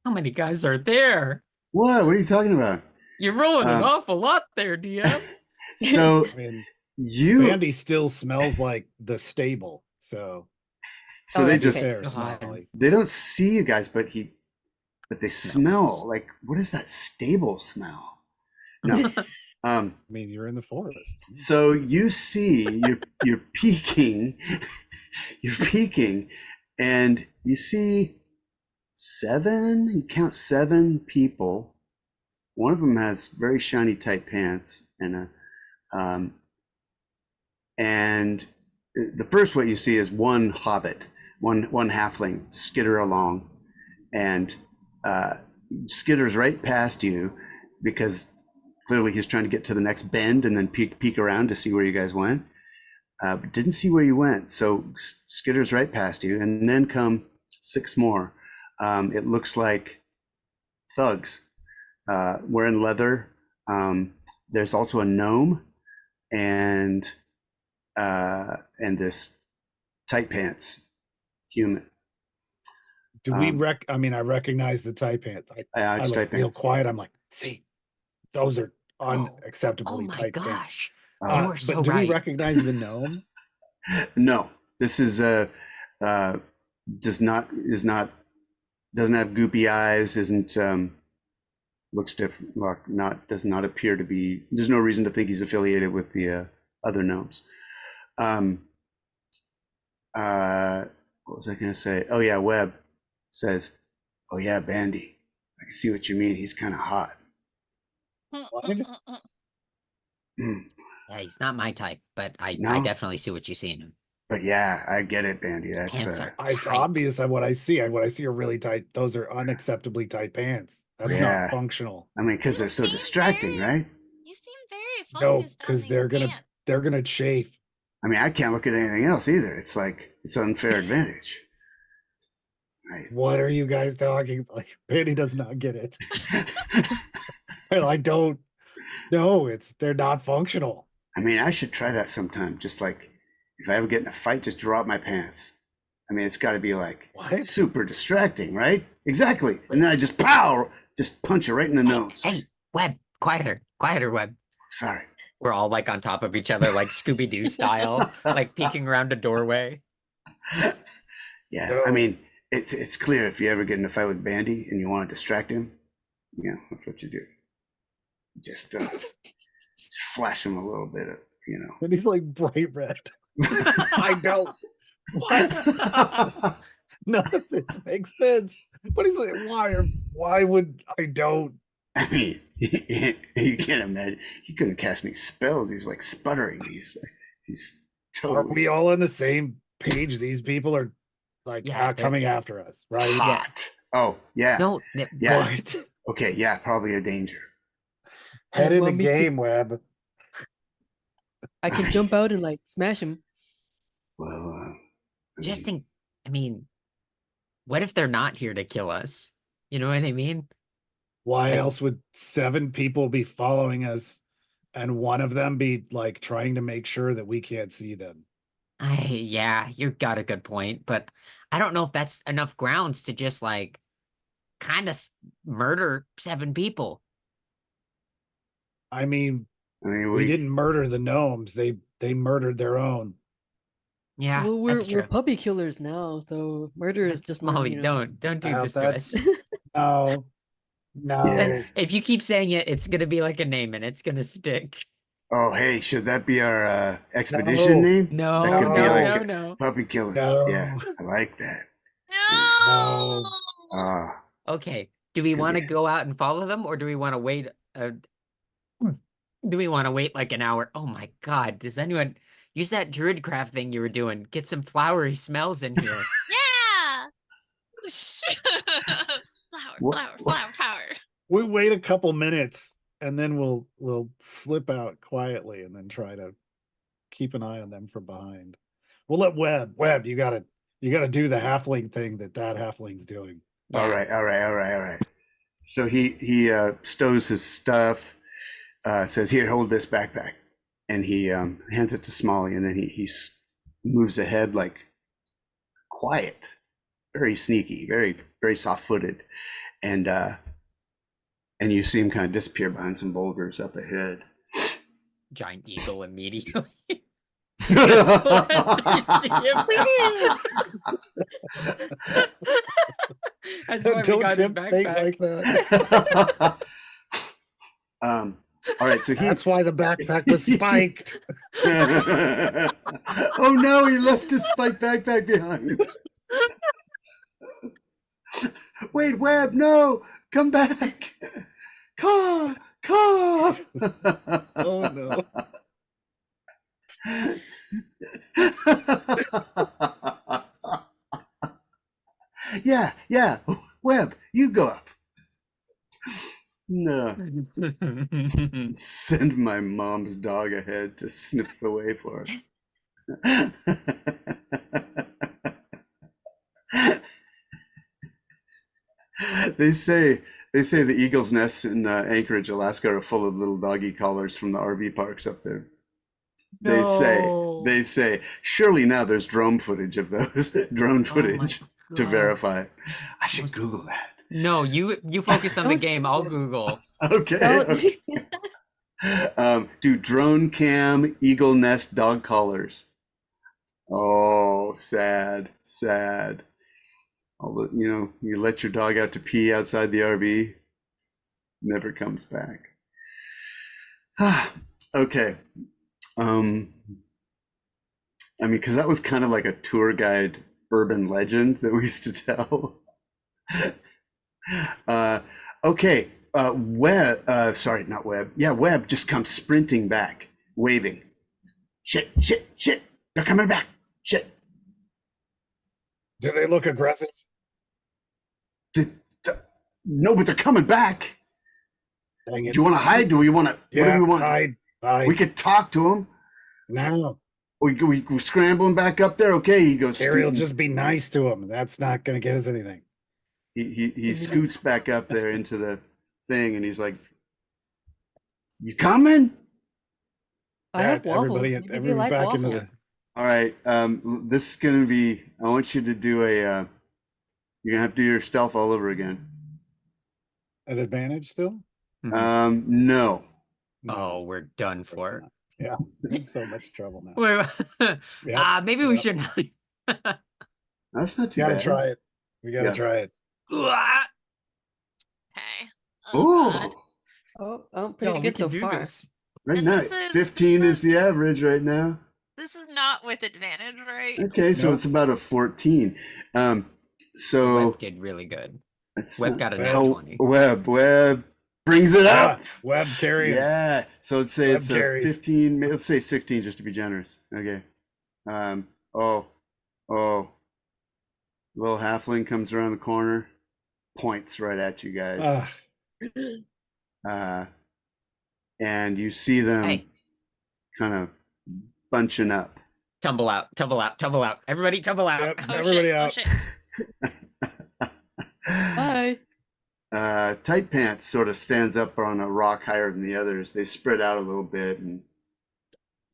How many guys are there? What are you talking about? You're rolling an Um, awful lot there, DM. So I mean, you Bandy still smells like the stable. So so Oh, they that's just okay. fair, God. Smolly. they don't see you guys, but they Smells. smell like, what is that stable smell? No. I mean, you're in the forest. So you see you're peeking, you're peeking, and you see you count 7 people. One of them has very shiny tight pants and and the first what you see is one hobbit, one halfling skitter along, and skitters right past you because clearly he's trying to get to the next bend and then peek around to see where you guys went. But didn't see where you went, so skitters right past you, and then come 6 more. It looks like thugs wearing leather. There's also a gnome and this tight pants, human. Do we I mean, I recognize the tight pants. I It's look tight real pants. quiet. I'm like, see, those are Oh unacceptably my tight pants. gosh. You Uh, are But so do right. we recognize the gnome? No, this is doesn't have goopy eyes, isn't looks different, does not appear to be, there's no reason to think he's affiliated with the other gnomes. What was I gonna say? Oh yeah, Webb says, oh yeah, Bande, I can see what you mean, he's kind of hot. Yeah, he's not my type, but I No? definitely see what you see in him. But yeah, I get it, Bande. His That's pants are It's tight. obvious that what I see are really tight. Those are unacceptably tight pants. That's Yeah. not functional. I mean, because You they're so seem distracting, very- right? You seem very No, focused on because these they're gonna chafe. I mean, I can't look at anything else either. It's like it's an unfair advantage. Right. What are you guys talking about? Like, Penny does not get it. I don't. No, they're not functional. I mean, I should try that sometime. Just like if I ever get in a fight, just drop my pants. I mean, it's got to be like What? super distracting, right? Exactly. And then I just just punch her right in the nose. Hey, Webb, quieter, Webb. Sorry. We're all like on top of each other, like Scooby-Doo style, like peeking around a doorway. Yeah, I mean, it's clear if you ever get in a fight with Bande and you want to distract him, that's what you do. Just flash him a little bit, And he's like bright red. I don't. What? None of it makes sense. But he's like, why would I don't? I mean, you can't imagine. He couldn't cast any spells. He's like sputtering. He's Are totally we all on the same page? These people are like Yeah, coming after us, right? hot. Oh, yeah. No, Yeah. What? Okay, yeah, probably a danger. Head in the Well, me too. game, Webb. I can jump out and like smash him. Well, I mean, what if they're not here to kill us? You know what I mean? Why Like- else would 7 people be following us and one of them be like trying to make sure that we can't see them? Yeah, you got a good point, but I don't know if that's enough grounds to just like kind of murder 7 people. I mean, we we didn't murder the gnomes. They murdered their own. Yeah, Well, that's we're true. puppy killers now, so murder is That's just Smolly, murder, don't do this to us. That's no. If you keep saying it, it's gonna be like a name and it's gonna stick. Oh, hey, should that be our expedition name? No, That could be no, like no. Puppy Killers. No. Yeah, I like that. No. Ah, Okay, do we gonna want to be- go out and follow them, or do we want to wait? Do we want to wait like an hour? Oh my God! Does anyone use that druidcraft thing you were doing? Get some flowery smells in here. Yeah. What- flower power. We wait a couple minutes and then we'll slip out quietly and then try to keep an eye on them from behind. We'll let Webb, you gotta do the halfling thing that halfling's doing. all right. So he stows his stuff, says, "Here, hold this backpack," and he hands it to Smolly, and then he moves ahead like quiet, very sneaky, very very soft-footed, and you see him kind of disappear behind some boulders up ahead. Giant eagle immediately. That's why we Don't got his tempt fate backpack. like that. All right, so That's why the backpack was spiked. Oh no, he left his spiked backpack behind. Wait, Webb, no, come back. Caw. Oh no. Yeah, Webb, you go up. No, send my mom's dog ahead to sniff the way for us. They say the eagle's nests in Anchorage, Alaska, are full of little doggy collars from the RV parks up there. They say. they say. Surely now there's drone footage of those, drone footage to God. verify. I should Google that. No, you focus on the game. I'll Google. Okay. Don't okay. do that. Do drone cam eagle nest dog collars. Oh, sad, sad. Although, you let your dog out to pee outside the RV, never comes back. Okay. Because that was kind of like a tour guide urban legend that we used to tell. Okay. Webb just comes sprinting back, waving. Shit, they're coming back. Shit. Do they look aggressive? No, but they're coming back. Dang it. Do you want to hide? Do we want to? Yeah, what do we want? hide. We could talk to him. No. We scrambling back up there. Okay, he goes. Harry will scooting. just be nice to him. That's not going to get us anything. He scoots back up there into the thing, and he's like, "You coming?" I have waffles. Maybe you everybody like back into waffles. the. All right. This is gonna be. I want you to do a. You're gonna have to do your stealth all over again. At advantage still? No. Oh, we're done Of course for. not. Yeah, in so much trouble now. Wait, Yep, maybe we yep. should not. That's not too Gotta bad. try it. We gotta Yeah. try it. Okay. Oh, God. Oh, pretty we good can so do far. this. Right And now, this is- 15 is the average right now. This is not with advantage, right? Okay, so Nope. it's about a 14. So Webb did really good. it's Webb not- got a Well, nat oh, 20. Webb brings it up. Web carrying. Yeah. So let's say Webb it's carries. a 15. Let's say 16 just to be generous. Okay. Oh. Little halfling comes around the corner, points right at you guys. And you see them Hey. kind of bunching up. Tumble out. Everybody tumble out. Yep. Oh, Everybody shit. out. Oh, shit. Bye. Tight Pants sort of stands up on a rock higher than the others. They spread out a little bit, and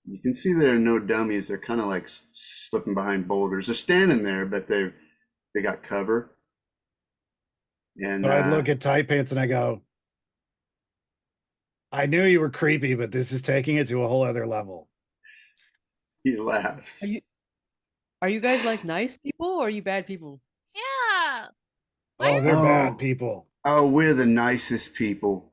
you can see there are no dummies. They're kind of like slipping behind boulders. They're standing there, but they got cover. And So I look at Tight Pants and I go, I knew you were creepy, but this is taking it to a whole other level. he laughs. Are you guys like nice people or are you bad people? Yeah. Why Oh, are they're Oh. bad people. Oh, we're the nicest people.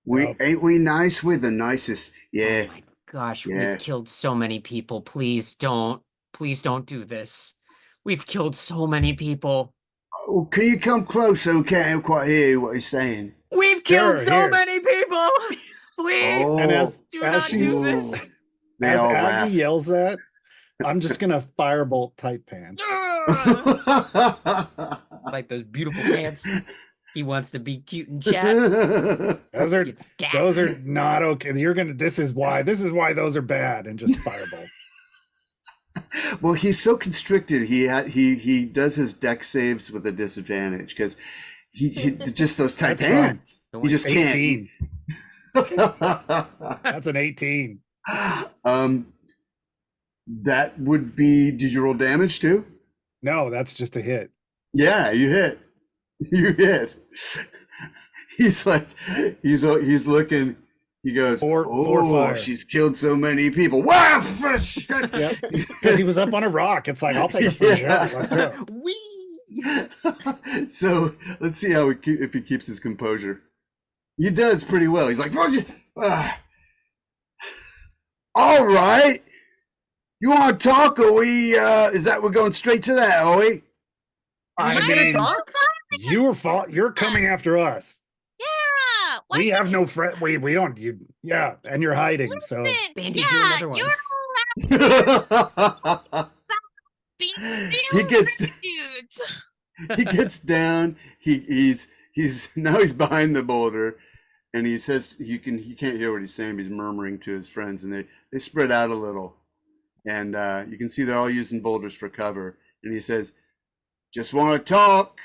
Nope. Ain't we nice? We're the nicest. Oh Yeah. my gosh, Yeah. we've killed so many people. Please don't do this. We've killed so many people. Oh, can you come close? Okay, I can't quite hear what you're saying. We've killed Sure, so here. many people. Please Oh, And as do as not she's- do this. they as all Aggie laugh. yells that, I'm just gonna firebolt Tight Pants. Like those beautiful pants. He wants to be cute and chat. Those are Gets gapped. those are not okay. You're gonna. This is why those are bad. And just firebolt. Well, he's so constricted. He does his deck saves with a disadvantage because he just those tight That's fine. pants. He just can't. 18. That's an 18. That would be. Did you roll damage too? No, that's just a hit. Yeah, you hit. You hit. He's like, he's looking. He goes, Four "Oh, fire." she's killed so many people." Wow! Yep. Because he was up on a rock. It's like, I'll take it for Yeah. sure. Let's go. Whee! So let's see how if he keeps his composure. He does pretty well. He's like, all right. You want to talk? Or we're going straight to that, are we? I Am I gonna mean, talk? you're coming after us. Yeah. Why We have no friend. We don't. Yeah, and you're hiding. So listen? Bandy, do Yeah, another one. you're He gets dudes. he gets down. He's now he's behind the boulder, and he says he can't hear what he's saying. He's murmuring to his friends, and they spread out a little, and you can see they're all using boulders for cover. And he says, "Just want to talk.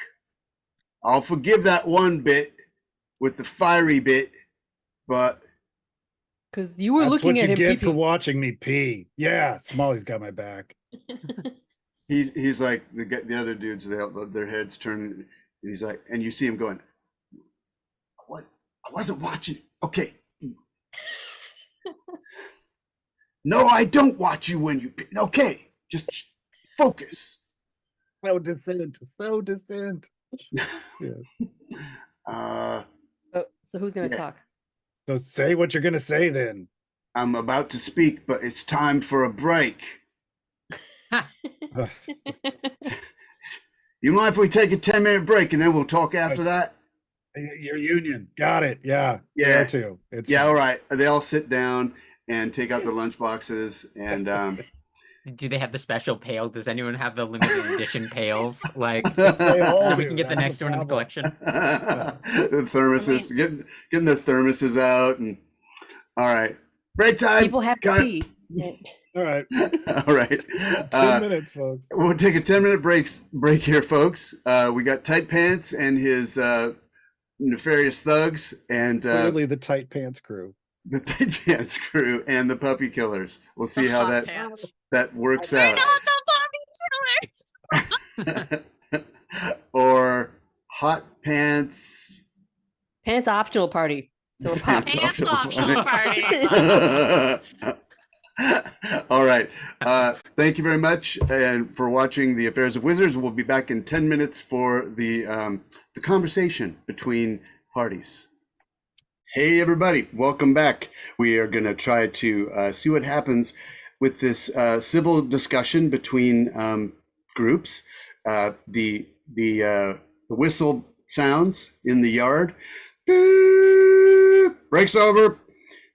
I'll forgive that one bit with the fiery bit, but Because you were That's looking what at you him get for pee-pee. watching me pee. Yeah, Smolly's got my back. He's like the other dudes. Their heads turn. And he's like, and you see him going, "What? I wasn't watching. Okay, no, I don't watch you when you. Okay, just focus." So dissent. So dissent. Yeah. So who's gonna Yeah. talk? So say what you're gonna say then. I'm about to speak, but it's time for a break. Ugh. You mind if we take a 10-minute break and then we'll talk after that? Your union. Got it. Yeah. Yeah. There too. It's Yeah, fine. all right. They all sit down and take out their lunch boxes and Do they have the special pail? Does anyone have the limited edition pails? Like, They all so we do. can get the That's next one in the problem. collection. the thermoses, getting their thermoses out and all right. Break time. People have to Got pee. All right. All right. 10 minutes, folks. We'll take a 10-minute break here, folks. We got Tight Pants and his nefarious thugs and Clearly the tight pants crew. the Tight Pants crew and the puppy killers. We'll see The how hot that pants. that works They're out. not the puppy killers. Or hot pants. Pants optional party. So we're popping. Pants optional party. All right. Thank you very much and for watching the Affairs of Wizards. We'll be back in 10 minutes for the conversation between parties. Hey, everybody. Welcome back. We are going to try to see what happens with this civil discussion between groups. The whistle sounds in the yard. Breaks over.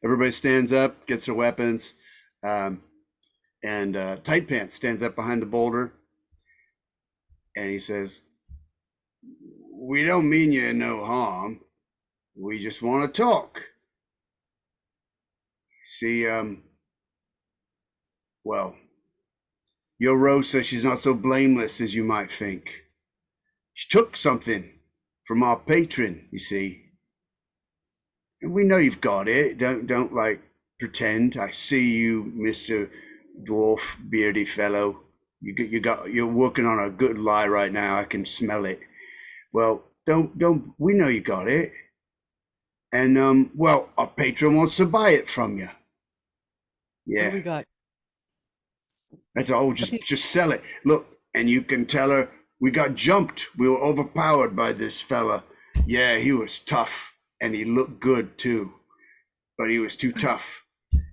Everybody stands up, gets their weapons. And Tight Pants stands up behind the boulder and he says, "We don't mean you no harm. We just want to talk. See, well, your Rosa, she's not so blameless as you might think. She took something from our patron, you see. And we know you've got it. Don't like pretend. I see you, Mr. Dwarf beardy fellow. You're working on a good lie right now. I can smell it. Well, don't we know you got it. And well, our patron wants to buy it from you. What Yeah. do we got? That's all. Just sell it. Look, and you can tell her we got jumped. We were overpowered by this fella. Yeah, he was tough, and he looked good too, but he was too tough.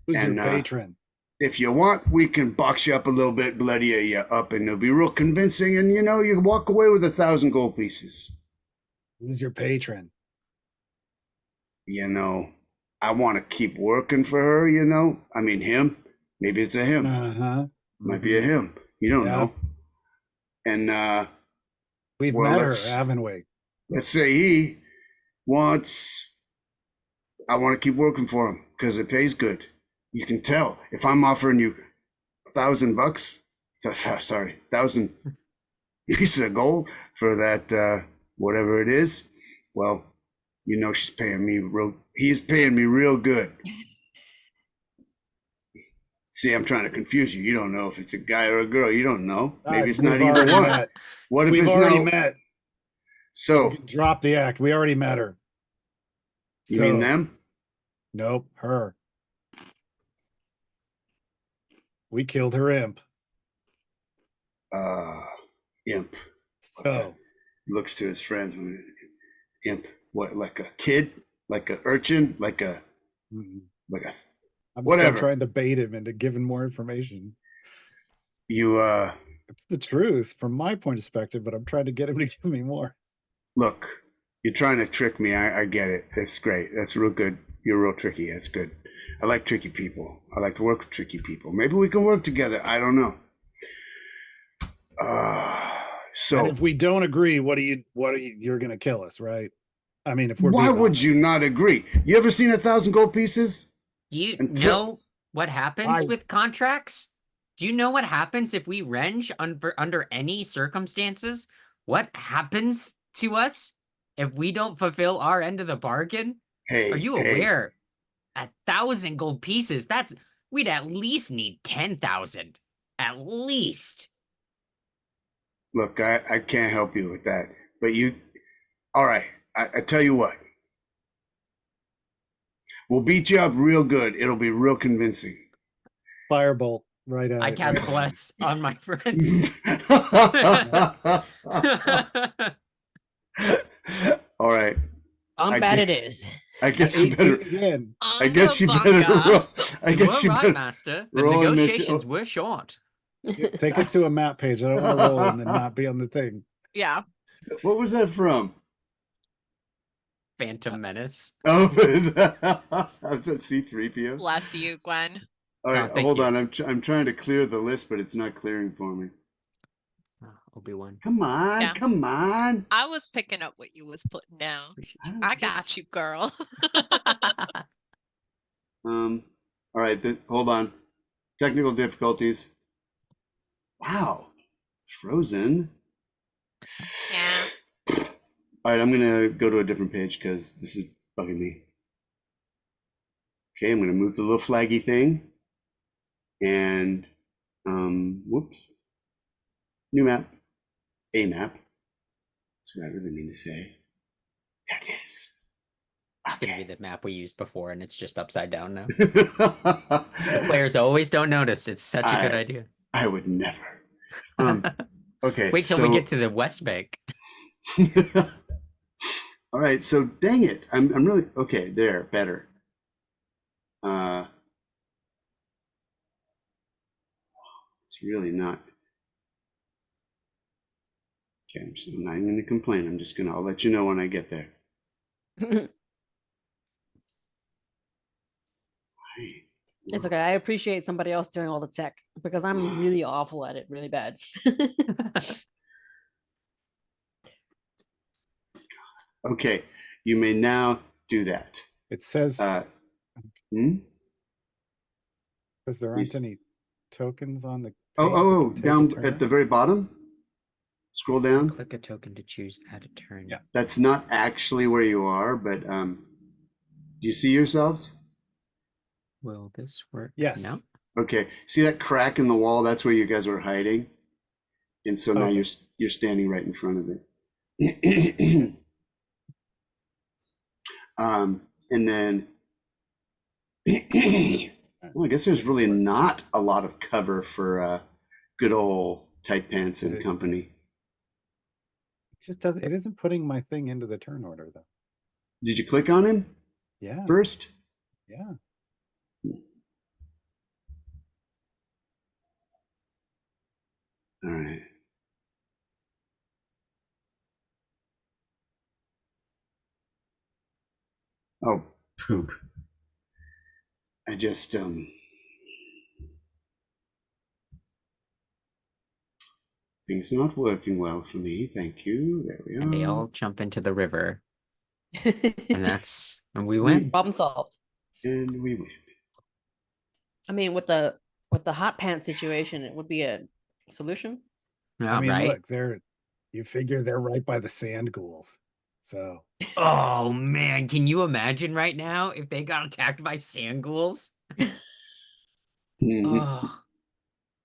Who's And, your patron? If you want, we can box you up a little bit, bloody you up, and it'll be real convincing. And you know, you can walk away with 1,000 gold pieces. Who's your patron? You know, I want to keep working for her. You know, I mean him. Maybe it's a him. Uh-huh. Might be a him. You don't Yeah. know. And We've Well, met her, let's- haven't we? let's say he wants. I want to keep working for him because it pays good. You can tell if I'm offering you $1,000. Sorry, 1,000 pieces of gold for that whatever it is. Well, you know she's paying me real. He's paying me real good. See, I'm trying to confuse you. You don't know if it's a guy or a girl. You don't know. Maybe it's not We've either already one. met. What if We've it's already no? met. So Drop the act. We already met her. you mean So- them? Nope, her. We killed her imp. Imp. What's So Looks to his friends. Imp. What? Like a kid? Like a urchin? Like a like a I'm Whatever. still trying to bait him into giving more information. you? It's the truth from my point of perspective, but I'm trying to get him to give me more. Look, you're trying to trick me. I get it. That's great. That's real good. You're real tricky. That's good. I like tricky people. I like to work with tricky people. Maybe we can work together. I don't know. So And if we don't agree, you're gonna kill us, right? I mean, if we're why being would honest. you not agree? You ever seen 1,000 gold pieces? Do you Until- know what happens I- with contracts? Do you know what happens if we wrench under any circumstances? What happens to us if we don't fulfill our end of the bargain? Hey, Are you hey, aware? 1,000 gold pieces. We'd at least need 10,000. At least. Look, I can't help you with that, but all right, I tell you what. We'll beat you up real good. It'll be real convincing. Firebolt right at I it. cast bless on my friends. All right. I'm I bad guess- it is. I guess you 18 better. again. I guess you better roll. I You guess were you right, better Master. The roll initiative. negotiations were short. Take us to a map page. I don't want to roll and then not be on the thing. Yeah. What was that from? Phantom Menace. Oh, was that C-3PO? Bless you, Gwen. All right, thank hold you. on. I'm trying to clear the list, but it's not clearing for me. Obi-Wan. Come on, Yeah. come on. I was picking up what you was putting down. I don't I get- got you, girl. All right, hold on. Technical difficulties. Wow, frozen. Yeah. All right, I'm gonna go to a different page because this is bugging me. Okay, I'm gonna move the little flaggy thing, and whoops, new map, a map. That's what I really mean to say. There it is. It's gonna be Okay. the map we used before, and it's just upside down now. I Players always don't notice. It's such a good idea. would never. Okay. Wait till we get to the West Bank. All right, so dang it. I'm really okay, there, better. It's really not. Okay, I'm not even gonna complain. I'll let you know when I get there. Right. It's okay. I appreciate somebody else doing all the tech because I'm really awful at it, really bad. Okay, you may now do that. It says Hmm? because there aren't Yes. any tokens on the page Oh, that can take a down turn. at the very bottom. Scroll down. Click a token to choose add a turn. Yeah. That's not actually where you are, but do you see yourselves? Will this work? Yes. No. Okay. See that crack in the wall? That's where you guys were hiding. And so now Okay. you're standing right in front of it. And then well, I guess there's really not a lot of cover for good old Tight Pants and It- company. It just doesn't. It isn't putting my thing into the turn order though. Did you click on him Yeah. first? Yeah. All right. Oh, poop. I just things not working well for me. Thank you. There we are. And they all jump into the river, and we win. Problem solved. And we win. I mean, with the hot pants situation, it would be a solution. Yeah, I mean, right. look, you figure they're right by the sand ghouls. So Oh man, can you imagine right now if they got attacked by sand ghouls? Mhm. Oh,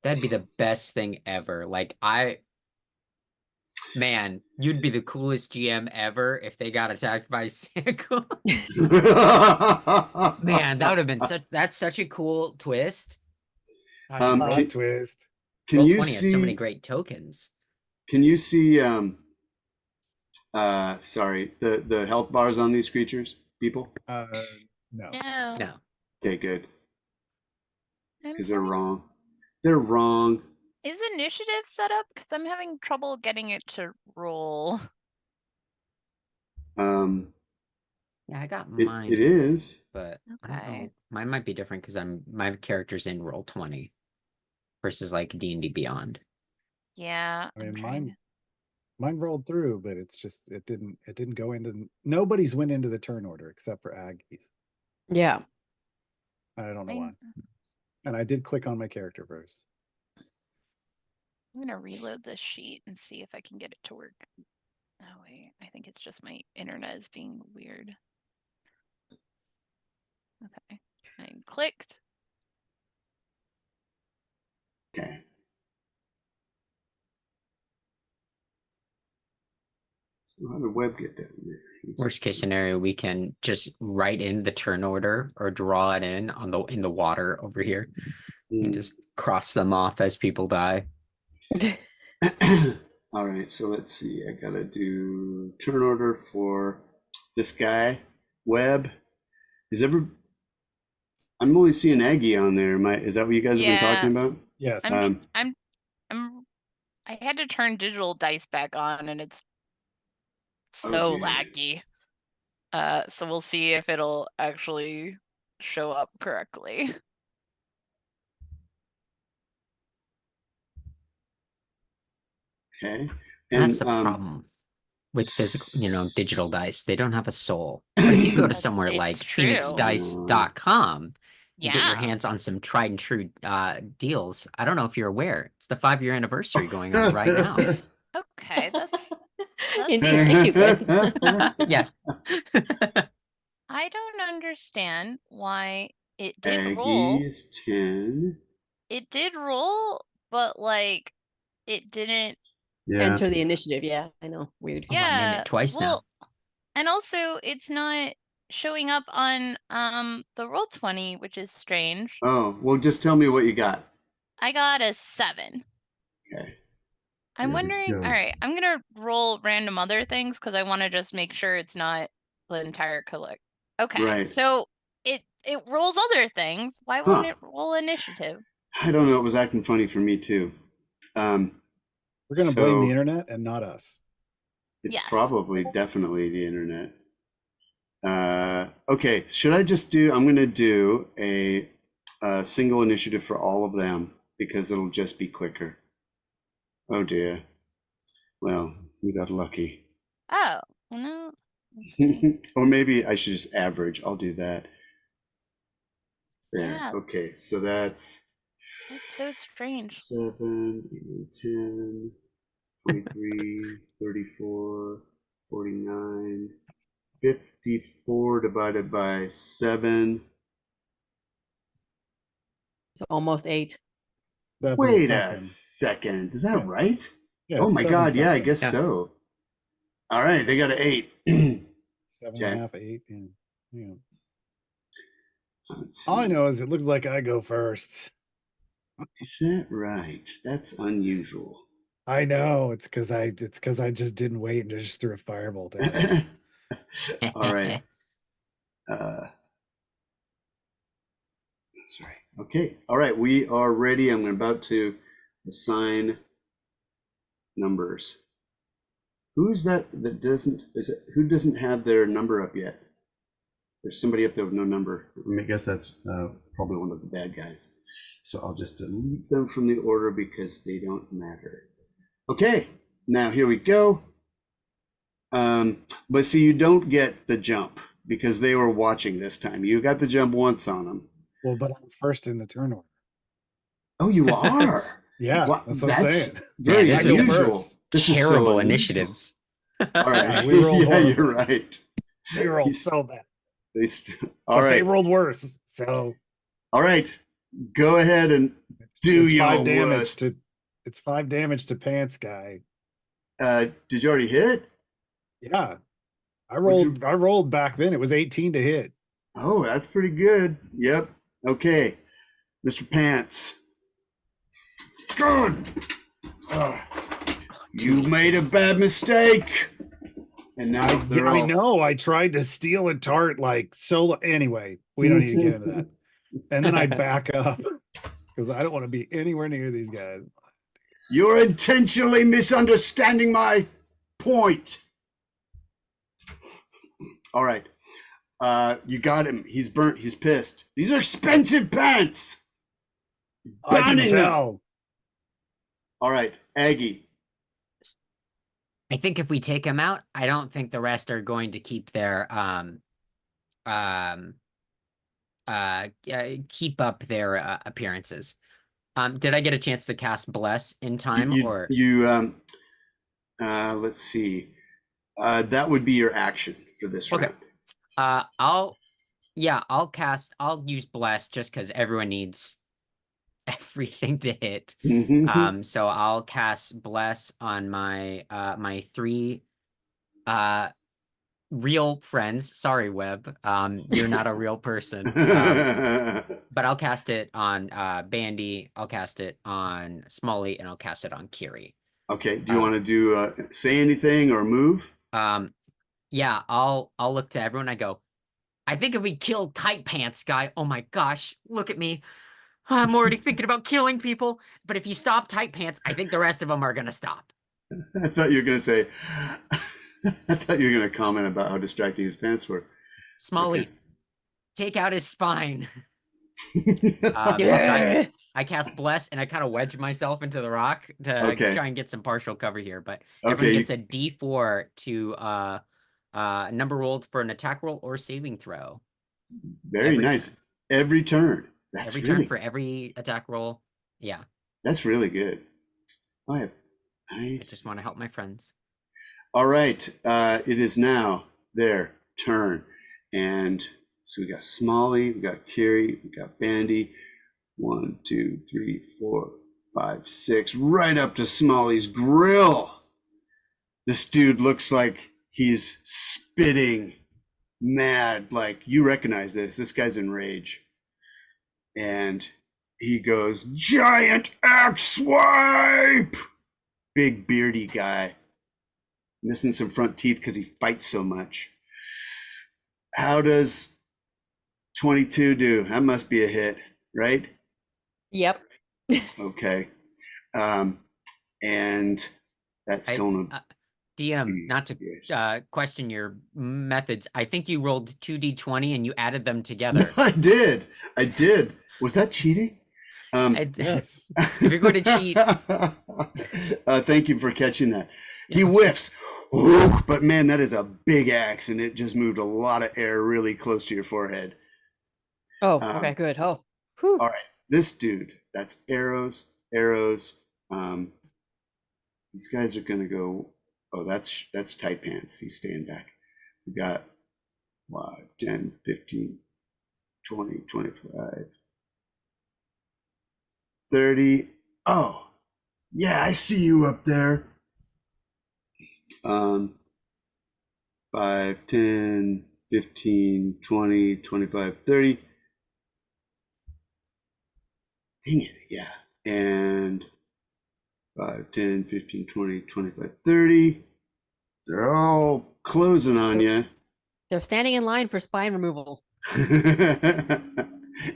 that'd be the best thing ever. Man, you'd be the coolest GM ever if they got attacked by sand ghouls. Man, that would have been that's such a cool twist. Can- plot twist. Can Roll you 20 has so many see? great tokens. Can you see? Sorry, the health bars on these creatures, people. No. No. No. Okay, good, I'm because they're sorry. wrong. They're wrong. Is initiative set up? Because I'm having trouble getting it to roll. Yeah, I got It mine. is. But I don't Okay. know. Mine might be different because my character's in roll 20 versus like D&D Beyond. Yeah. I mean, I'm trying. mine rolled through, but it's just it didn't go into. Nobody's went into the turn order except for Aggie's. Yeah. I don't know why. I'm And I did click on my character first. gonna reload this sheet and see if I can get it to work. Oh wait, I think it's just my internet is being weird. Okay. clicked. Okay. So how did Webb get down there? Worst case scenario, we can just write in the turn order or draw it in the water over here and just cross them off as people die. All right, so let's see. I gotta do turn order for this guy, Webb. I'm only seeing Aggie on there. Is that what you guys have been talking about? Yes. I had to turn digital dice back on, and it's so dear. laggy. So we'll see if it'll actually show up correctly. Okay. That's the problem with physical, digital dice. They don't have a soul. But if you go to somewhere like true. phoenixdice.com, Yeah. get your hands on some tried and true deals. I don't know if you're aware. It's the 5-year anniversary going on right now. Okay, that's Indeed, thank you, Gwen. Yeah. I don't understand why it did Aggie roll. is 10. It did roll, but like it didn't. Yeah. Enter the initiative. Yeah, I know. Weird. Oh, I'm in it twice now. And also it's not showing up on the Roll20, which is strange. Oh, well, just tell me what you got. I got a 7. Okay. I'm There we wondering. go. All right, I'm gonna roll random other things because I want to just make sure it's not the entire collect. Okay, Right. so it rolls other things. Why won't it roll initiative? I don't know. It was acting funny for me too. We're going to blame the internet and not us. It's Yes. probably definitely the internet. Okay, should I just I'm going to do a single initiative for all of them because it'll just be quicker. Oh dear. Well, we got lucky. Oh, no. Or maybe I should just average. I'll do that. There. Yeah. Okay, so that's so strange. 7, 8, 10, 23, 34, 49, 54 divided by 7. So almost 8. Wait a second. Is that right? Yeah, oh my God. Yeah, I guess Yeah. so. All right. They got an 8. 7.5, 8. Yeah. Let's All I see. know is it looks like I go first. Is that right? That's unusual. I know it's because I just didn't wait and just threw a firebolt at it. All right. That's right. Okay. All right. We are ready. I'm about to assign numbers. Who's that doesn't, who doesn't have their number up yet? There's somebody up there with no number. I guess that's probably one of the bad guys. So I'll just delete them from the order because they don't matter. Okay, now here we go. But see, you don't get the jump because they were watching this time. You got the jump once on them. Well, but I'm first in the turn order. Oh, you are? Yeah, Wow, that's what I'm saying. Very this is unusual. This is so Terrible unusual. initiatives. All right, We rolled yeah, horrible. you're right. They rolled He's- so bad. All But right. they rolled worse. So All right, go ahead and do it's your 5 damage worst. it's 5 damage to Pants Guy. Did you already hit? Yeah. I Would rolled back then. It was 18 to hit. Oh, that's pretty good. Yep. Okay, Mr. Pants. Good. You made a bad mistake. And now they're I all- know. I tried to steal a tart like so. Anyway, we don't need to get into that. And then I back up because I don't want to be anywhere near these guys. You're intentionally misunderstanding my point. All right. You got him. He's burnt. He's pissed. These are expensive pants. I can Banning them. tell. All right, Aggie. I think if we take him out, I don't think the rest are going to keep their keep up their appearances. Did I get a chance to cast Bless in time, or let's see. That would be your action for this Okay. round. I'll Yeah, I'll use bless just because everyone needs everything to hit. So I'll cast bless on my my 3 real friends. Sorry, Webb. You're not a real person. But I'll cast it on Bande, I'll cast it on Smolly, and I'll cast it on Kiry. Okay, do you want to do say anything or move? Yeah, I'll look to everyone. I go, I think if we kill Tight Pants guy, oh my gosh, look at me. I'm already thinking about killing people. But if you stop Tight Pants, I think the rest of them are gonna stop. I thought you were gonna say I thought you were gonna comment about how distracting his pants were. Smolly, Okay. take out his spine. Yeah. So I cast bless and I kind of wedge myself into the rock to Okay. try and get some partial cover here. But Okay, everyone you- gets a D4 to number rolled for an attack roll or saving throw. Very Every nice. turn. Every turn. That's Every really turn for every attack roll. Yeah, that's really good. Oh, yeah. I Nice. just want to help my friends. All right. It is now their turn. And so we got Smolly, we got Kiry, we got Bande. 1, 2, 3, 4, 5, 6, right up to Smolly's grill. This dude looks like he's spitting mad. Like, you recognize this. This guy's in rage. And he goes, giant axe swipe! Big beardy guy. Missing some front teeth because he fights so much. How does 22 do? That must be a hit, right? Yep. Okay. And that's going to DM, not to question your methods. I think you rolled 2d20 and you added them together. I did. Was that cheating? Yes. If you're going to cheat, thank you for catching that. He Yes. whiffs. Ooh, but man, that is a big axe, and it just moved a lot of air really close to your forehead. Oh, okay, good. Oh, whew. All right, this dude, that's arrows. These guys are gonna go. Oh, that's tight pants. He's staying back. We got 5, 10, 15, 20, 25, 30. Oh, yeah, I see you up there. 5, 10, 15, 20, 25, 30. Dang it, yeah. And 5, 10, 15, 20, 25, 30. They're all closing on you. They're standing in line for spine removal.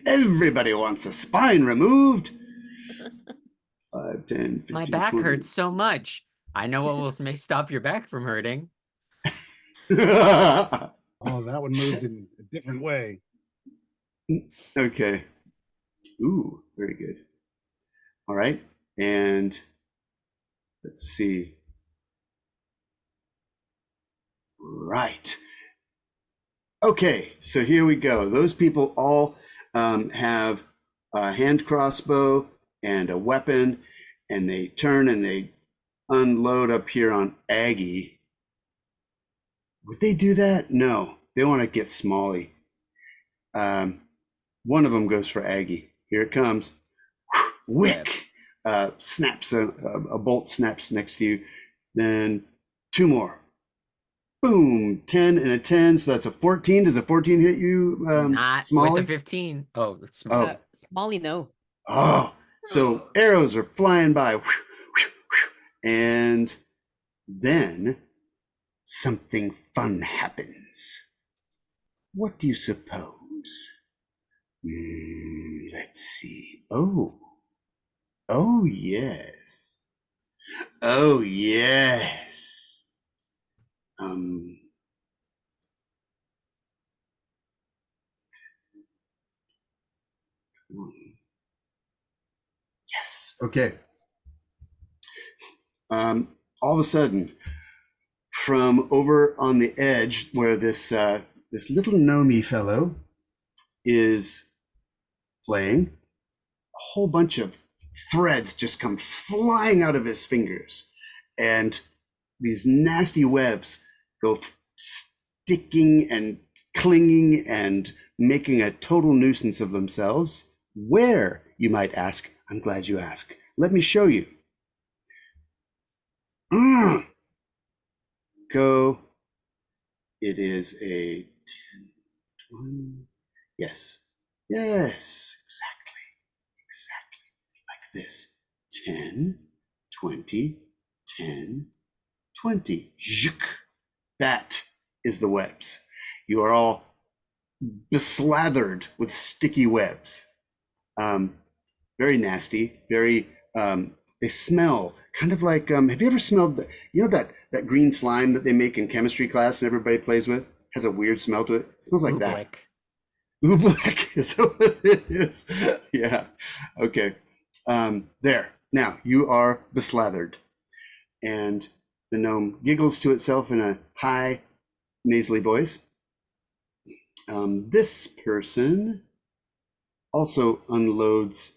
Everybody wants a spine removed. 5, 10, 15, my back 20. hurts so much. I know what will stop your back from hurting. Oh, that one moved in a different way. Okay. Ooh, very good. All right. And let's see. Right. Okay, so here we go. Those people all have a hand crossbow and a weapon, and they turn and they unload up here on Aggie. Would they do that? No, they want to get Smolly. One of them goes for Aggie. Here it comes. Wick! Snaps, a bolt snaps next to you. Then 2 more. Boom, 10 and a 10, so that's a 14. Does a 14 hit you, Not Smolly? with the 15. Oh, Oh. Smolly, no. Oh, so arrows are flying by. And then something fun happens. What do you suppose? Let's see. Oh, yes. Oh, yes. Yes. Okay. All of a sudden, from over on the edge where this this little gnome fellow is playing, a whole bunch of threads just come flying out of his fingers, and these nasty webs go sticking and clinging and making a total nuisance of themselves. Where, you might ask? I'm glad you asked. Let me show you. Go. It is a 10, 20. Yes. Yes, exactly. Like this. 10, 20, 10, 20. Zhuk. That is the webs. You are all beslathered with sticky webs. Very nasty, very, they smell kind of like, have you ever smelled, that green slime that they make in chemistry class and everybody plays with? Has a weird smell to it. It smells like that. Oobleck is what it is. Yeah. Okay. There. Now you are beslathered. And the gnome giggles to itself in a high, nasally voice. This person also unloads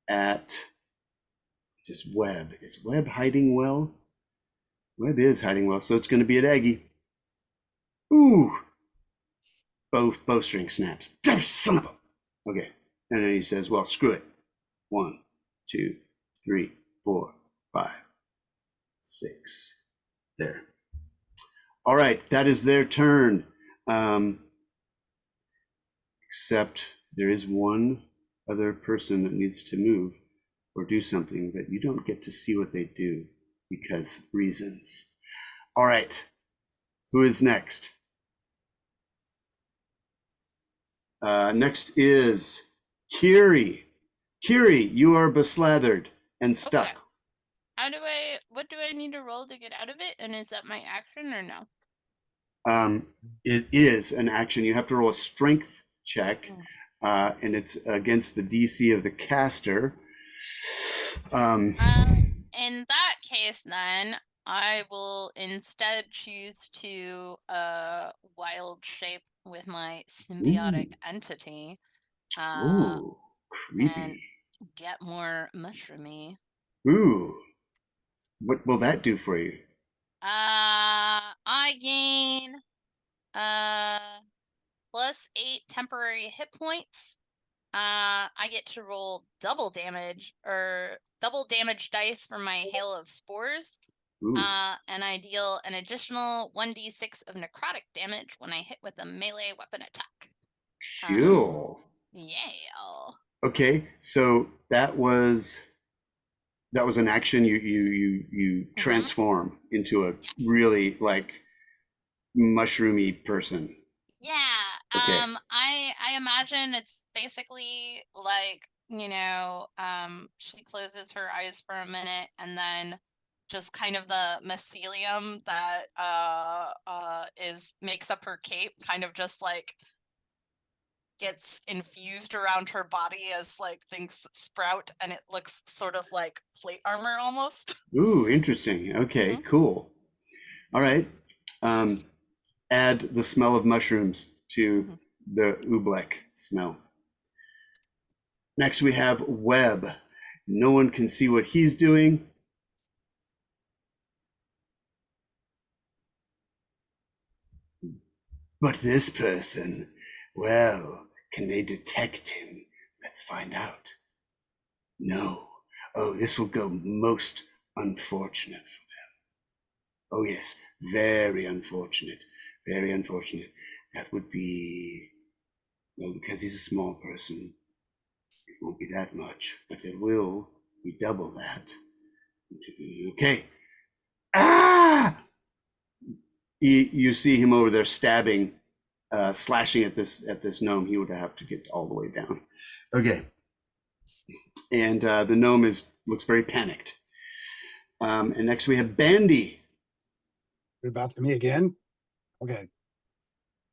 at just Webb. Is Webb hiding well? Webb is hiding well, so it's going to be at Aggie. Ooh! Bowstring snaps. Son of a... Okay. And then he says, well, screw it. 1, 2, 3, 4, 5, 6. There. All right, that is their turn. Except there is one other person that needs to move or do something that you don't get to see what they do because reasons. All right, who is next? Next is Kiry. Kiry, you are beslathered and stuck. Okay. What do I need to roll to get out of it? And is that my action or no? It is an action. You have to roll a strength check, and it's against the DC of the caster. In that case, then I will instead choose to wild shape with my symbiotic entity. Ooh, creepy. And get more mushroomy. Ooh, what will that do for you? I gain +8 temporary hit points. I get to roll double damage dice for my hail of spores. And I deal an additional 1d6 of necrotic damage when I hit with a melee weapon attack. Cool. Yeah. Okay, so that was an action. You transform into a really like mushroomy person. Yeah. Okay. I imagine it's basically like, she closes her eyes for a minute and then just kind of the mycelium that makes up her cape kind of just like gets infused around her body as like things sprout, and it looks sort of like plate armor almost. Ooh, interesting. Okay, cool. All right. Add the smell of mushrooms to the oobleck smell. Next we have Webb. No one can see what he's doing. But this person, well, can they detect him? Let's find out. No. Oh, this will go most unfortunate for them. Oh yes, very unfortunate. Very unfortunate. That would be, well, because he's a small person, it won't be that much, but it will be double that. Okay. Ah! You see him over there stabbing, slashing at this gnome. He would have to get all the way down. Okay. And the gnome looks very panicked. And next we have Bande. You're about to me again? Okay.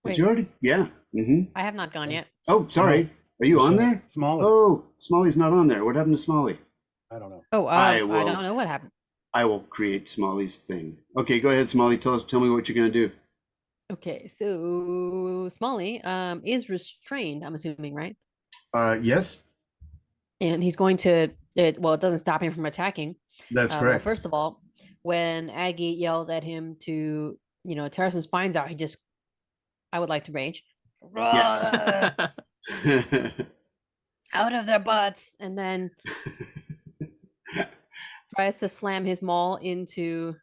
Did you already? Yeah. I have not gone yet. Oh, sorry. Are you on there? Smolly. Oh, Smolly's not on there. What happened to Smolly? I don't know. Oh, I don't know what happened. I will create Smolly's thing. Okay, go ahead, Smolly. Tell me what you're gonna do. Okay, so Smolly is restrained, I'm assuming, right? Yes. And he's going to it doesn't stop him from attacking. That's Well, correct. first of all, when Aggie yells at him to, tear some spines out, I would like to rage. "Rosa, out of their butts," and then tries to slam his maul into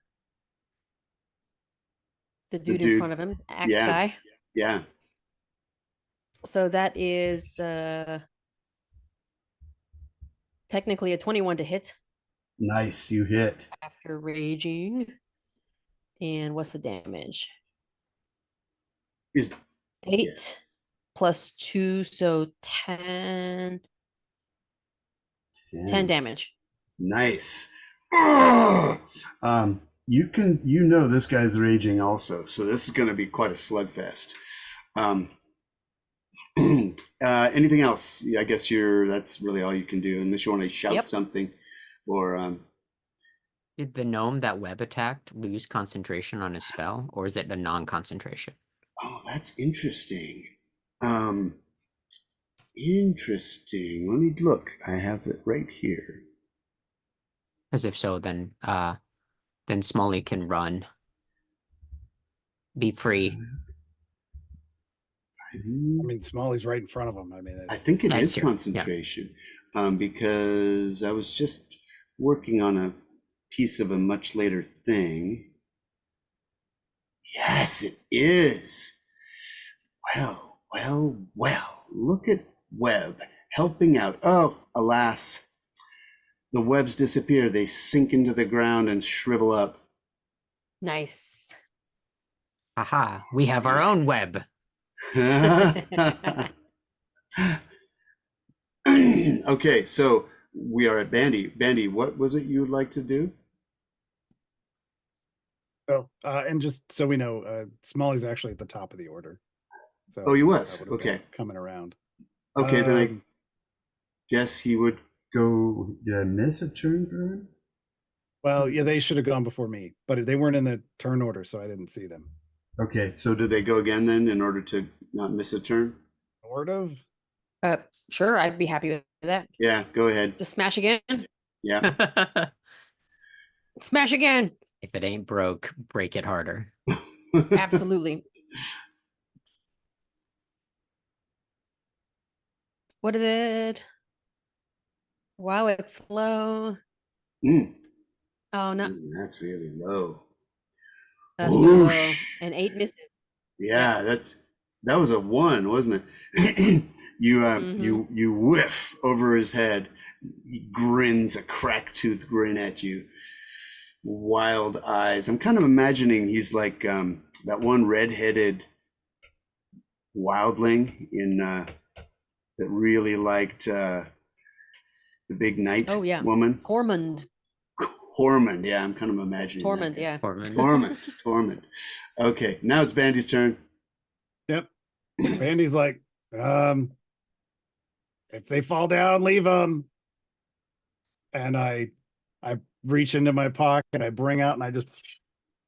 the dude in dude. front of him, axe Yeah. guy. Yeah. So that is technically a 21 to hit Nice. You hit. after raging. And what's the damage? Is 8 plus 2, so 10. 10 damage. Nice. Ugh! You know this guy's raging also, so this is going to be quite a slugfest. Anything else? Yeah, I guess that's really all you can do, unless you want to shout something, or Did the gnome that Webb attacked lose concentration on his spell, or is it a non-concentration? Oh, that's interesting. Interesting. Let me look. I have it right here. Because if so, then Smolly can run, be free. I mean, Smolly's right in front of him. I mean, I think it That's is true, yeah. concentration, because I was just working on a piece of a much later thing. Yes, it is. Well, look at Webb helping out. Oh, alas, the webs disappear. They sink into the ground and shrivel up. Nice. Aha, we have our own web. Okay, so we are at Bande. Bande, what was it you would like to do? Oh, and just so we know, Smolly's actually at the top of the order. So Oh, he was? that would've been Okay. coming around. Okay, then I guess he would go. Did I miss a turn for him? Well, yeah, they should have gone before me, but they weren't in the turn order, so I didn't see them. Okay, so did they go again then in order to not miss a turn? Sort of. Sure, I'd be happy with that. Yeah, go ahead. Just smash again. Yeah. Smash again. If it ain't broke, break it harder. Absolutely. What is it? Wow, it's low. Mm, Oh no, that's really low. that's really low. Whoosh. And 8 misses. Yeah, that was a 1, wasn't it? You whiff over his head. He grins a crack tooth grin at you. Wild eyes. I'm kind of imagining he's like that one redheaded wildling in that really liked the big knight woman. Hormond. Hormond, yeah, I'm kind of imagining Tormund, that. yeah. Tormund. Okay, now it's Bandy's turn. Yep. Bandy's like, if they fall down, leave them. And I reach into my pocket, I bring out, and I just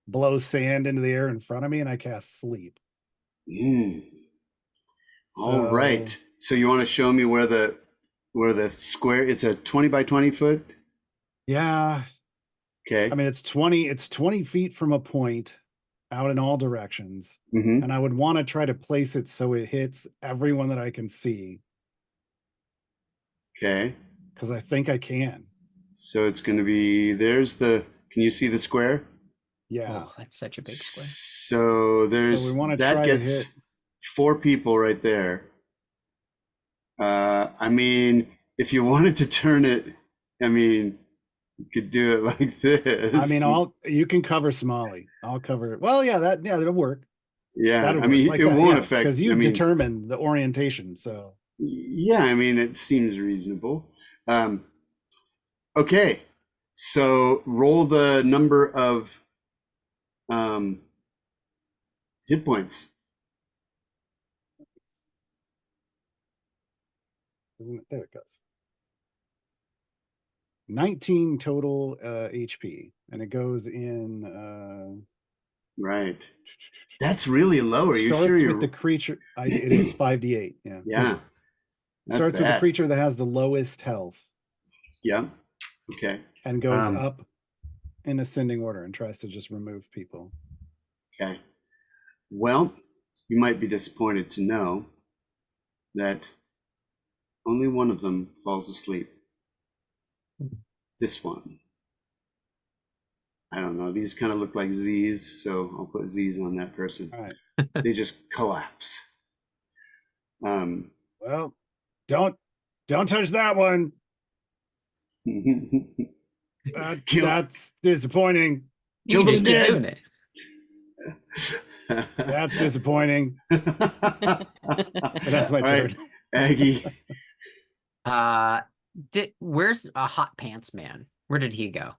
blow sand into the air in front of me, and I cast sleep. All right. So you want to show me where the square? It's a 20 by 20 foot. Yeah. Okay. I mean, it's 20 feet from a point out in all directions. Mm-hmm. And I would want to try to place it so it hits everyone that I can see. Okay. Because I think I can. So it's going to be, can you see the square? Yeah. Oh, that's such a big square. So we want to that try gets to hit 4 people right there. I mean, if you wanted to turn it, I mean, you could do it like this. I mean, you can cover Smolly. I'll cover it. Well, yeah, that'll work. Yeah, That'll I mean, work. it won't affect, because you determine the orientation. So yeah, I mean, it seems reasonable. Okay, so roll the number of hit points. There it goes. 19 total HP, and it goes in. Right. That's really low. Are you starts sure with the creature? It is 5d8. Yeah. Yeah. Starts with the creature that has the lowest health. Yeah. Okay. And goes up in ascending order and tries to just remove people. Okay. Well, you might be disappointed to know that only one of them falls asleep. This one. I don't know. These kind of look like Z's, so I'll put Z's on that person. All right. They just collapse. Well, don't touch that one. Kill- That's disappointing. You Kill them just keep dead. doing it. That's disappointing. That's my All right, turn. Aggie. Where's a hot pants man? Where did he go?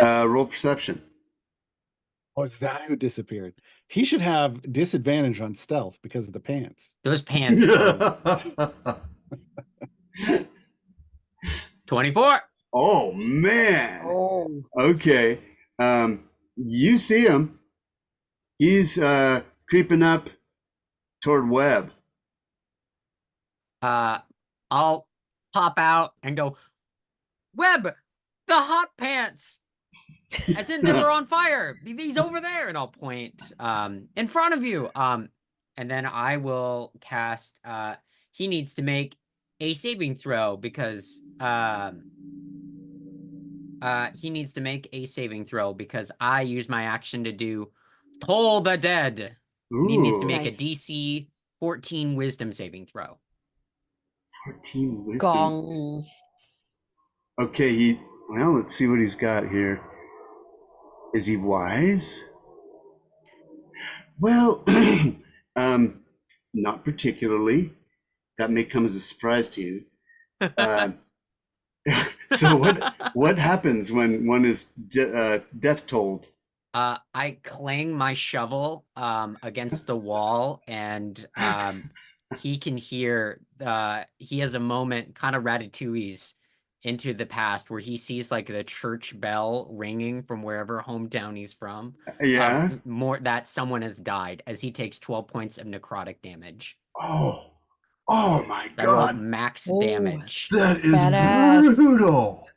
Roll perception. Oh, is that who disappeared? He should have disadvantage on stealth because of the pants. Those pants. 24. Oh man. Oh. Okay. You see him. He's creeping up toward Webb. I'll pop out and go, Webb, the hot pants. As in they were on fire. He's over there. And I'll point in front of you. And then I will cast he needs to make a saving throw because he needs to make a saving throw because I use my action to do Toll the Dead. He needs to make Nice. a DC 14 wisdom saving throw. 14 wisdom. Gong. Okay, well, let's see what he's got here. Is he wise? Well, not particularly. That may come as a surprise to you. So what happens when one is death tolled? I clang my shovel against the wall, and he can hear. He has a moment, kind of Ratatouille's into the past, where he sees like the church bell ringing from wherever hometown he's from. Yeah. More that someone has died as he takes 12 points of necrotic damage. Oh my I rolled God. max Oh. damage. That is Badass. brutal.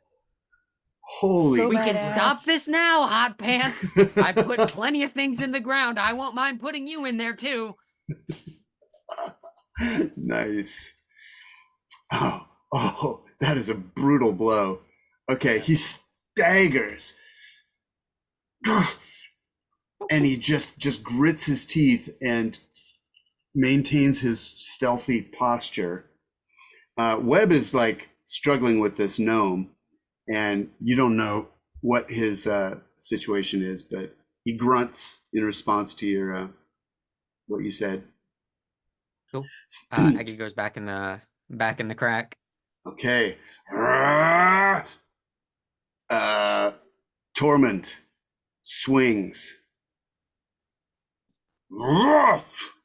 Holy. So We can badass. stop this now, hot pants. I put plenty of things in the ground. I won't mind putting you in there too. Nice. Oh, that is a brutal blow. Okay, he staggers. And he just grits his teeth and maintains his stealthy posture. Webb is like struggling with this gnome, and you don't know what his situation is, but he grunts in response to your what you said. Cool. Aggie goes back in the crack. Okay. Torment swings. Ruff!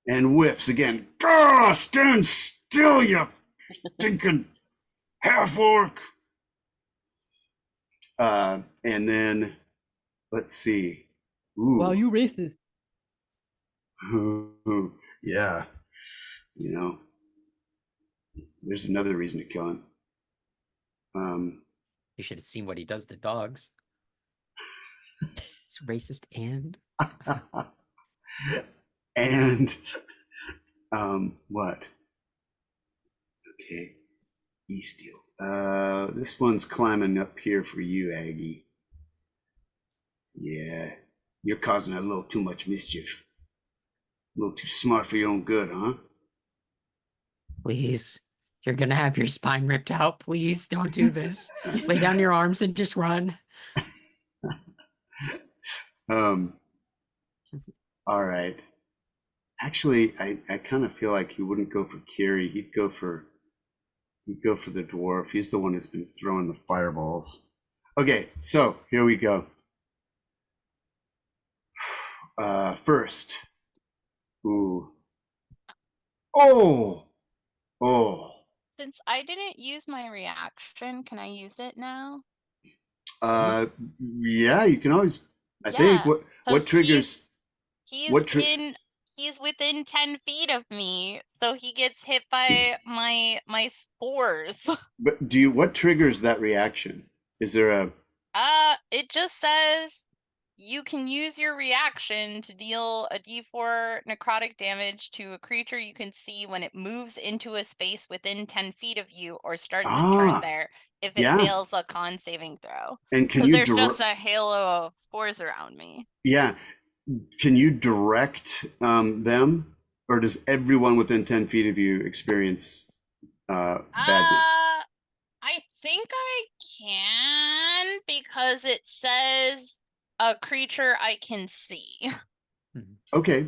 And whiffs again. Gah! Stand still, you stinking half-orc. And then, let's see. Ooh. Wow, you racist. Ooh, yeah. You know, there's another reason to kill him. You should have seen what he does to dogs. It's racist and and what? Okay, bestial. This one's climbing up here for you, Aggie. Yeah, you're causing a little too much mischief. A little too smart for your own good, huh? please. You're gonna have your spine ripped out. Please don't do this. Lay down your arms and just run. All right. Actually, I kind of feel like he wouldn't go for Kiry. He'd go for the dwarf. He's the one who's been throwing the fireballs. Okay, so here we go. First. Ooh. Oh. Since I didn't use my reaction, can I use it now? Yeah, you can always. I think Yeah, what triggers. He's What he's within 10 feet of me, so he gets hit by my spores. But what triggers that reaction? Is there a? It just says you can use your reaction to deal a d4 necrotic damage to a creature you can see when it moves into a space within 10 feet of you or starts its turn there if it yeah. fails a con saving throw. And can Because you there's just a halo of spores around me. Yeah. Can you direct them, or does everyone within 10 feet of you experience badness? I think I can because it says a creature I can see. Okay,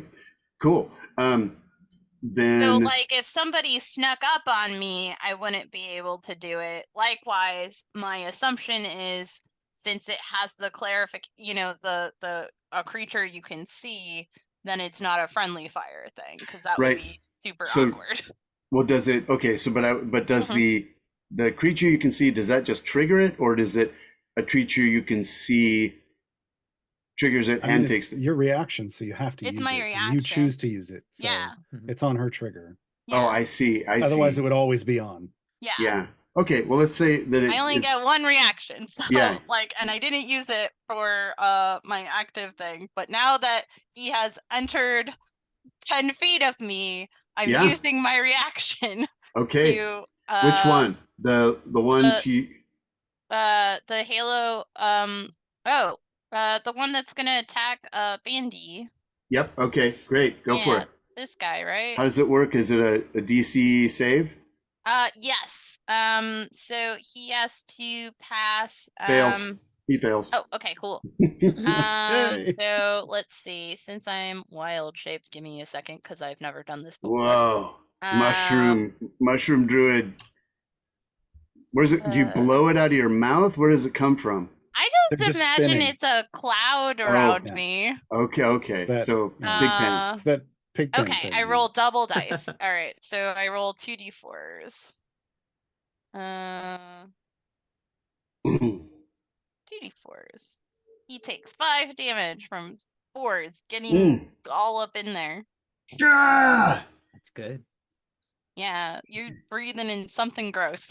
cool. Then So, like, if somebody snuck up on me, I wouldn't be able to do it. Likewise, my assumption is since it has the a creature you can see, then it's not a friendly fire thing because that would be super awkward. Well, does it? Okay, so but does the creature you can see, does that just trigger it, or does it a creature you can see triggers it and takes your reaction, so you have to use it. My and reaction. you choose to use it. So yeah. it's on her trigger. Yeah. Oh, I see. Otherwise, it would always be on. Yeah. Yeah. Okay. Well, let's say that I only get one reaction, so and I didn't use it for my active thing. But now that he has entered 10 feet of me, I'm using my reaction. Okay. To, which one? The one to the halo. The one that's gonna attack Bande. Yep. Okay. Great. Go for it. This guy, right? How does it work? Is it a DC save? Yes. So he has to pass. Fails. He fails. Oh, okay, cool. So let's see. Since I'm wild shaped, give me a second because I've never done this before. Whoa. Mushroom druid. Where's it? Do you blow it out of your mouth? Where does it come from? I just imagine spinning. It's a cloud around me. Okay. So big pan. It's that pig pen okay, thing. I roll double dice. All right, so I roll 2d4s. 2d4s. He takes 5 damage from spores getting all up in there. That's good. Yeah, you're breathing in something gross.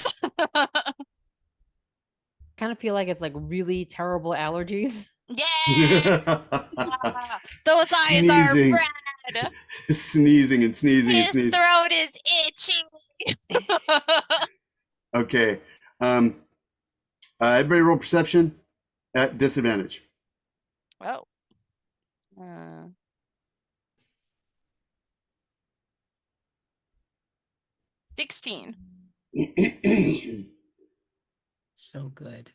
Kind of feel like it's like really terrible allergies. Yeah. Those eyes are red. Sneezing and sneezing His and sneezing. throat is itchy. Okay. Everybody roll perception at disadvantage. Oh. 16. So good.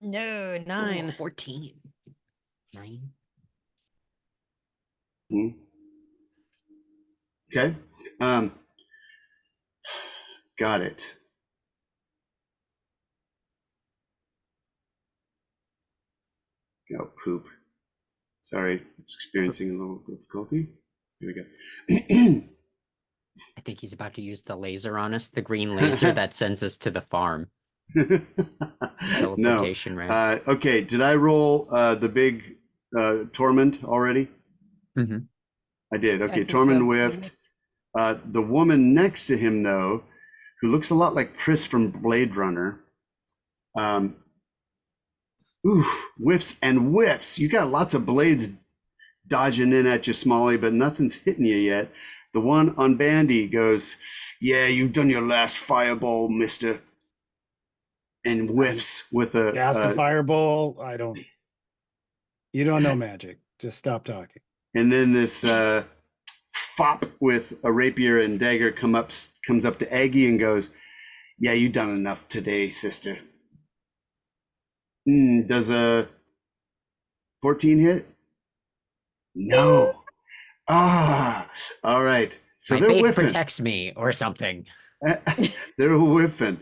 No, 9. 14. 9. Okay. Got it. Oh, poop. Sorry, I was experiencing a little difficulty. Here we go. I think he's about to use the laser on us, the green laser that sends us to the farm. Teleportation, right? Okay, did I roll the big torment already? Mm-hmm. I did. Okay, torment whiffed. The woman next to him, though, who looks a lot like Pris from Blade Runner, whiffs and whiffs. You got lots of blades dodging in at you, Smolly, but nothing's hitting you yet. The one on Bande goes, "Yeah, you've done your last fireball, mister," and whiffs with a cast a fireball. You don't know magic. Just stop talking. And then this fop with a rapier and dagger comes up to Aggie and goes, "Yeah, you done enough today, sister." Does a 14 hit? No. All right. So my they're faith whiffing. Protects me or something. They're whiffing.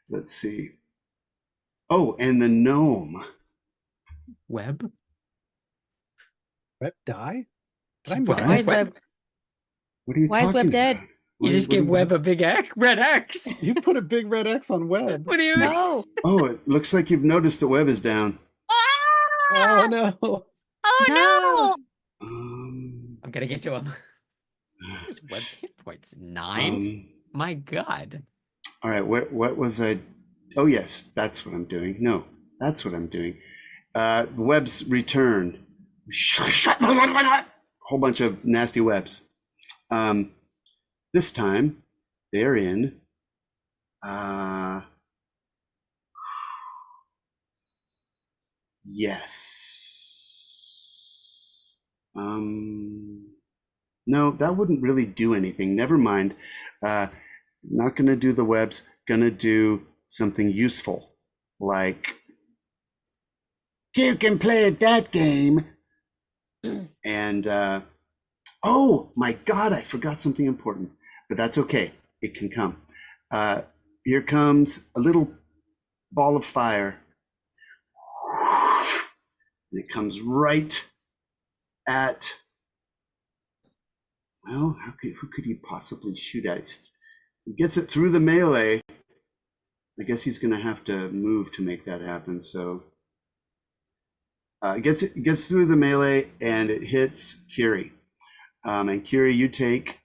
Let's see. Oh, and the gnome. Webb? Webb die? Why is Webb? What are you talking Why is Webb dead? about? You just gave Webb a big red X. You put a big red X on Webb. What do you mean? No. Oh, it looks like you've noticed that Webb is down. Oh no. Oh no. I'm gonna get to him. Where's Webb's hit points? 9? My God. All right, what was I Oh yes, that's what I'm doing. No, that's what I'm doing. The webs return. Whole bunch of nasty webs. This time they're in yes. No, that wouldn't really do anything. Never mind. Not gonna do the webs, gonna do something useful. Like, two can play at that game. And oh my God, I forgot something important, but that's okay. It can come. Here comes a little ball of fire. And it comes right at, well, who could he possibly shoot at? He gets it through the melee. I guess he's going to have to move to make that happen. So it gets through the melee and it hits Kiry. And Kiry, you take,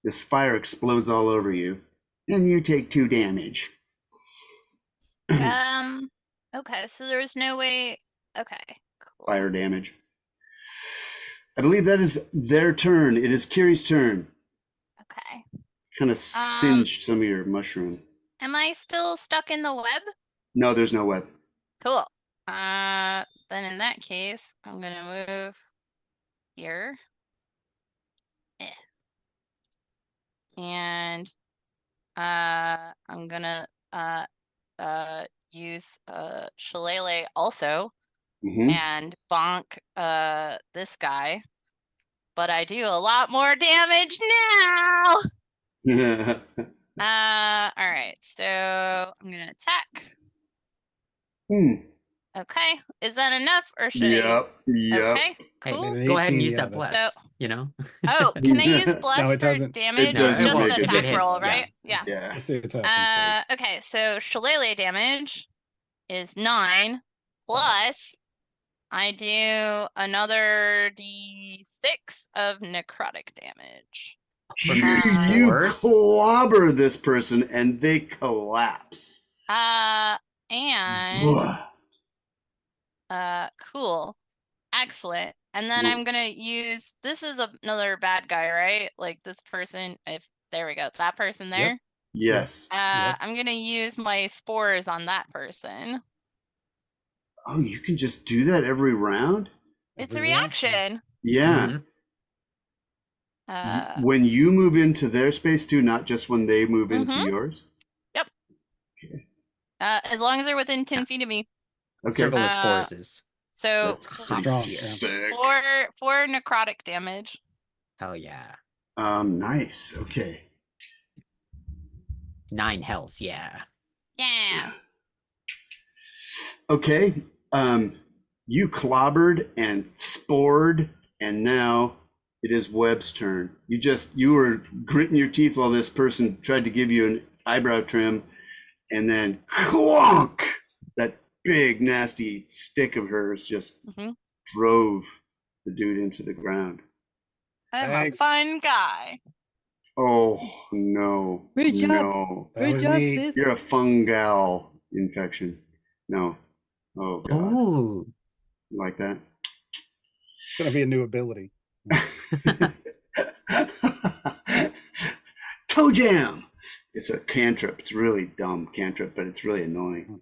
this fire explodes all over you, and you take 2 damage. Okay, so there's no way. Okay, cool. Fire damage. I believe that is their turn. It is Kiry's turn. Okay. Kind of singed some of your mushroom. Am I still stuck in the web? No, there's no web. Cool. Then in that case, I'm gonna move here. And I'm gonna use Shillelagh also and bonk this guy. But I do a lot more damage now. All right, so I'm gonna attack. Okay, is that enough or should I? Yep. Okay, cool. Hey, go ahead and 18, use yeah, that bless. So- You know. Oh, can I use bless No, it for doesn't. damage? It doesn't It's just make the it. attack It hits, roll, yeah. right? Yeah. Yeah. Just the attack and save. Okay, so Shillelagh damage is 9 plus I do another d6 of necrotic damage. From You, your you spores? clobber this person and they collapse. And cool. Excellent. And then I'm gonna use, this is another bad guy, right? Like this person, if there we go, that person there. Yes. I'm gonna use my spores on that person. Oh, you can just do that every round? It's a reaction. Yeah. When you move into their space too, not just when they move into yours? Yep. Okay. As long as they're within 10 feet of me. Okay. Circle of spores is. So That's pretty strong, sick. four necrotic damage. Hell yeah. Nice. Okay. 9 hells, yeah. Yeah. Okay. You clobbered and spored, and now it is Webb's turn. You were gritting your teeth while this person tried to give you an eyebrow trim, and then clonk! That big nasty stick of hers just drove the dude into the ground. I'm Thanks. a fun guy. Oh no. Good job. No. That was me. You're a fungal infection. No. Oh god. Ooh. You like that? It's gonna be a new ability. Toe jam. It's a cantrip. It's really dumb cantrip, but it's really annoying.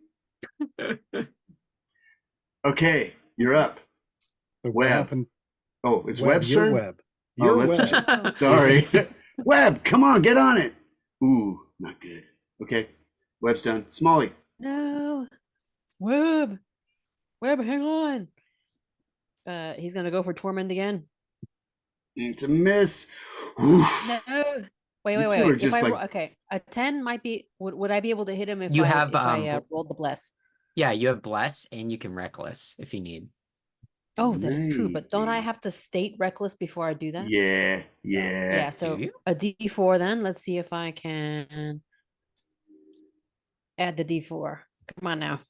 Okay, you're up. So what Webb. happened? Oh, it's Webb, Webb's your turn? Webb. Oh, Your let's Webb. sorry. Webb, come on, get on it. Ooh, not good. Okay, Webb's done. Smolly. No. Webb. Webb, hang on. He's gonna go for torment again. It's a miss. Oof. No. Wait. You two are If just I like- okay, a 10 might be. Would I be able to hit him if You I have, rolled the bless? Yeah, you have bless and you can reckless if you need. Oh, that is true. But don't I Maybe. have to state reckless before I do that? Yeah. Yeah. So you? a D4 then. Let's see if I can add the D4. Come on now.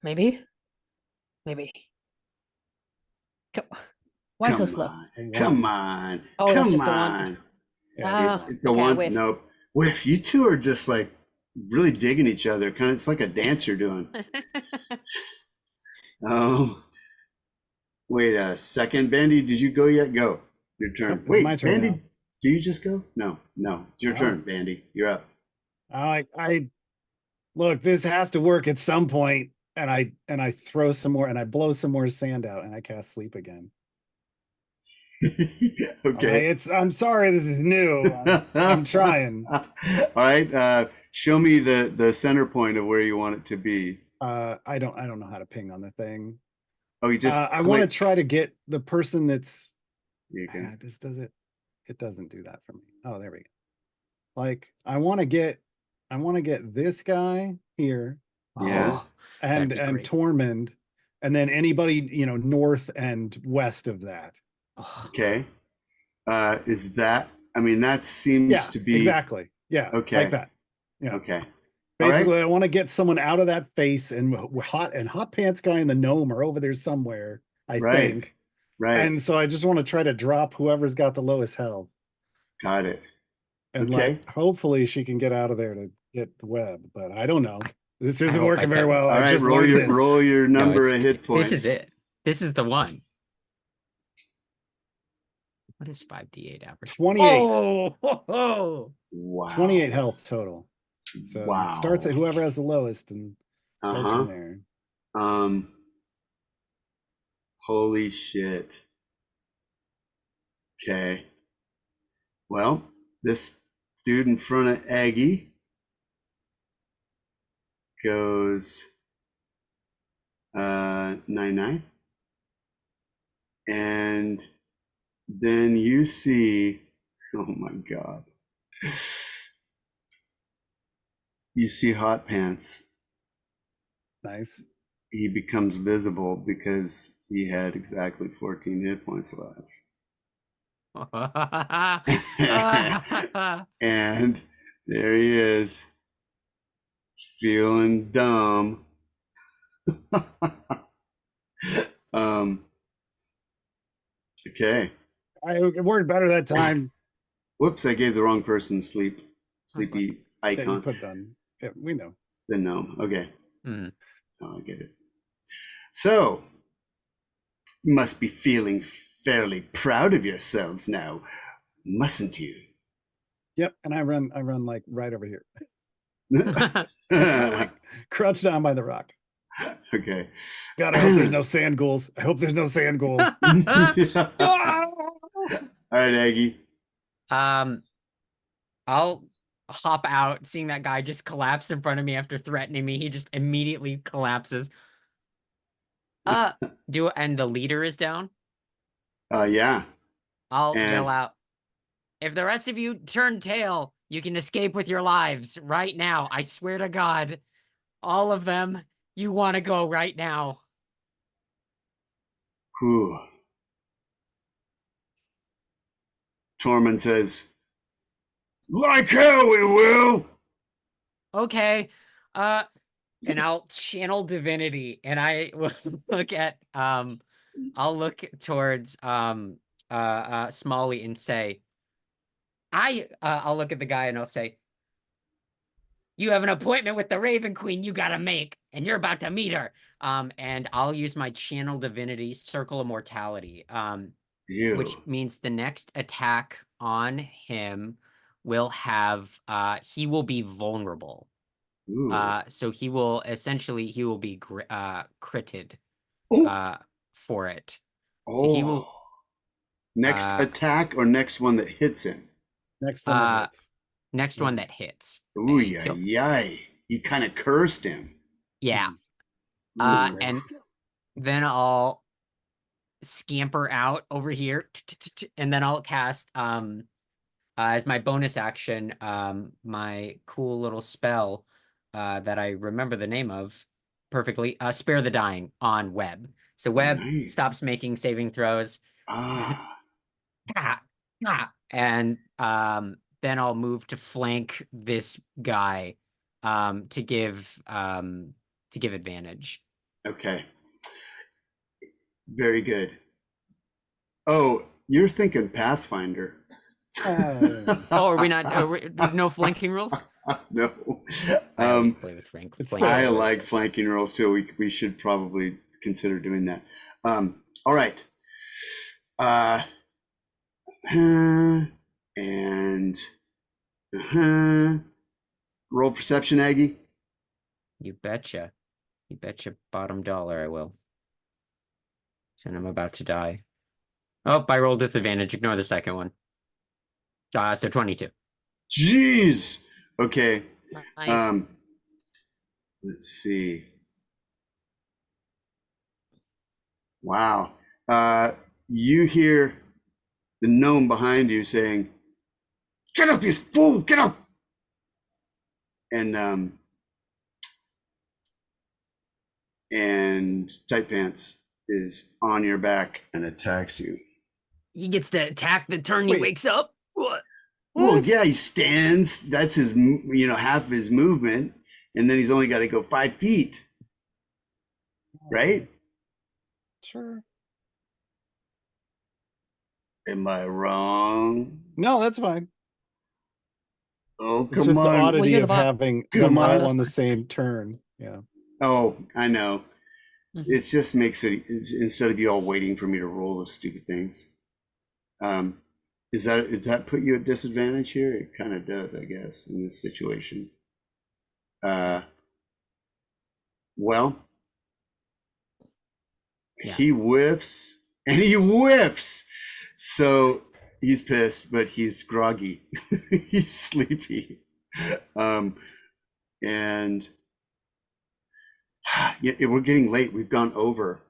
Maybe. Why so Come slow? on. Come on. Oh, that's Come just a one. on. Yeah. It's a okay, I one. whiffed. Nope. Whiff, you two are just like really digging each other. Kind of, it's like a dance you're doing. Wait a second, Bandy. Did you go yet? Go. Your turn. Yep, it's Wait, my turn Bandy, now. do you just go? No. It's your Oh. turn, Bandy. You're up. I look, this has to work at some point, and I throw some more, and I blow some more sand out, and I cast sleep again. Okay. I'm sorry, this is new. I'm trying. All right. Show me the center point of where you want it to be. I don't know how to ping on the thing. Oh, you just I want to try to get the person that's. You can. This does it. It doesn't do that for me. Oh, there we go. Like I want to get this guy here. Yeah. And that'd be great. Tormund, and then anybody north and west of that. Okay. Is that? I mean, that seems to be exactly. Yeah. Okay. Like that. Yeah. Okay. Basically, I want to get someone out of that face, and hot pants guy and the gnome are over there somewhere. I think. Right. And so I just want to try to drop whoever's got the lowest health. Got it. And Okay. hopefully she can get out of there to get Webb, but I don't know. This isn't hope I working very can. well. All I right. just Roll learned your this. roll your number of hit points. This is it. This is the one. What is 5d8 average? 28. Oh, Wow. 28 health total. So Wow. starts at whoever has the lowest and goes Uh-huh. from there. Holy shit. Okay. Well, this dude in front of Aggie goes 9-9. And then you see, oh my God. You see Hot Pants. Nice. He becomes visible because he had exactly 14 hit points left. And there he is, feeling dumb. Okay. It worked better that time. Whoops, I gave the wrong person sleepy That you icon. put done. Yeah, we know. The gnome. Okay. Mm. Oh, I get it. So, you must be feeling fairly proud of yourselves now, mustn't you? Yep, and I run like right over here. Like crouched down by the rock. Okay. God, I hope there's no sand ghouls. I hope there's no sand ghouls. All right, Aggie. I'll hop out, seeing that guy just collapse in front of me after threatening me. He just immediately collapses. And the leader is down. Yeah. I'll yell out, if the rest of you turn tail, you can escape with your lives right now. I swear to God, all of them, you want to go right now. Whew. Tormund says, like hell we will. Okay. And I'll channel divinity, and I will look at I'll look towards Smolly and say, I'll look at the guy and I'll say, you have an appointment with the Raven Queen you gotta make, and you're about to meet her. And I'll use my channel divinity, Circle of Mortality, which means the next attack on him will have he will be vulnerable. So he will be critted for it. So he will next attack or next one that hits him. Next one that hits. Next one that hits. Ooh, yay. You kind of cursed him. Yeah. And then I'll scamper out over here, and then I'll cast as my bonus action my cool little spell that I remember the name of perfectly, Spare the Dying on Webb. So Webb stops making saving throws. And then I'll move to flank this guy to give advantage. Okay. Very good. Oh, you're thinking Pathfinder. Oh, are we not? No flanking rules? No. I always play with flanking I rules. like flanking rolls too. We should probably consider doing that. All right. And roll perception, Aggie. You betcha. You betcha bottom dollar I will. And I'm about to die. Oh, I rolled with advantage. Ignore the second one. So 22. Jeez. Okay. Nice. Let's see. Wow. You hear the gnome behind you saying, "Get up, you fool! Get up!" And Tight Pants is on your back and attacks you. He gets to attack the turn he Wait. wakes up? What? Well, yeah, he stands. That's his, half of his movement, and then he's only got to go 5 feet, right? Sure. Am I wrong? No, that's fine. Oh, It's come just the on. oddity you're the of boss. having Come them all on. on the same turn. Yeah. Oh, I know. Mhm. It just makes it, instead of you all waiting for me to roll those stupid things. Does that put you at disadvantage here? It kind of does, I guess, in this situation. Well, Yeah. he whiffs and he whiffs. So he's pissed, but he's groggy. He's sleepy. And yeah, we're getting late. We've gone over.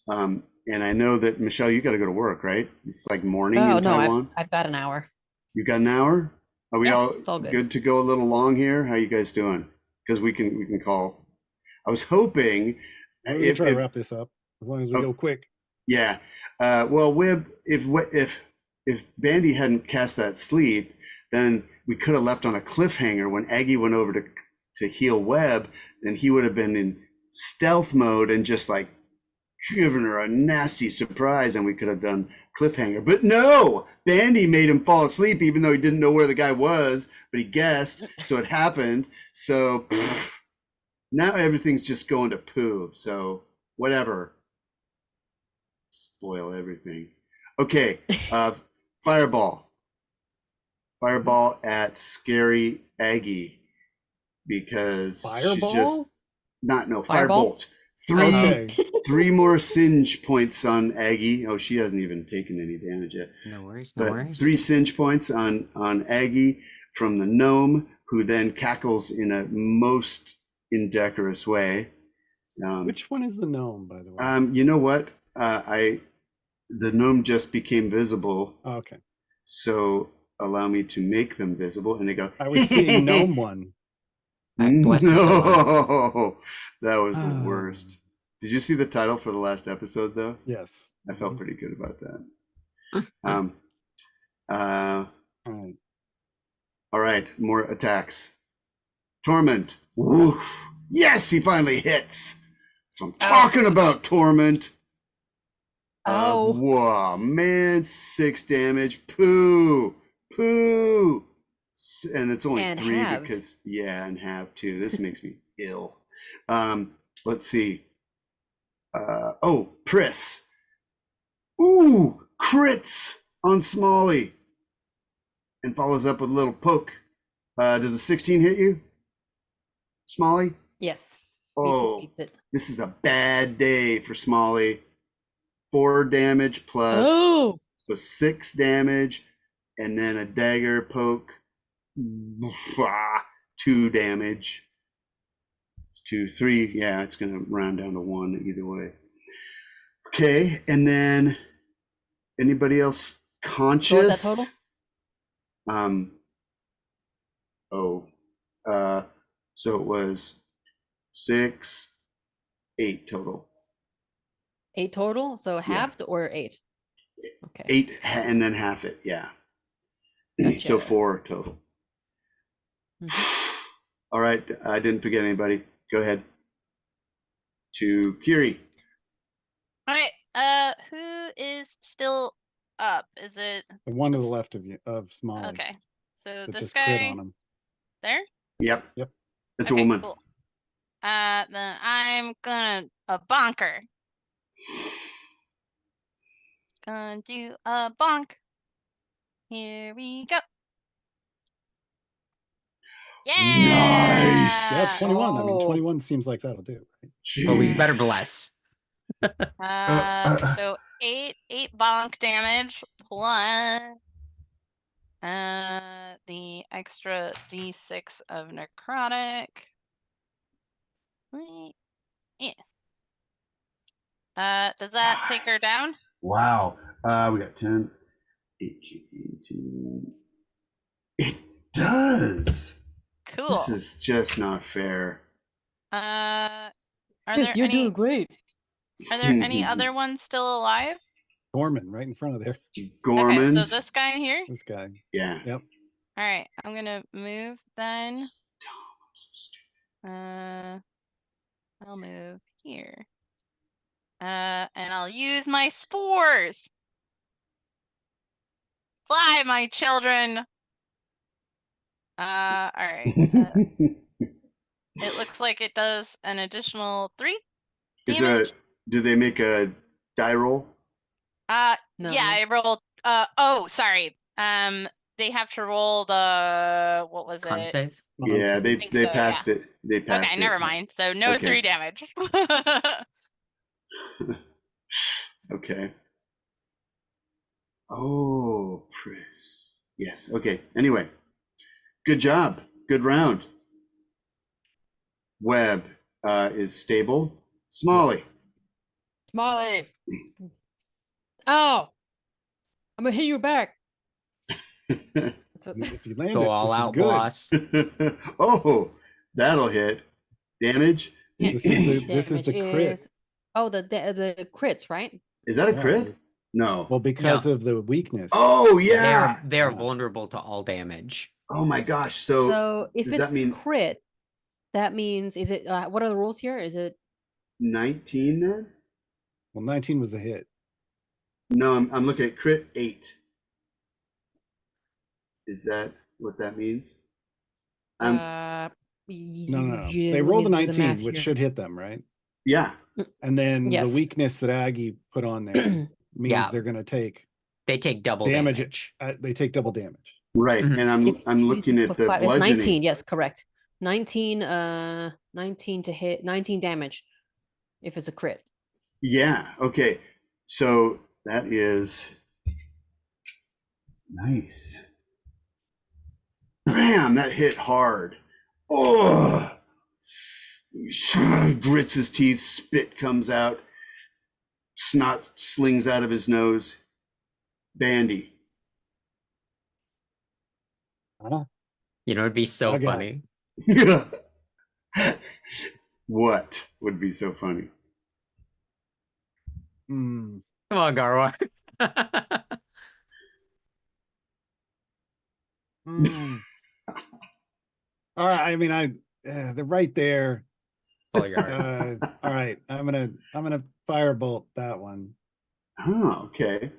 And I know that, Michelle, you got to go to work, right? It's like morning Oh in no, Taiwan. I've got an hour. You got an hour? Are we Yeah, all it's all good. good to go a little long here? How you guys doing? Because we can call. I was hoping We can try to wrap this up as long as we Oh. go quick. yeah. Well, Webb, if Bande hadn't cast that sleep, then we could have left on a cliffhanger. When Aggie went over to heal Webb, then he would have been in stealth mode and just like given her a nasty surprise, and we could have done cliffhanger. But no, Bande made him fall asleep even though he didn't know where the guy was, but he guessed, so it happened. So now everything's just going to poo. So whatever. Spoil everything. Okay, fireball. Fireball at Scary Aggie, because she just Fireball? Fireball? firebolt. Okay. Three more singe points on Aggie. Oh, she hasn't even taken any damage yet. No worries, no But worries. 3 singe points on Aggie from the gnome, who then cackles in a most indecorous way. Which one is the gnome, by the way? You know what? The gnome just became visible, Okay. so allow me to make them visible, and they go. I was seeing gnome one. Bless Sister Tabby. No, that was the worst. Did you see the title for the last episode, though? Yes. I felt pretty good about that. All right. All right, more attacks. Torment. Woof. Yes, he finally hits. So I'm talking about Torment. Oh. Whoa, man, 6 damage. Poo. And it's only And 3 halved. because, and have 2. This makes me ill. Let's see. Priss. Ooh, crits on Smolly. And follows up with a little poke. Does a 16 hit you, Smolly? Yes. Oh, Beats it. this is a bad day for Smolly. 4 damage plus, Oh. so 6 damage, and then a dagger poke. 2 damage. 2, 3. Yeah, it's going to round down to 1 either way. Okay, and then anybody else conscious? What was that total? So it was 6, 8 total. 8 total? So halved or 8? Okay. 8 and then half it, yeah. Gotcha. So 4 total. All right, I didn't forget anybody. Go ahead. To Kiry. All right. Who is still up? Is it The one to the this- left of you of Smolly. Okay. So That this just crit guy on him. there? Yep. Yep. It's a Okay, woman. cool. Then I'm gonna a bonker. Gonna do a bonk. Here we go. Yeah. Nice. Yeah, 21. I mean, Oh. 21 seems like that'll do. Right? But we better Jeez. bless. So eight bonk damage plus the extra d6 of necrotic. Wait, yeah. Does that take her down? Wow. We got 10, 18, 18. It does. Cool. This is just not fair. Are there Yes, you're any doing great. are there any other ones still alive? Gorman right in front of there. Gormand? Okay, so this guy here. This guy. Yeah. Yep. All right, I'm gonna move then. Dumb, I'm so stupid. I'll move here. And I'll use my spores. Fly, my children. All right. It looks like it does an additional 3 Is damage. do they make a die roll? Yeah, No. I rolled. Oh, sorry. They have to roll the what was Con it? save. Yeah, they think they so, passed it. They passed Okay, it. never mind. So no Okay. 3 damage. Okay. Oh, Pris. Yes. Okay. Anyway, good job. Good round. Webb is stable. Smolly. Smolly. Oh, I'm gonna hit you back. So, If you land Go it, all this is out, good. boss. Oh, that'll hit. Damage. This is the damage crit. is- Oh, the crits, right? Is that a Yeah. crit? No. Well, because of the weakness. Oh yeah. They're vulnerable to all damage. Oh my gosh. So, So if does it's that mean crit, that means is it? What are the rules here? Is it? 19 then? Well, 19 was the hit. No, I'm looking at crit 8. Is that what that means? No. Yeah, They let rolled a me do the 19, math which here. should hit them, right? Yeah. And then Yes. the weakness that Aggie put on there means Yeah. they're going to take They take double damage. damage. They take double damage. Right. Mhm. And It's I'm 2 looking at the plus 5. It's bludgeoning. 19. Yes, correct. 19. 19 to hit. 19 damage. If it's a crit. Yeah. Okay. So that is nice. Bam! That hit hard. Oh! Grits his teeth, spit comes out, snot slings out of his nose. Bande. Huh? You know, it'd be so Okay. funny. What would be so funny? Hmm. Come on, Garwar. Hmm. All right. I mean, they're right there. Pull your guard. All right. I'm gonna firebolt that one. Oh, okay.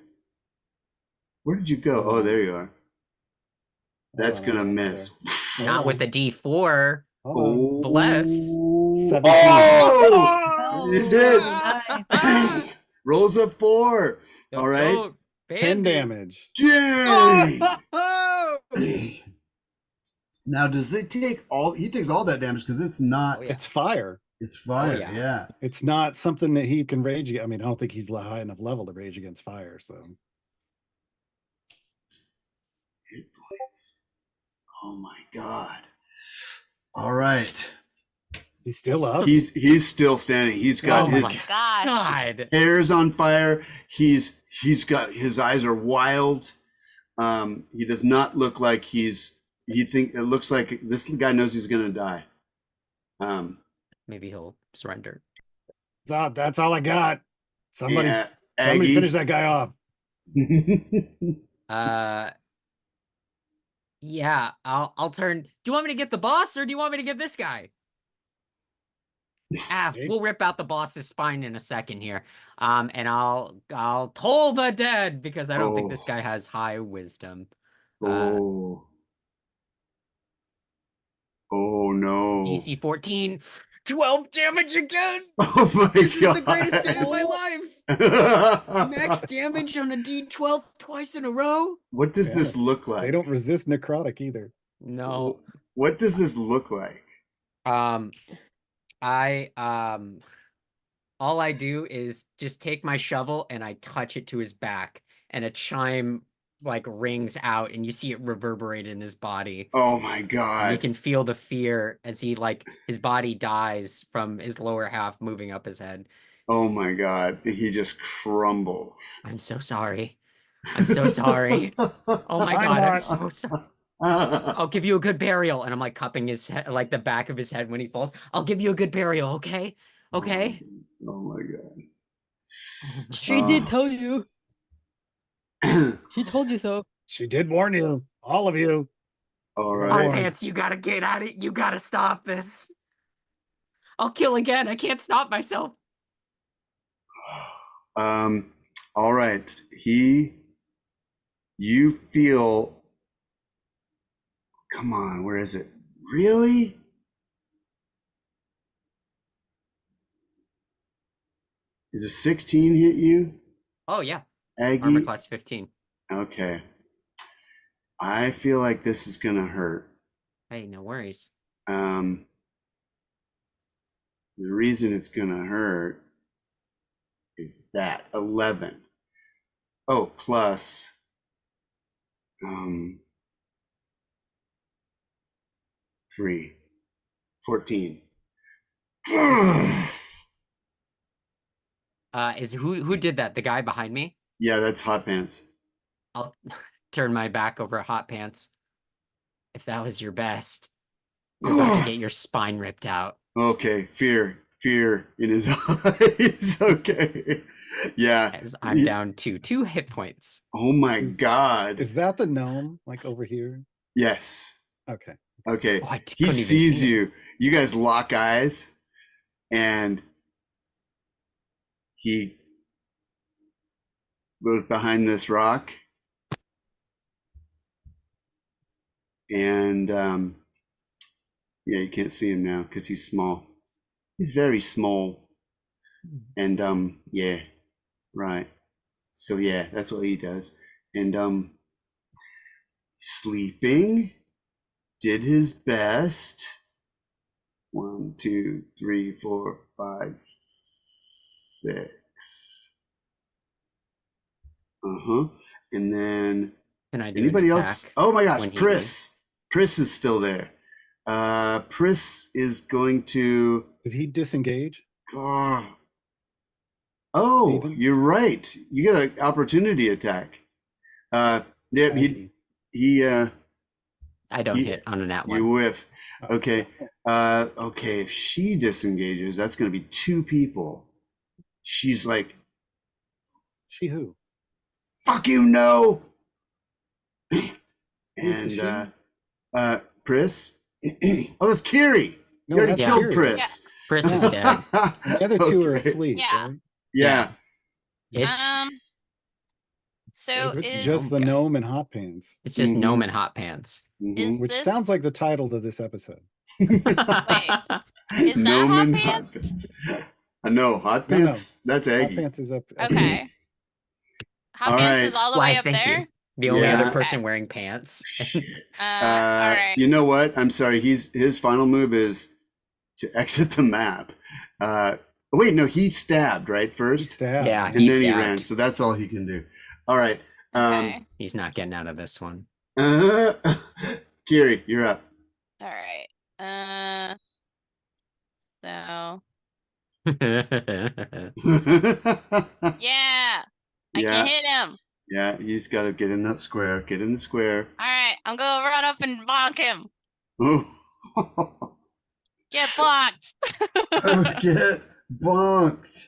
Where did you go? Oh, there you are. That's Hold on, gonna I'm over miss. there. Not with a D4. Hold on. Bless. 17. Oh! It nice. hits. Rolls a 4. The All right. boat, 10 Bande. damage. Dang! Now, does it take all? He takes all that damage because it's not. Oh, yeah. It's fire. It's fire. yeah. Yeah. It's not something that he can rage. I mean, I don't think he's high enough level to rage against fire. So Hit points. Oh my god. All right. he's still up. He's still standing. He's got Oh his my Gosh. God. hair's on fire. He's got his eyes are wild. He does not look like it looks like this guy knows he's gonna die. Maybe he'll surrender. That's all I got. Somebody yeah, finish that guy off. Yeah, I'll turn. Do you want me to get the boss or do you want me to get this guy? We'll rip out the boss's spine in a second here. And I'll toll the dead because I don't think this guy has high wisdom. Oh no. DC 14, 12 damage again. Oh my This god. is the greatest day of my life. Max damage on a D12 twice in a row. What does this look like? They don't resist necrotic either. No. What does this look like? All I do is just take my shovel and I touch it to his back, and a chime like rings out, and you see it reverberate in his body. Oh my And you god. can feel the fear as he his body dies from his lower half moving up his head. Oh my god. He just crumbles. I'm so sorry. I'm so sorry. Oh my god, I'm so sorry. I'll give you a good burial. And I'm like cupping his head, like the back of his head when he falls. I'll give you a good burial, okay? Okay? Oh my god. She did tell you. She told you so. She did warn you, all of you. All Hot right. Boy. Pants, you gotta get at it. You gotta stop this. I'll kill again. I can't stop myself. All right. You feel, come on, where is it? Really? Is a 16 hit you, Oh yeah. Aggie? Armor class 15. Okay. I feel like this is gonna hurt. Hey, no worries. The reason it's gonna hurt is that 11. Oh, plus 3, 14. Is who did that? The guy behind me? Yeah, that's hot pants. I'll turn my back over Hot Pants. If that was your best, you're about to get your spine ripped out. Okay, fear in his eyes. Okay, yeah. As I'm down to 2 hit points. Oh my god. Is that the gnome, like over here? Yes. Okay. Okay. Oh, I He couldn't even sees see him. you. You guys lock eyes, and he goes behind this rock, and yeah, you can't see him now because he's small. He's very small, and yeah, right. So yeah, that's what he does, and sleeping, did his best. 1, 2, 3, 4, 5, 6. And then Can I do anybody an else? attack Oh my gosh, when he Pris. Pris is still there. Pris is going to. Did he disengage? Oh, Steven? you're right. You got an opportunity attack. Yeah, Aggie. he I don't You- hit on a nat one. you whiff. Okay. Okay, if she disengages, that's gonna be 2 people. She's like, She who? fuck you, no. Who's And the Pris. Oh, that's Kiry. You No, already that's killed Kiry. Pris. Pris is dead. The other 2 are Okay. asleep. Yeah. right? Yeah. It's So It's is just the guy. gnome and hot pants, it's just Mhm. gnome and hot pants. Mhm. which this- sounds like the title to this episode. Is that Gnome Hot and Pants? No, Hot No, no. Pants. That's Hot Aggie. pants is up. okay? Hot All Pants right. is all the Why, way up thank there. you. The only Yeah. other person wearing pants. Shit. All right. You know what? I'm sorry. His final move is to exit the map. Wait, no, he stabbed right He first, stabbed. Yeah, and he then he stabbed. ran. So that's all he can do. All right. Okay. He's not getting out of this one. Kiry, you're up. All right. So yeah, I Yeah. can hit him. Yeah, he's got to get in that square. Get in the square. All right, I'm gonna run up and bonk him. Oh. Get blocked. Get bonked.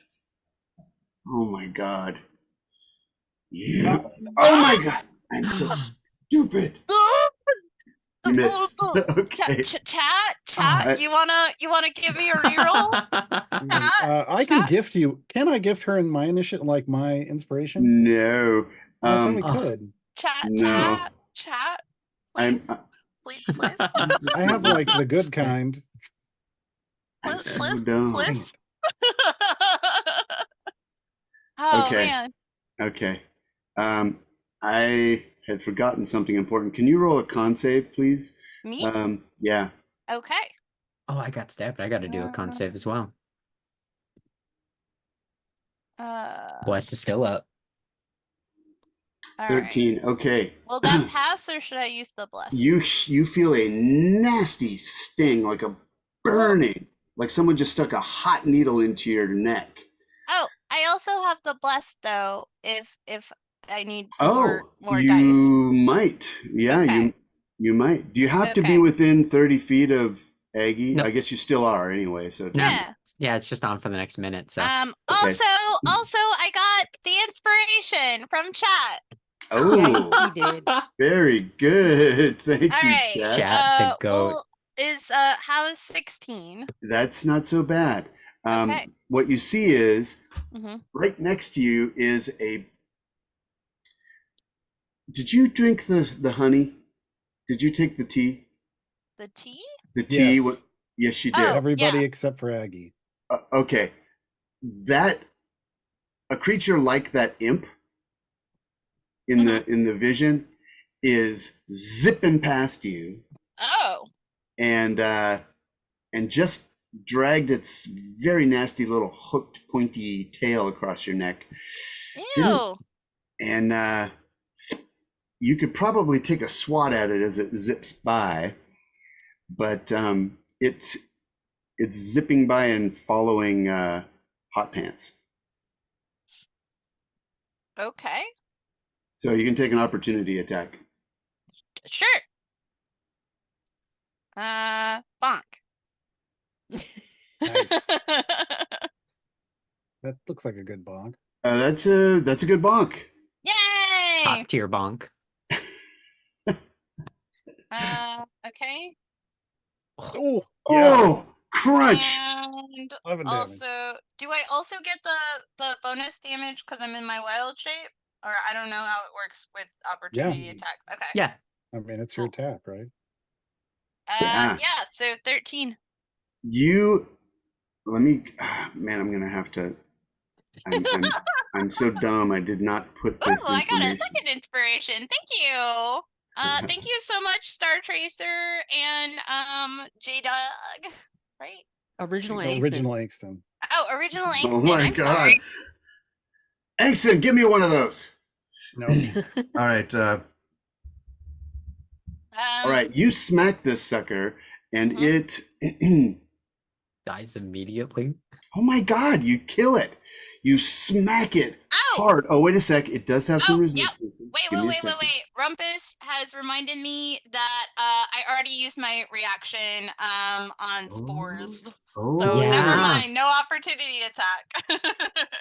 Oh my god. Yeah. Oh my god. I'm so stupid. You miss. Okay. Chat. You wanna give me a reroll? I can gift you. Can I gift her in my initiative, like my inspiration? No. I thought we Oh. could. No. Chat. I'm Please. I have like the good kind. I'm so dumb. Dang it. Oh Okay. man. Okay. I had forgotten something important. Can you roll a con save, please? Me? Yeah. Okay. Oh, I got stabbed. I got to do a con save as well. Bless is still up. All right. 13. Okay. Will that pass or should I use the bless? You feel a nasty sting, like a burning, like someone just stuck a hot needle into your neck. Oh, I also have the bless though. If I need Oh, more you dice. might. Yeah, Okay. you might. Do you have to be Okay. within 30 feet of Aggie? No. I guess you still are anyway. So it No, doesn't- Yeah. it's just on for the next minute. So Okay. Also, I got the inspiration from chat. Oh, Yeah, he did. very good. Thank All you, right. chat. Chat, the goat. Well, how is 16? That's not so bad. Okay. What you see is Mm-hmm. right next to you is a. Did you drink the honey? Did you take the tea? The tea? The tea? Yes. Yes, you did. Oh, Everybody yeah. except for Aggie. Okay. A creature like that imp in the vision is zipping past you Oh. and just dragged its very nasty little hooked pointy tail across your neck. Ew. And you could probably take a swat at it as it zips by, but it's zipping by and following Hot Pants. Okay. So you can take an opportunity attack. Sure. Bonk. Nice. That looks like a good bonk. That's a good bonk. Yay! Top tier bonk. Okay. Oh, Oh, crunch! And 11 damage. also, do I also get the bonus damage because I'm in my wild shape? Or I don't know how it works with opportunity attacks. Okay. Yeah. I mean, it's your attack, right? Yeah. Yeah, so 13. Man, I'm gonna have to. I'm so dumb. I did not put this Oh, I got a information. second inspiration. Thank you. Thank you so much, Star Tracer and J-Dog. Right? Original Angston. Original Angston. Oh, original Angston. Oh my I'm god. sorry. Angston, give me one of those. No. All right. All right. You smack this sucker, and it. Dies immediately. Oh my god! You kill it. You smack it Ow! hard. Oh wait a sec. It does have some Oh, resistance. Wait. Rumpus has reminded me that I already used my reaction on spores. Oh, So Yeah. never mind. No opportunity attack.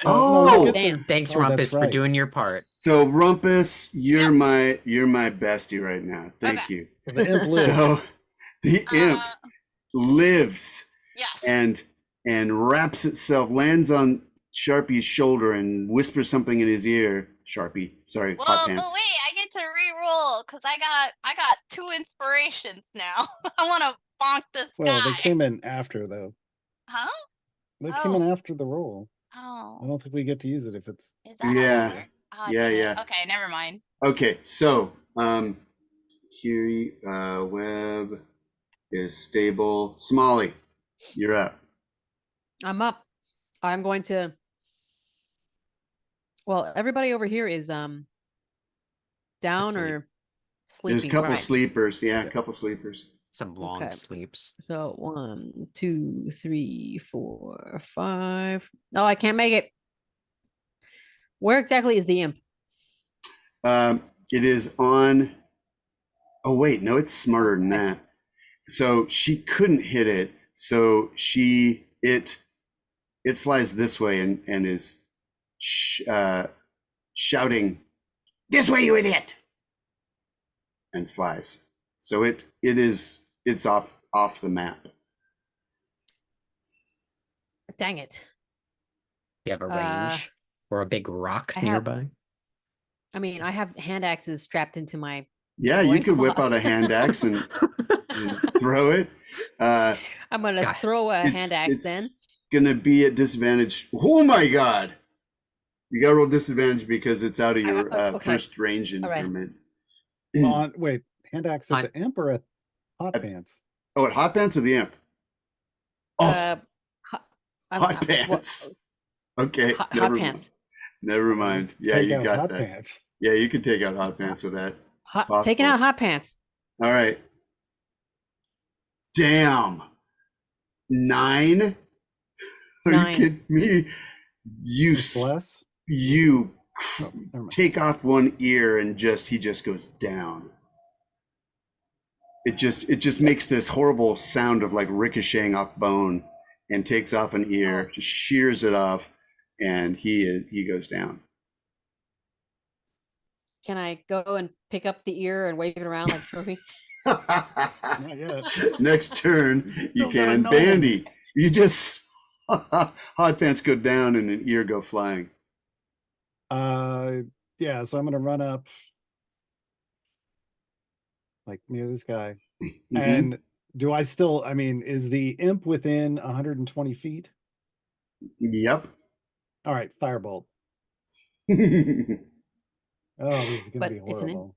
Oh, you get damn. the- Thanks, oh, that's Rumpus, for right. doing your part. So Rumpus, you're Yep. my bestie right now. Thank Okay. you. The imp lives. So the imp lives Yes. and wraps itself, lands on Sharpie's shoulder and whispers something in his ear. Sharpie, sorry, Well, Hot but Pants. wait, I get to re-roll because I got 2 inspirations now. I want to bonk this Well, guy. they came in after, though. Huh? They came in after the roll. I Oh, don't think we get to use it if it's. is that how Yeah. that works? Oh, Yeah, dang it. yeah. Okay, never mind. Okay, so Kiry, Webb is stable. Smolly, you're up. I'm up. I'm going to. Well, everybody over here is down Asleep. or sleeping. There's a couple right? sleepers. Yeah, a couple sleepers. Some long Okay. sleeps. So 1, 2, 3, 4, 5. Oh, I can't make it. Where exactly is the imp? It is on. Oh wait, no, it's smarter than that. So she couldn't hit it. So it flies this way and is shouting, "This way, you idiot!" and flies. So it's off the map. Dang it. You have a Uh, range or a big rock I have- nearby. I mean, I have hand axes strapped into my. Yeah, you could whip loincloth. out a hand axe and throw it. I'm gonna God, throw a hand axe then. It's gonna be at disadvantage. Oh my god! You gotta roll disadvantage because it's out of your okay. first range All right. increment. Wait, hand axe at the imp or at hot pants? Oh, at hot pants or the imp? Oh, hot Well, pants. Okay, hot never pants. Never mind. Let's Yeah, take you out got hot that. pants. Yeah, you can take out hot pants with that. Taking out hot pants. All right. Damn. 9? Are 9. you kidding me? You Bless. you Oh, never mind. take off one ear and he just goes down. It just makes this horrible sound of like ricocheting off bone and takes off an ear, just shears it off, and he goes down. Can I go and pick up the ear and wave it around like a trophy? Not yet. Next turn, you Still got a can gnome. bandy. You just hot pants go down and an ear go flying. Yeah, so I'm gonna run up like near this guy. Mhm. And do I still, I mean, is the imp within 120 feet? Yep. All right, firebolt. Oh, this is gonna But be it's an imp. horrible.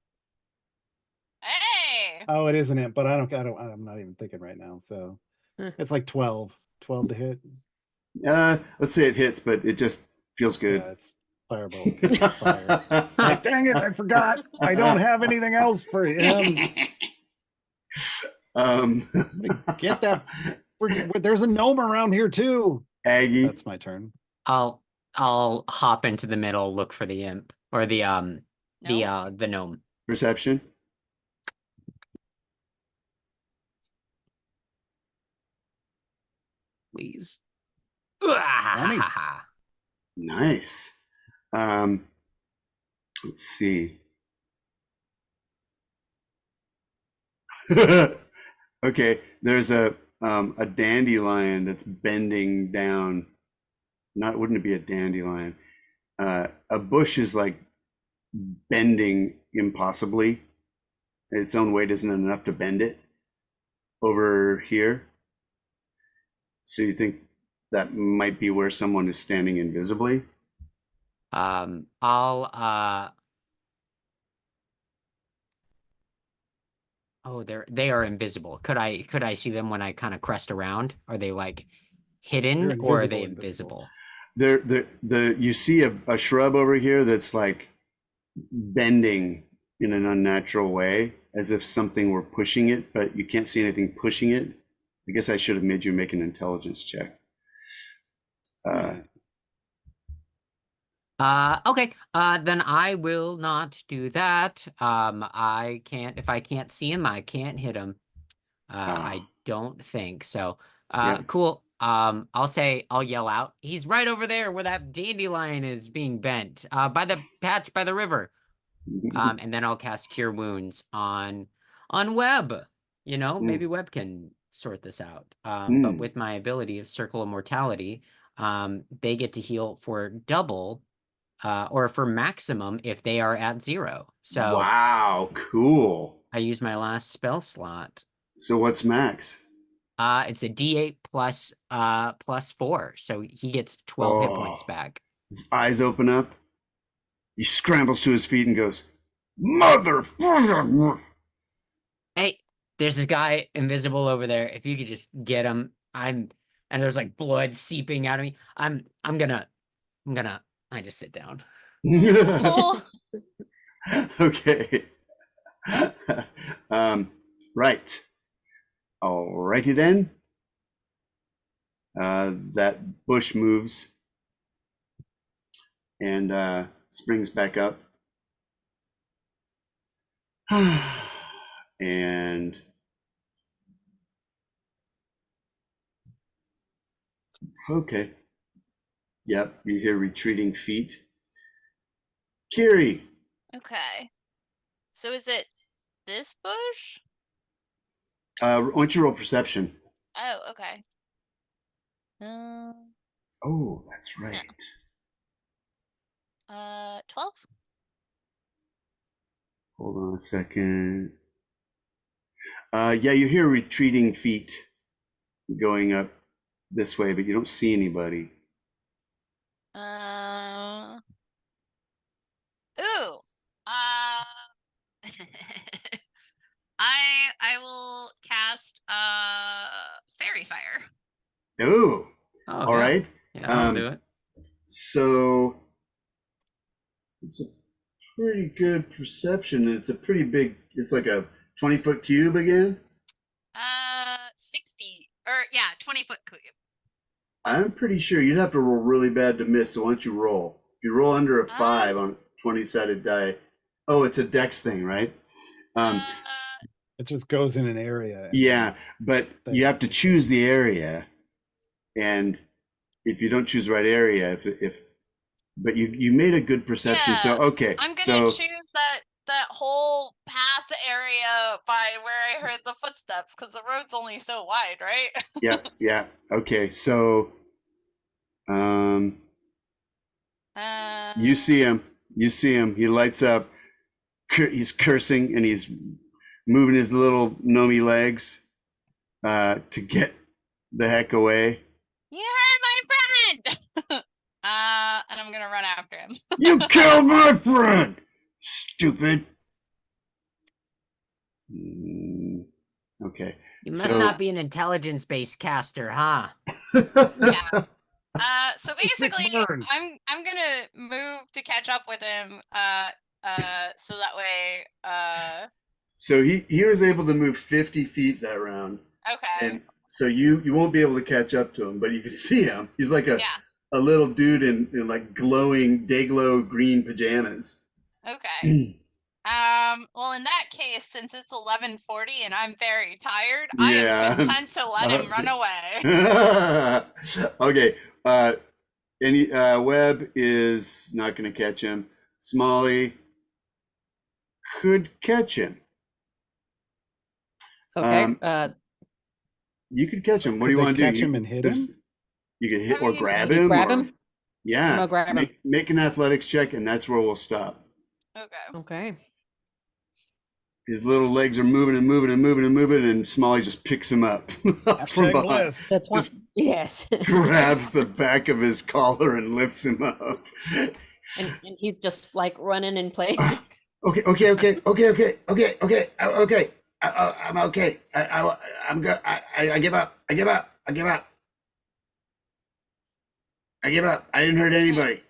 Hey! Oh, it is an imp, but I'm not even thinking right now. So it's like 12 to hit. Let's say it hits, but it just feels good. Yeah, it's firebolt. It's fire. Like, dang it, I forgot. I don't have anything else for him. Get that. There's a gnome around here too. Aggie. That's my turn. I'll hop into the middle, look for the imp or the gnome. Perception. Please. Nice. Let's see. Okay, there's a dandelion that's bending down. Wouldn't it be a dandelion? A bush is like bending impossibly. Its own weight isn't enough to bend it over here. So you think that might be where someone is standing invisibly? Oh, they are invisible. Could I see them when I kind of crest around? Are they like hidden or are they invisible? You see a shrub over here that's like bending in an unnatural way, as if something were pushing it, but you can't see anything pushing it. I guess I should have made you make an intelligence check. Okay. Then I will not do that. If I can't see him, I can't hit him. I don't think so. Yep. Cool. I'll yell out. He's right over there where that dandelion is being bent. By the patch by the river. And then I'll cast Cure Wounds on Webb. You know, maybe Webb can sort this out. But with my ability of Circle of Mortality, they get to heal for double, or for maximum if they are at 0. So wow, cool. I use my last spell slot. So what's max? It's a D8 plus 4, so he gets 12 hit points back. His eyes open up. He scrambles to his feet and goes, "Motherfucker!" Hey, there's this guy invisible over there. If you could just get him, and there's like blood seeping out of me. I just sit down. Okay. Right. Alrighty then. That bush moves and springs back up. And okay. Yep, you hear retreating feet. Kiry. Okay. So is it this bush? Why don't you roll perception? Oh, okay. Oh, that's right. 12. Hold on a second. Yeah, you hear retreating feet going up this way, but you don't see anybody. Ooh. I will cast fairy fire. Oh, Oh, all right. Yeah, I'll do it. So it's a pretty good perception. It's a pretty big, it's like a 20-foot cube again. 60 or yeah, 20-foot cube. I'm pretty sure you'd have to roll really bad to miss. So why don't you roll? If you roll under a 5 on 20-sided die, oh, it's a dex thing, right? It just goes in an area. Yeah, but you have to choose the area, and if you don't choose the right area, but you made a good perception, so okay. I'm gonna choose that whole path area by where I heard the footsteps, because the road's only so wide, right? Yeah. Okay, so you see him. He lights up. He's cursing and he's moving his little gnomey legs to get the heck away. You heard my friend. And I'm gonna run after him. You killed my friend, stupid. Okay. You must not be an intelligence-based caster, huh? Yeah. So basically, I'm gonna move to catch up with him. So that way. So he was able to move 50 feet that round. Okay. And so you won't be able to catch up to him, but you can see him. He's like a little dude in like glowing day-glow green pajamas. Okay. Well, in that case, since it's 11:40 and I'm very tired, I am content to let him run away. Okay. Webb is not going to catch him. Smolly could catch him. Okay. You could catch him. What do you want to do? Catch him and hit him? You can hit or grab him. Grab him? Yeah. No, grab him. Make an athletics check, and that's where we'll stop. Okay. His little legs are moving and moving and moving and moving, and Smolly just picks him up from behind. That's one. Yes. Grabs the back of his collar and lifts him up. And he's just like running in place. Okay. I'm okay. I'm good. I give up. I give up. I didn't hurt anybody.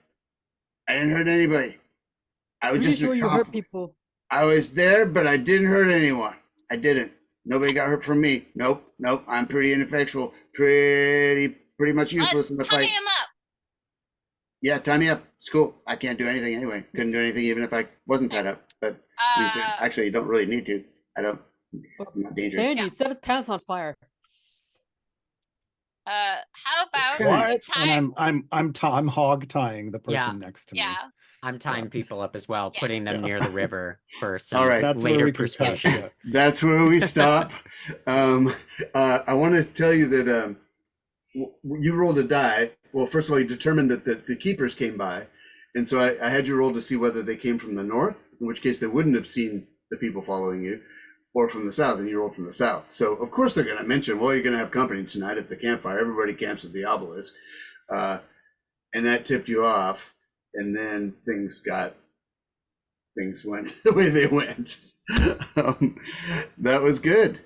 I was just sure you hurt people. I was there, but I didn't hurt anyone. I didn't. Nobody got hurt from me. Nope. I'm pretty ineffectual. Pretty much useless in the fight. Tie him up. Yeah, tie me up. It's cool. I can't do anything anyway. Couldn't do anything even if I wasn't tied up. But actually, you don't really need to. I'm not dangerous. Andy, set his pants on fire. How about What? And I'm hog tying the person next to me. Yeah. I'm tying people up as well, putting them near the river for some All right. That's later where we persuasion. That's where we stop. I want to tell you that you rolled a die. Well, first of all, you determined that the keepers came by. And so I had you roll to see whether they came from the north, in which case they wouldn't have seen the people following you, or from the south, and you rolled from the south. So, of course, they're going to mention, well, you're going to have company tonight at the campfire. Everybody camps at the obelisk. And that tipped you off. And then things went the way they went. That was good.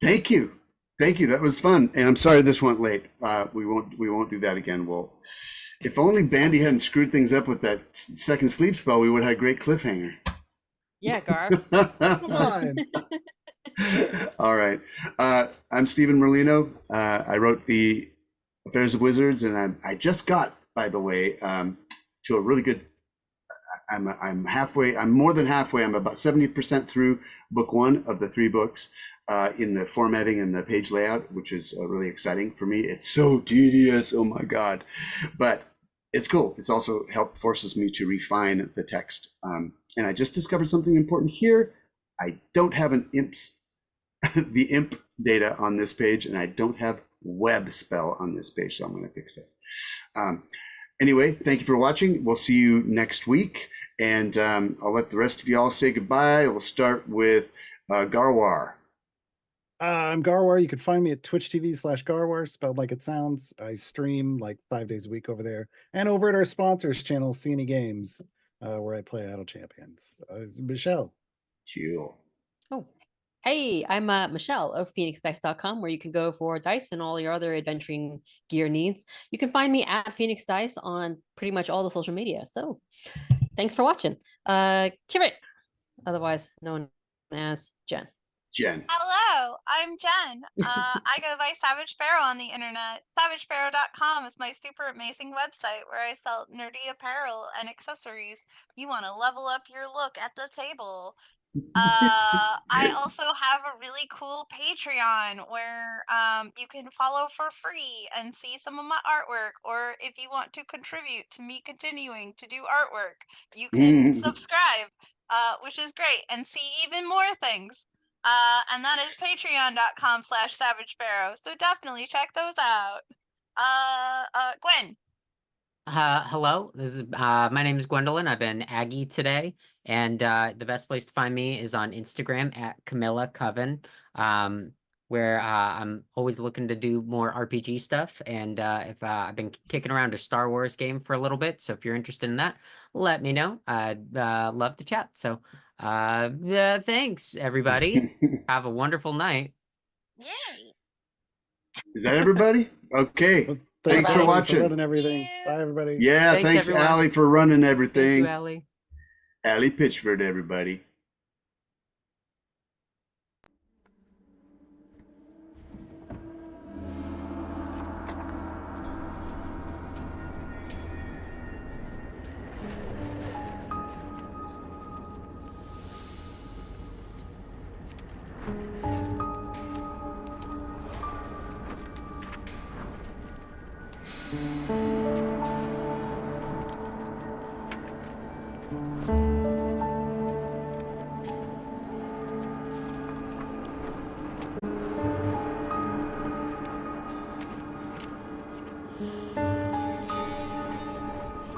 Thank you. That was fun. And I'm sorry this went late. We won't do that again. Well, if only Bande hadn't screwed things up with that second sleep spell, we would have had a great cliffhanger. Yeah, Gar. Come on. All right. I'm Stephen Merlino. I wrote the Affairs of Wizards, and I just got, by the way, to a really good. I'm halfway. I'm more than halfway. I'm about 70% through book 1 of the 3 books in the formatting and the page layout, which is really exciting for me. It's so tedious. Oh my God, but it's cool. It's also forces me to refine the text And I just discovered something important here. I don't have an the imp data on this page, and I don't have web spell on this page, so I'm going to fix that. Anyway, thank you for watching. We'll see you next week, and I'll let the rest of you all say goodbye. We'll start with Garwar. I'm Garwar. You can find me at Twitch TV/Garwar, spelled like it sounds. I stream like 5 days a week over there, and over at our sponsors channel, CNE Games, where I play Idle Champions. Michelle. Cool. Oh, hey, I'm Michelle of PhoenixDice.com, where you can go for dice and all your other adventuring gear needs. You can find me at Phoenix Dice on pretty much all the social media. So thanks for watching. Kiry, otherwise known as Jen. Jen. Hello, I'm Jen. I go by Savage Sparrow on the internet. SavageSparrow.com is my super amazing website where I sell nerdy apparel and accessories. You want to level up your look at the table. I also have a really cool Patreon where you can follow for free and see some of my artwork, or if you want to contribute to me continuing to do artwork, you can subscribe, which is great, and see even more things. And that is patreon.com/savagesparrow. So definitely check those out. Gwen. Hello, this is my name is Gwendolyn. I've been Aggie today, and the best place to find me is on Instagram at Camilla Coven, where I'm always looking to do more RPG stuff. And if I've been kicking around a Star Wars game for a little bit, so if you're interested in that, let me know. I'd love to chat. So thanks, everybody. Have a wonderful night. Yay. Is that everybody? Okay. Well, Thanks for Allie, watching. running everything. Thank you. Bye, everybody. Yeah, thanks everyone. Allie, for running Thank everything. you, Allie. Allie Pitchford, everybody.